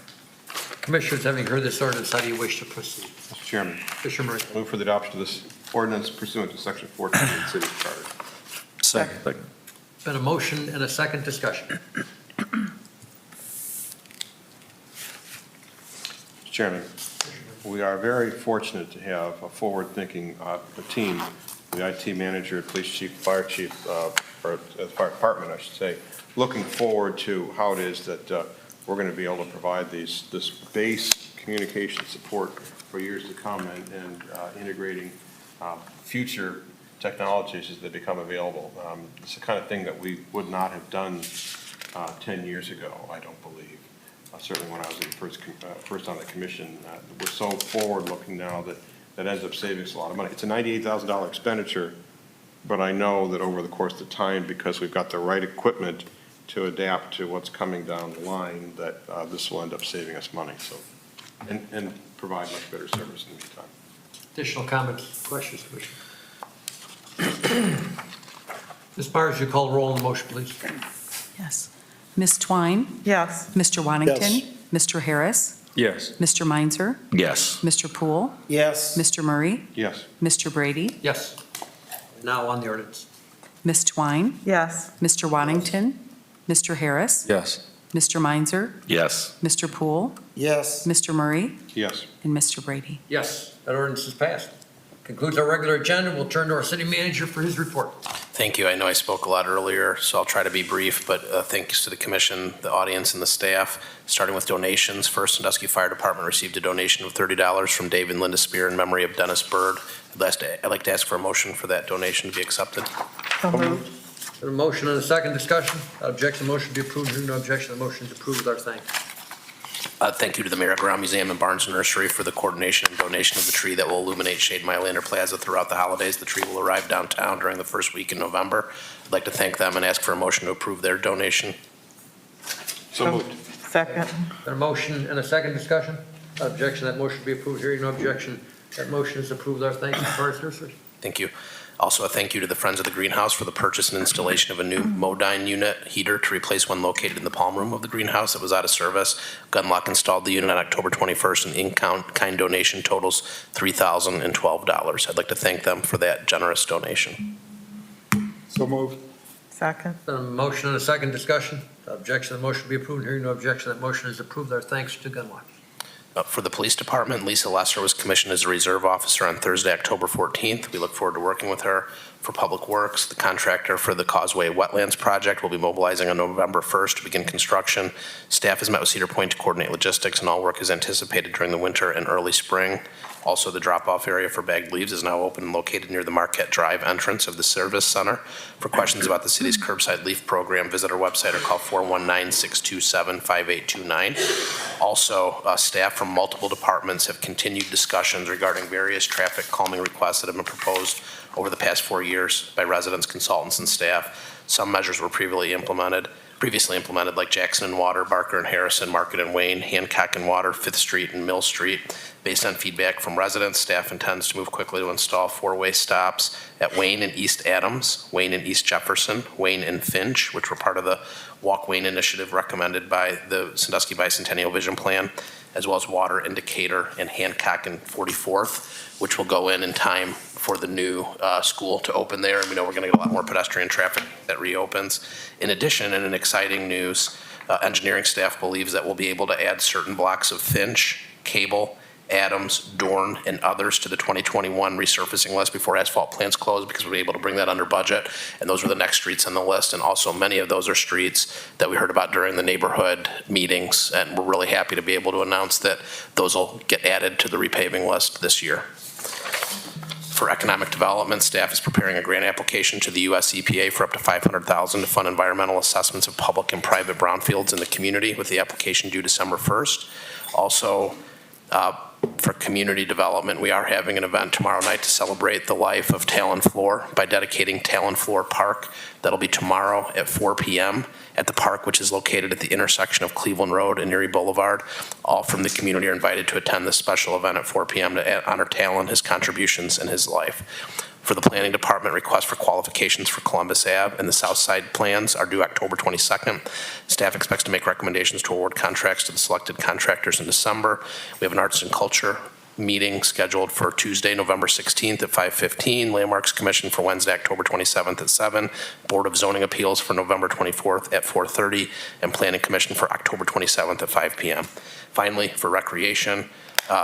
Commissioners, having heard this ordinance, how do you wish to proceed? Mr. Chairman, Commissioner Murray. I move for the adoption of this ordinance pursuant to Section 14 of the City Charter. Second. Been a motion and a second discussion. Mr. Chairman, we are very fortunate to have a forward-thinking team, the IT manager, police chief, fire chief, or fire department, I should say, looking forward to how it is that we're going to be able to provide this base communication support for years to come and integrating future technologies as they become available. It's the kind of thing that we would not have done 10 years ago, I don't believe. Certainly when I was first on the commission. We're so forward-looking now that ends up saving us a lot of money. It's a $98,000 expenditure, but I know that over the course of time, because we've got the right equipment to adapt to what's coming down the line, that this will end up saving us money. So, and provide much better service in the meantime. Additional comments, questions, Commissioner? Ms. Myers, you call the roll on the motion, please. Yes. Ms. Twine? Yes. Mr. Waddington? Yes. Mr. Harris? Yes. Mr. Meinzer? Yes. Mr. Poole? Yes. Mr. Murray? Yes. Mr. Brady? Yes. Now on the ordinance. Ms. Twine? Yes. Mr. Waddington? Mr. Harris? Yes. Mr. Meinzer? Yes. Mr. Poole? Yes. Mr. Murray? Yes. And Mr. Brady? Yes, that ordinance is passed. Concludes our regular agenda. We'll turn to our city manager for his report. Thank you. I know I spoke a lot earlier, so I'll try to be brief, but thanks to the commission, the audience, and the staff. Starting with donations, First Sandusky Fire Department received a donation of $30 from Dave and Linda Spear in memory of Dennis Bird. I'd like to ask for a motion for that donation to be accepted. So moved. A motion and a second discussion. Objection, motion be approved. Hearing no objection, the motion is approved with our thanks. Thank you to the Merrick-Ground Museum and Barnes Nursery for the coordination and donation of the tree that will illuminate Shade Mylander Plaza throughout the holidays. The tree will arrive downtown during the first week in November. I'd like to thank them and ask for a motion to approve their donation. So moved. Second. A motion and a second discussion. Objection, that motion be approved. Hearing no objection, that motion is approved with our thanks. Barnes Nursery. Thank you. Also, a thank you to the Friends of the Greenhouse for the purchase and installation of a new Modine unit heater to replace one located in the palm room of the greenhouse that was out of service. Gunlock installed the unit on October 21st, and in-kind donation totals $3,012. I'd like to thank them for that generous donation. So moved. Second. A motion and a second discussion. Objection, the motion be approved. Hearing no objection, that motion is approved. Our thanks to Gunlock. For the police department, Lisa Lesser was commissioned as a reserve officer on Thursday, October 14th. We look forward to working with her. For Public Works, the contractor for the Causeway Wetlands Project will be mobilizing on November 1st to begin construction. Staff has met with Cedar Point to coordinate logistics, and all work is anticipated during the winter and early spring. Also, the drop-off area for bagged leaves is now open and located near the Marquette Drive entrance of the Service Center. For questions about the city's curbside leaf program, visit our website or call 419-627-5829. Also, staff from multiple departments have continued discussions regarding various traffic calming requests that have been proposed over the past 4 years by residents, consultants, and staff. Some measures were previously implemented, like Jackson and Water, Barker and Harrison, Market and Wayne, Hancock and Water, 5th Street and Mill Street. Based on feedback from residents, staff intends to move quickly to install four-way stops at Wayne and East Adams, Wayne and East Jefferson, Wayne and Finch, which were part of the Walk Wayne initiative recommended by the Sandusky Bicentennial Vision Plan, as well as Water and Decatur and Hancock and 44th, which will go in time for the new school to open there. And we know we're going to get a lot more pedestrian traffic that reopens. In addition, and in exciting news, engineering staff believes that we'll be able to add certain blocks of Finch, Cable, Adams, Dorn, and others to the 2021 resurfacing list before asphalt plants close, because we'll be able to bring that under budget. And those are the next streets on the list. And also many of those are streets that we heard about during the neighborhood meetings. And we're really happy to be able to announce that those will get added to the repaving list this year. For economic development, staff is preparing a grant application to the U.S. EPA for up to $500,000 to fund environmental assessments of public and private brownfields in the community, with the application due December 1st. Also, for community development, we are having an event tomorrow night to celebrate the life of Talon Floor by dedicating Talon Floor Park. That'll be tomorrow at 4 p.m. at the park, which is located at the intersection of Cleveland Road and Erie Boulevard. All from the community are invited to attend this special event at 4 p.m. to honor Talon, his contributions, and his life. For the planning department, requests for qualifications for Columbus Ave and the South Side plans are due October 22nd. Staff expects to make recommendations to award contracts to the selected contractors in December. We have an arts and culture meeting scheduled for Tuesday, November 16th at 5:15. Landmarks Commission for Wednesday, October 27th at 7. Board of Zoning Appeals for November 24th at 4:30. And Planning Commission for October 27th at 5 p.m. Finally, for recreation,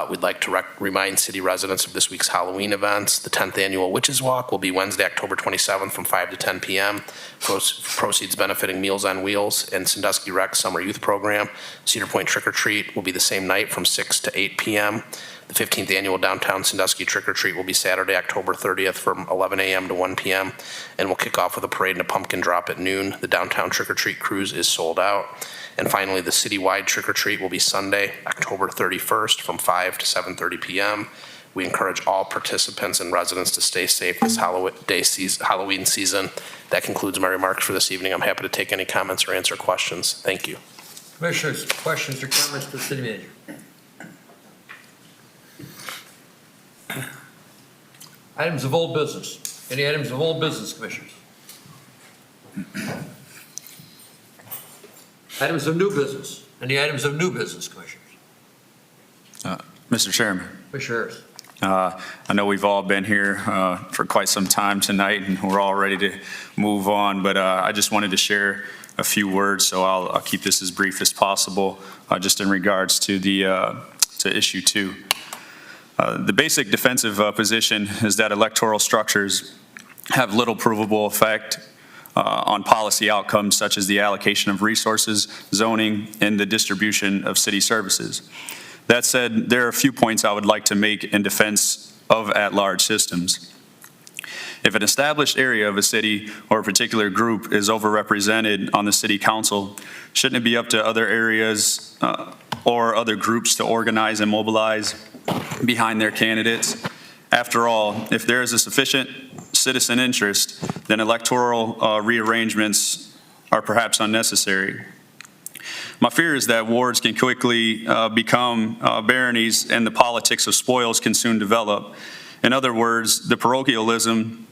we'd like to remind city residents of this week's Halloween events. The 10th Annual Witches Walk will be Wednesday, October 27th from 5 to 10 p.m. Proceeds benefiting Meals on Wheels and Sandusky Rec Summer Youth Program. Cedar Point Trick or Treat will be the same night from 6 to 8 p.m. The 15th Annual Downtown Sandusky Trick or Treat will be Saturday, October 30th from 11 a.m. to 1 p.m. and we'll kick off with a parade and a pumpkin drop at noon. The Downtown Trick or Treat cruise is sold out. And finally, the citywide trick or treat will be Sunday, October 31st from 5 to 7:30 p.m. We encourage all participants and residents to stay safe this Halloween season. That concludes my remarks for this evening. I'm happy to take any comments or answer questions. Thank you. Commissioners, questions or comments to the city manager? Items of old business. Any items of old business, commissioners? Items of new business. Any items of new business, commissioners? Mr. Chairman. Commissioner Harris. I know we've all been here for quite some time tonight, and we're all ready to move on, but I just wanted to share a few words, so I'll keep this as brief as possible, just in regards to to issue 2. The basic defensive position is that electoral structures have little provable effect on policy outcomes such as the allocation of resources, zoning, and the distribution of city services. That said, there are a few points I would like to make in defense of at-large systems. If an established area of a city or a particular group is overrepresented on the city council, shouldn't it be up to other areas or other groups to organize and mobilize behind their candidates? After all, if there is a sufficient citizen interest, then electoral rearrangements are perhaps unnecessary. My fear is that wards can quickly become baronies, and the politics of spoils can soon develop. In other words, the parochialism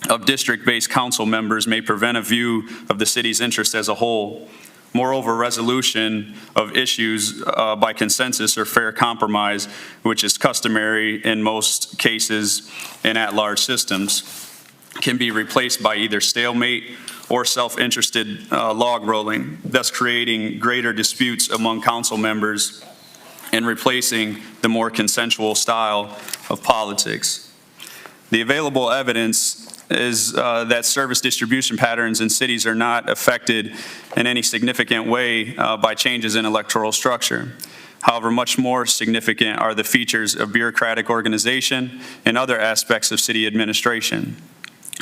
of district-based council members may prevent a view of the city's interest as a whole. Moreover, resolution of issues by consensus or fair compromise, which is customary in most cases in at-large systems, can be replaced by either stalemate or self-interested log rolling, thus creating greater disputes among council members and replacing the more consensual style of politics. The available evidence is that service distribution patterns in cities are not affected in any significant way by changes in electoral structure. However, much more significant are the features of bureaucratic organization and other aspects of city administration.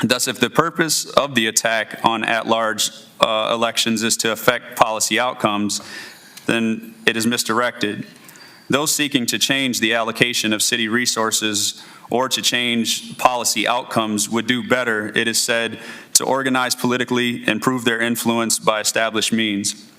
Thus, if the purpose of the attack on at-large elections is to affect policy outcomes, then it is misdirected. Those seeking to change the allocation of city resources or to change policy outcomes would do better, it is said, to organize politically and prove their influence by established means.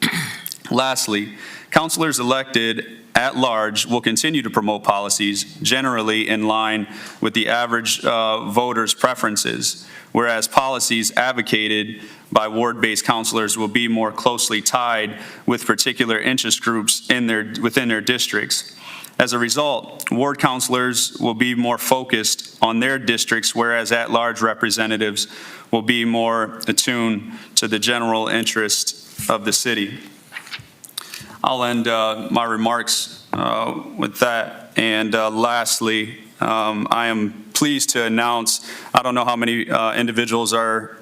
Lastly, councilors elected at large will continue to promote policies generally in line with the average voter's preferences, whereas policies advocated by ward-based councilors will be more closely tied with particular interest groups within their districts. As a result, ward councilors will be more focused on their districts, whereas at-large representatives will be more attuned to the general interest of the city. I'll end my remarks with that. And lastly, I am pleased to announce, I don't know how many individuals are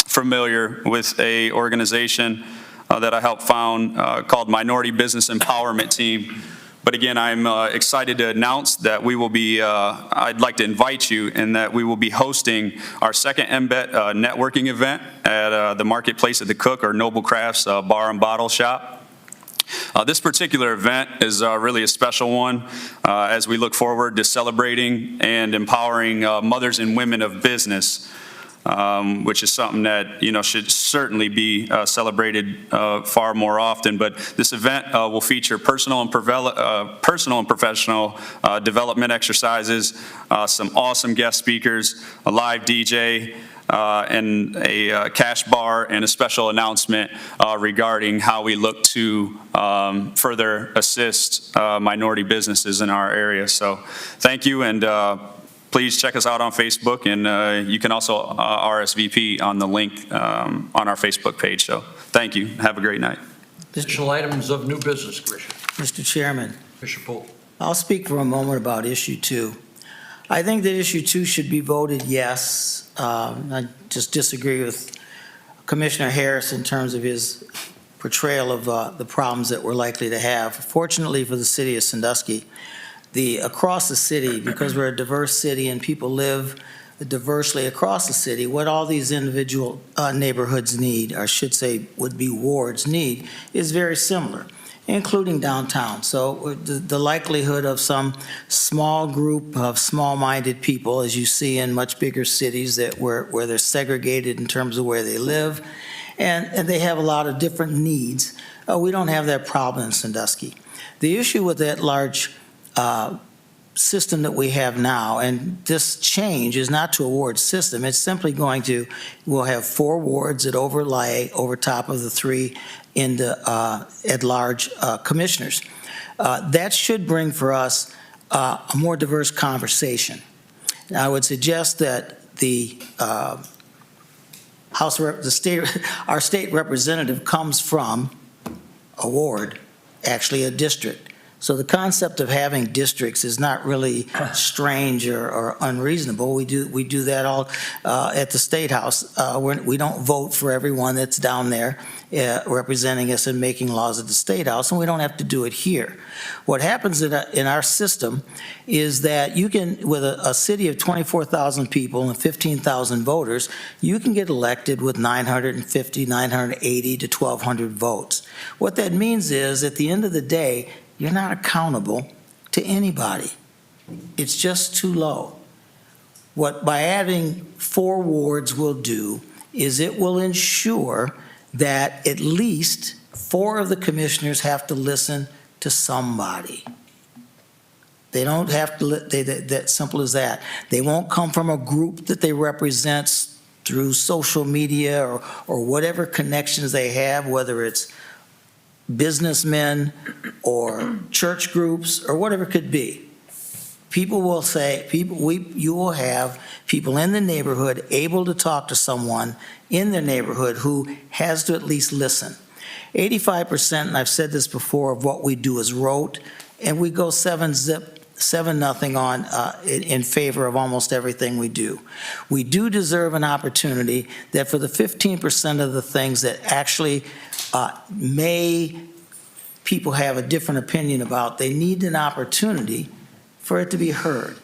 familiar with a organization that I helped found called Minority Business Empowerment Team. But again, I'm excited to announce that we will be, I'd like to invite you in that we will be hosting our second MBET networking event at the Marketplace at the Cook or Noble Crafts Bar and Bottle Shop. This particular event is really a special one as we look forward to celebrating and empowering mothers and women of business, which is something that should certainly be celebrated far more often. But this event will feature personal and professional development exercises, some awesome guest speakers, a live DJ, and a cash bar, and a special announcement regarding how we look to further assist minority businesses in our area. So thank you, and please check us out on Facebook, and you can also RSVP on the link on our Facebook page. So thank you. Have a great night. Additional items of new business, Commissioner. Mr. Chairman, Commissioner Poole. I'll speak for a moment about issue 2. I think that issue 2 should be voted yes. I just disagree with Commissioner Harris in terms of his portrayal of the problems that we're likely to have. Fortunately for the city of Sandusky, across the city, because we're a diverse city and people live diversely across the city, what all these individual neighborhoods need, or I should say would be wards need, is very similar, including downtown. So the likelihood of some small group of small-minded people, as you see in much bigger cities where they're segregated in terms of where they live, and they have a lot of different needs, we don't have that problem in Sandusky. The issue with that large system that we have now, and this change is not to a ward system, it's simply we'll have 4 wards that overlay over top of the 3 in the at-large commissioners. That should bring for us a more diverse conversation. I would suggest that the our state representative comes from a ward, actually a district. So the concept of having districts is not really strange or unreasonable. We do that all at the State House. We don't vote for everyone that's down there representing us and making laws at the State House, and we don't have to do it here. What happens in our system is that you can, with a city of 24,000 people and 15,000 voters, you can get elected with 950, 980 to 1,200 votes. What that means is, at the end of the day, you're not accountable to anybody. It's just too low. What by adding 4 wards will do is it will ensure that at least 4 of the commissioners have to listen to somebody. They don't have to, that simple as that. They won't come from a group that they represent through social media or whatever connections they have, whether it's businessmen or church groups or whatever it could be. People will say, you will have people in the neighborhood able to talk to someone in their neighborhood who has to at least listen. 85%, and I've said this before, of what we do is rote, and we go 7-0 on in favor of almost everything we do. We do deserve an opportunity that for the 15% of the things that actually people have a different opinion about, they need an opportunity for it to be heard.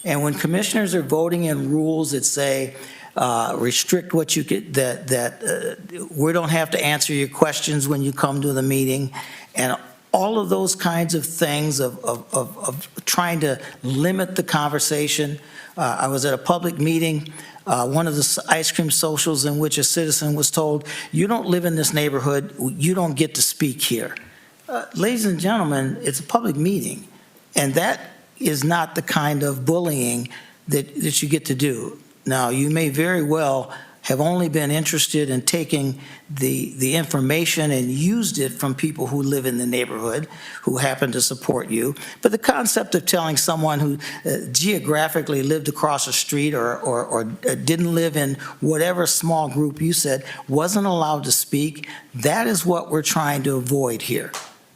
And when commissioners are voting in rules that say, restrict what you get, we don't have to answer your questions when you come to the meeting, and all of those kinds of things of trying to limit the conversation. I was at a public meeting, one of the ice cream socials in which a citizen was told, you don't live in this neighborhood, you don't get to speak here. Ladies and gentlemen, it's a public meeting, and that is not the kind of bullying that you get to do. Now, you may very well have only been interested in taking the information and used it from people who live in the neighborhood, who happen to support you. But the concept of telling someone who geographically lived across the street or didn't live in whatever small group you said wasn't allowed to speak, that is what we're trying to avoid here,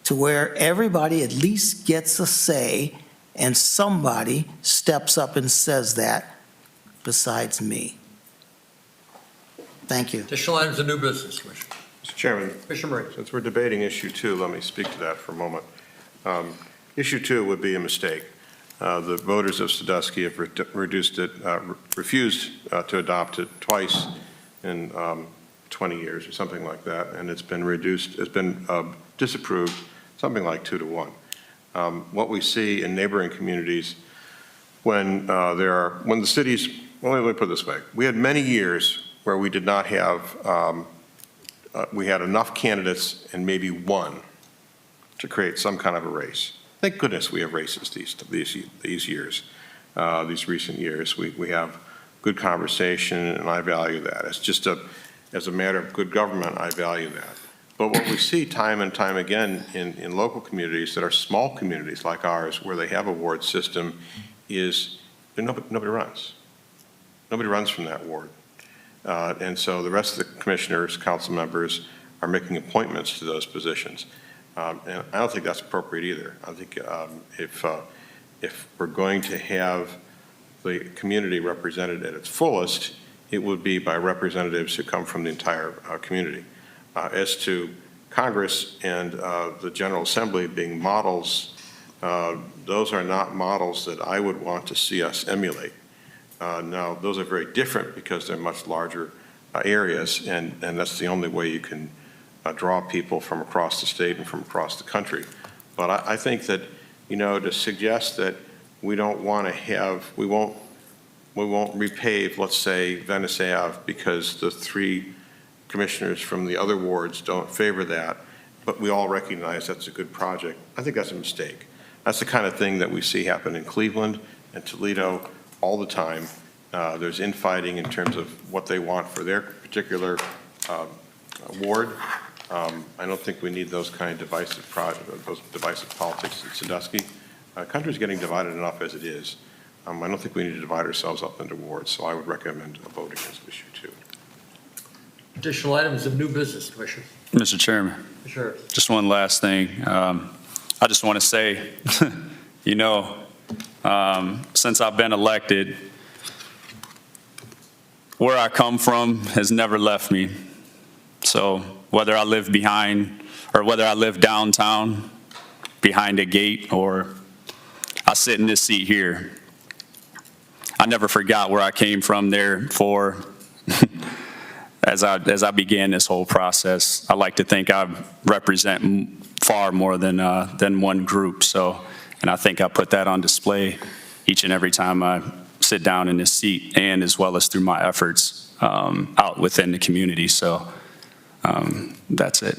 to where everybody at least gets a say and somebody steps up and says that besides me. Thank you. Additional items of new business, Commissioner. Mr. Chairman, Commissioner Murray. since we're debating issue 2, let me speak to that for a moment. Issue 2 would be a mistake. The voters of Sandusky have refused to adopt it twice in 20 years or something like that, and it's been disapproved something like 2-1. What we see in neighboring communities when the cities, well, let me put it this way. We had many years where we did not have, we had enough candidates and maybe one to create some kind of a race. Thank goodness we have races these years, these recent years. We have good conversation, and I value that. It's just as a matter of good government, I value that. But what we see time and time again in local communities that are small communities like ours, where they have a ward system, is nobody runs. Nobody runs from that ward. And so the rest of the commissioners, council members are making appointments to those positions. And I don't think that's appropriate either. I think if we're going to have the community represented at its fullest, it would be by representatives who come from the entire community. As to Congress and the General Assembly being models, those are not models that I would want to see us emulate. Now, those are very different because they're much larger areas, and that's the only way you can draw people from across the state and from across the country. But I think that, to suggest that we don't want to have, we won't repave, let's say, Venice Ave because the 3 commissioners from the other wards don't favor that, but we all recognize that's a good project. I think that's a mistake. That's the kind of thing that we see happen in Cleveland and Toledo all the time. There's infighting in terms of what they want for their particular ward. I don't think we need those kind of divisive politics in Sandusky. The country's getting divided enough as it is. I don't think we need to divide ourselves up into wards, so I would recommend a vote against issue 2. Additional items of new business, Commissioner. Mr. Chairman, Sure. just one last thing. I just want to say, since I've been elected, where I come from has never left me. So whether I live whether I live downtown behind a gate, or I sit in this seat here, I never forgot where I came from. Therefore, as I began this whole process, I like to think I represent far more than one group. So, and I think I put that on display each and every time I sit down in this seat, and as well as through my efforts out within the community. So that's it.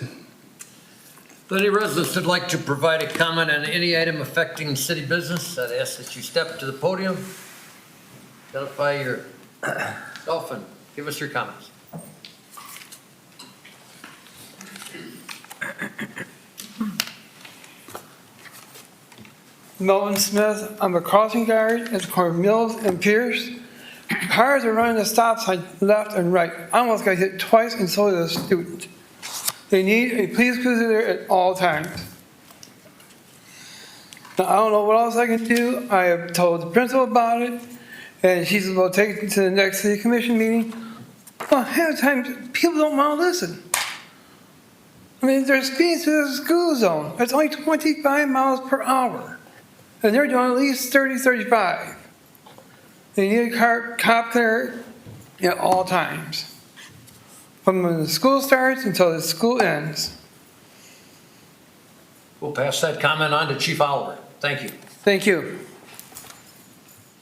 Any residents that'd like to provide a comment on any item affecting city business, I'd ask that you step to the podium, identify yourself, and give us your comments. Melvin Smith, I'm a crossing guard at the corner of Mills and Pierce. Cars are running the stop sign left and right. I almost got hit twice, and so did a student. They need a police cruiser there at all times. Now, I don't know what else I can do. I have told the principal about it, and she's about to take it to the next city commission meeting. Well, half the time, people don't want to listen. I mean, they're speeding through the school zone. It's only 25 miles per hour. And they're doing at least 30, 35. They need a cop there at all times, from when the school starts until the school ends. We'll pass that comment on to Chief Oliver. Thank you. Thank you.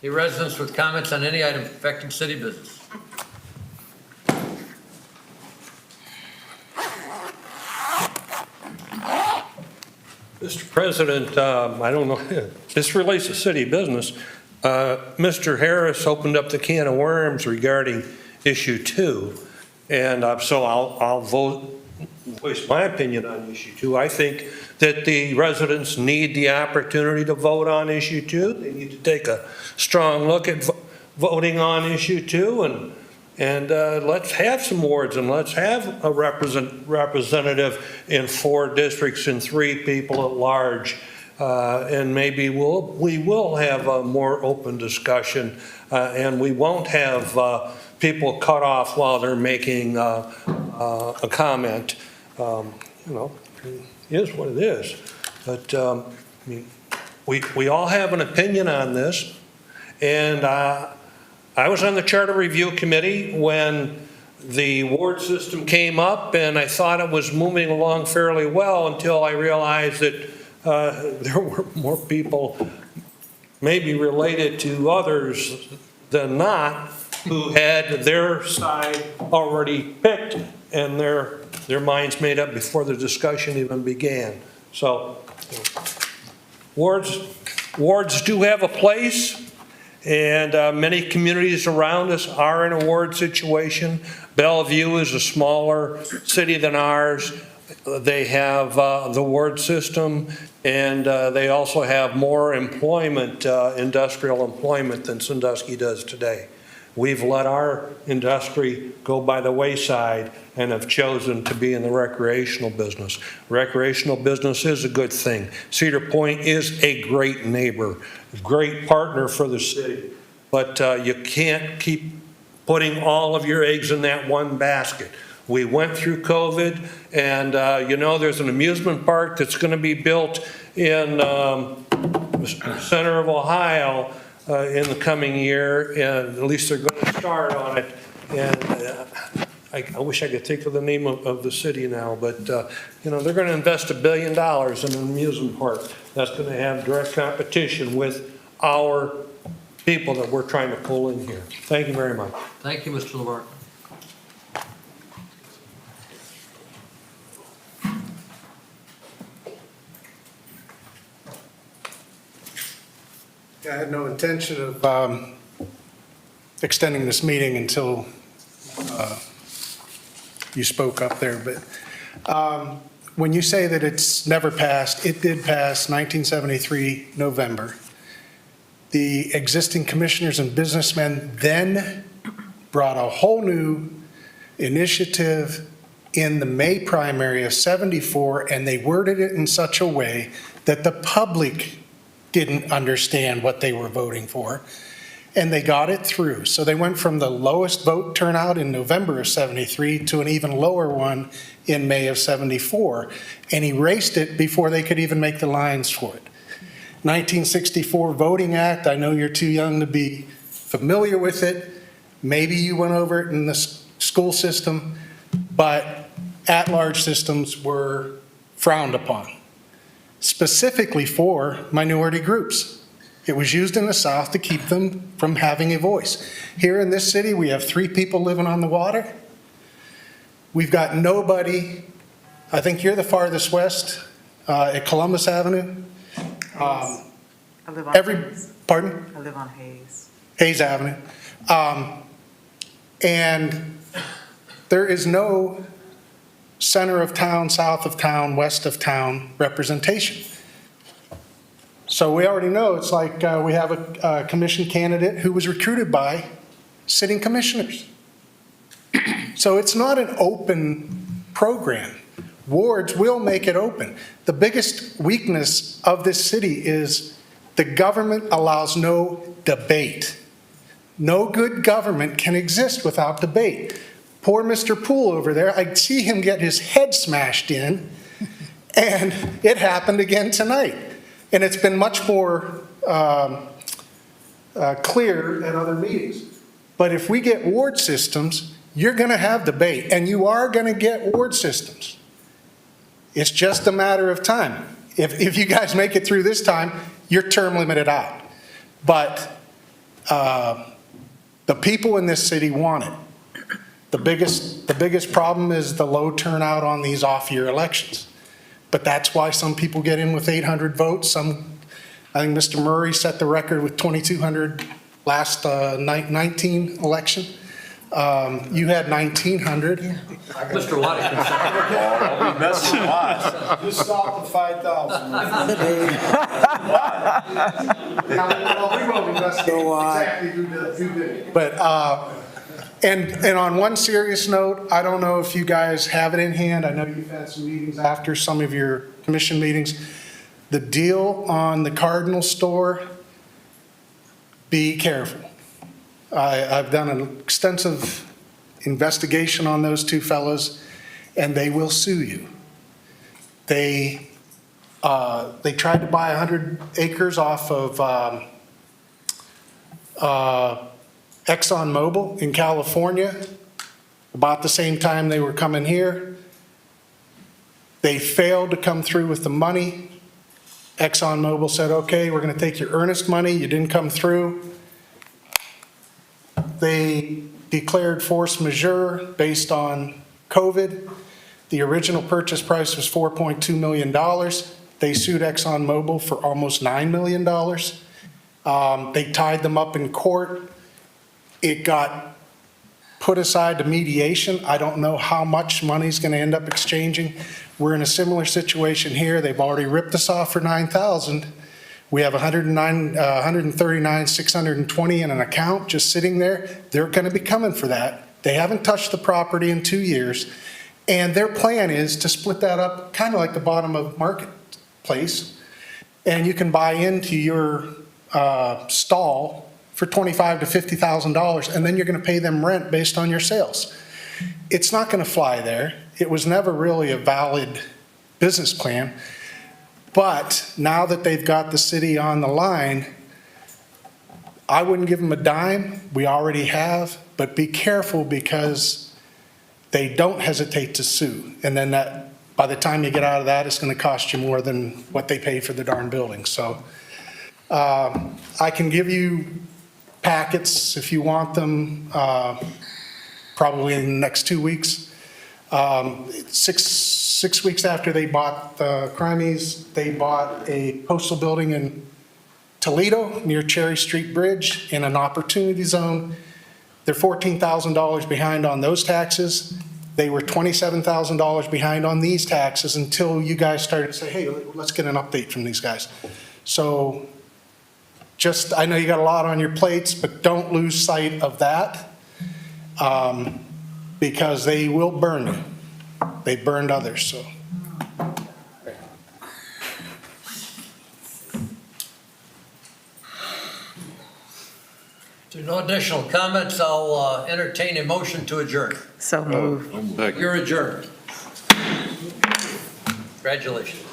Any residents with comments on any item affecting city business? Mr. President, I don't know, this relates to city business. Mr. Harris opened up the can of worms regarding issue 2, and so I'll voice my opinion on issue 2. I think that the residents need the opportunity to vote on issue 2. They need to take a strong look at voting on issue 2, and let's have some wards, and let's have a representative in 4 districts and 3 people at large. And maybe we will have a more open discussion, and we won't have people cut off while they're making a comment. It is what it is. But I mean, we all have an opinion on this, and I was on the Charter Review Committee when the ward system came up, and I thought it was moving along fairly well until I realized that there were more people maybe related to others than not who had their side already picked and their minds made up before the discussion even began. So wards do have a place, and many communities around us are in a ward situation. Bellevue is a smaller city than ours. They have the ward system, and they also have more employment, industrial employment, than Sandusky does today. We've let our industry go by the wayside and have chosen to be in the recreational business. Recreational business is a good thing. Cedar Point is a great neighbor, a great partner for the city, but you can't keep putting all of your eggs in that one basket. We went through COVID, and there's an amusement park that's going to be built in the center of Ohio in the coming year, and at least they're going to start on it. And I wish I could think of the name of the city now, but they're going to invest $1 billion in an amusement park that's going to have direct competition with our people that we're trying to pull in here. Thank you very much. Thank you, Mr. LeVar. I had no intention of extending this meeting until you spoke up there, but when you say that it's never passed, it did pass 1973 November. The existing commissioners and businessmen then brought a whole new initiative in the May primary of 74, and they worded it in such a way that the public didn't understand what they were voting for, and they got it through. So they went from the lowest vote turnout in November of 73 to an even lower one in May of 74, and erased it before they could even make the lines for it. 1964 Voting Act, I know you're too young to be familiar with it. Maybe you went over it in the school system, but at-large systems were frowned upon, specifically for minority groups. It was used in the South to keep them from having a voice. Here in this city, we have 3 people living on the water. We've got nobody, I think you're the farthest west, at Columbus Avenue. I live on Hayes. Pardon? I live on Hayes. Hayes Avenue. And there is no center of town, south of town, west of town representation. So we already know it's like we have a commission candidate who was recruited by sitting commissioners. So it's not an open program. Wards will make it open. The biggest weakness of this city is the government allows no debate. No good government can exist without debate. Poor Mr. Poole over there, I see him get his head smashed in, and it happened again tonight. And it's been much more clear at other meetings. But if we get ward systems, you're going to have debate, and you are going to get ward systems. It's just a matter of time. If you guys make it through this time, you're term limited out. But the people in this city want it. The biggest problem is the low turnout on these off-year elections. But that's why some people get in with 800 votes. I think Mr. Murray set the record with 2,200 last 19 election. You had 1,900. Mr. Waddington. Just stop at 5,000. We won't investigate exactly who did it. But, and on one serious note, I don't know if you guys have it in hand. I know you've had some meetings after some of your commission meetings. The deal on the Cardinal store, be careful. I've done an extensive investigation on those 2 fellows, and they will sue you. They tried to buy 100 acres off of ExxonMobil in California about the same time they were coming here. They failed to come through with the money. ExxonMobil said, okay, we're going to take your earnest money. You didn't come through. They declared force majeure based on COVID. The original purchase price was $4.2 million. They sued ExxonMobil for almost $9 million. They tied them up in court. It got put aside to mediation. I don't know how much money's going to end up exchanging. We're in a similar situation here. They've already ripped us off for $9,000. We have $139,620 in an account just sitting there. They're going to be coming for that. They haven't touched the property in 2 years. And their plan is to split that up kind of like the bottom of marketplace. And you can buy into your stall for $25,000 to $50,000, and then you're going to pay them rent based on your sales. It's not going to fly there. It was never really a valid business plan. But now that they've got the city on the line, I wouldn't give them a dime. We already have. But be careful, because they don't hesitate to sue. And then that, by the time you get out of that, it's going to cost you more than what they pay for the darn building. So I can give you packets if you want them, probably in the next 2 weeks. Six weeks after they bought the Crimeys, they bought a postal building in Toledo near Cherry Street Bridge in an opportunity zone. They're $14,000 behind on those taxes. They were $27,000 behind on these taxes until you guys started to say, hey, let's get an update from these guys. So I know you got a lot on your plates, but don't lose sight of that. because they will burn you. They burned others, so. If there's no additional comments, I'll entertain a motion to adjourn. So moved. You're adjourned. Congratulations.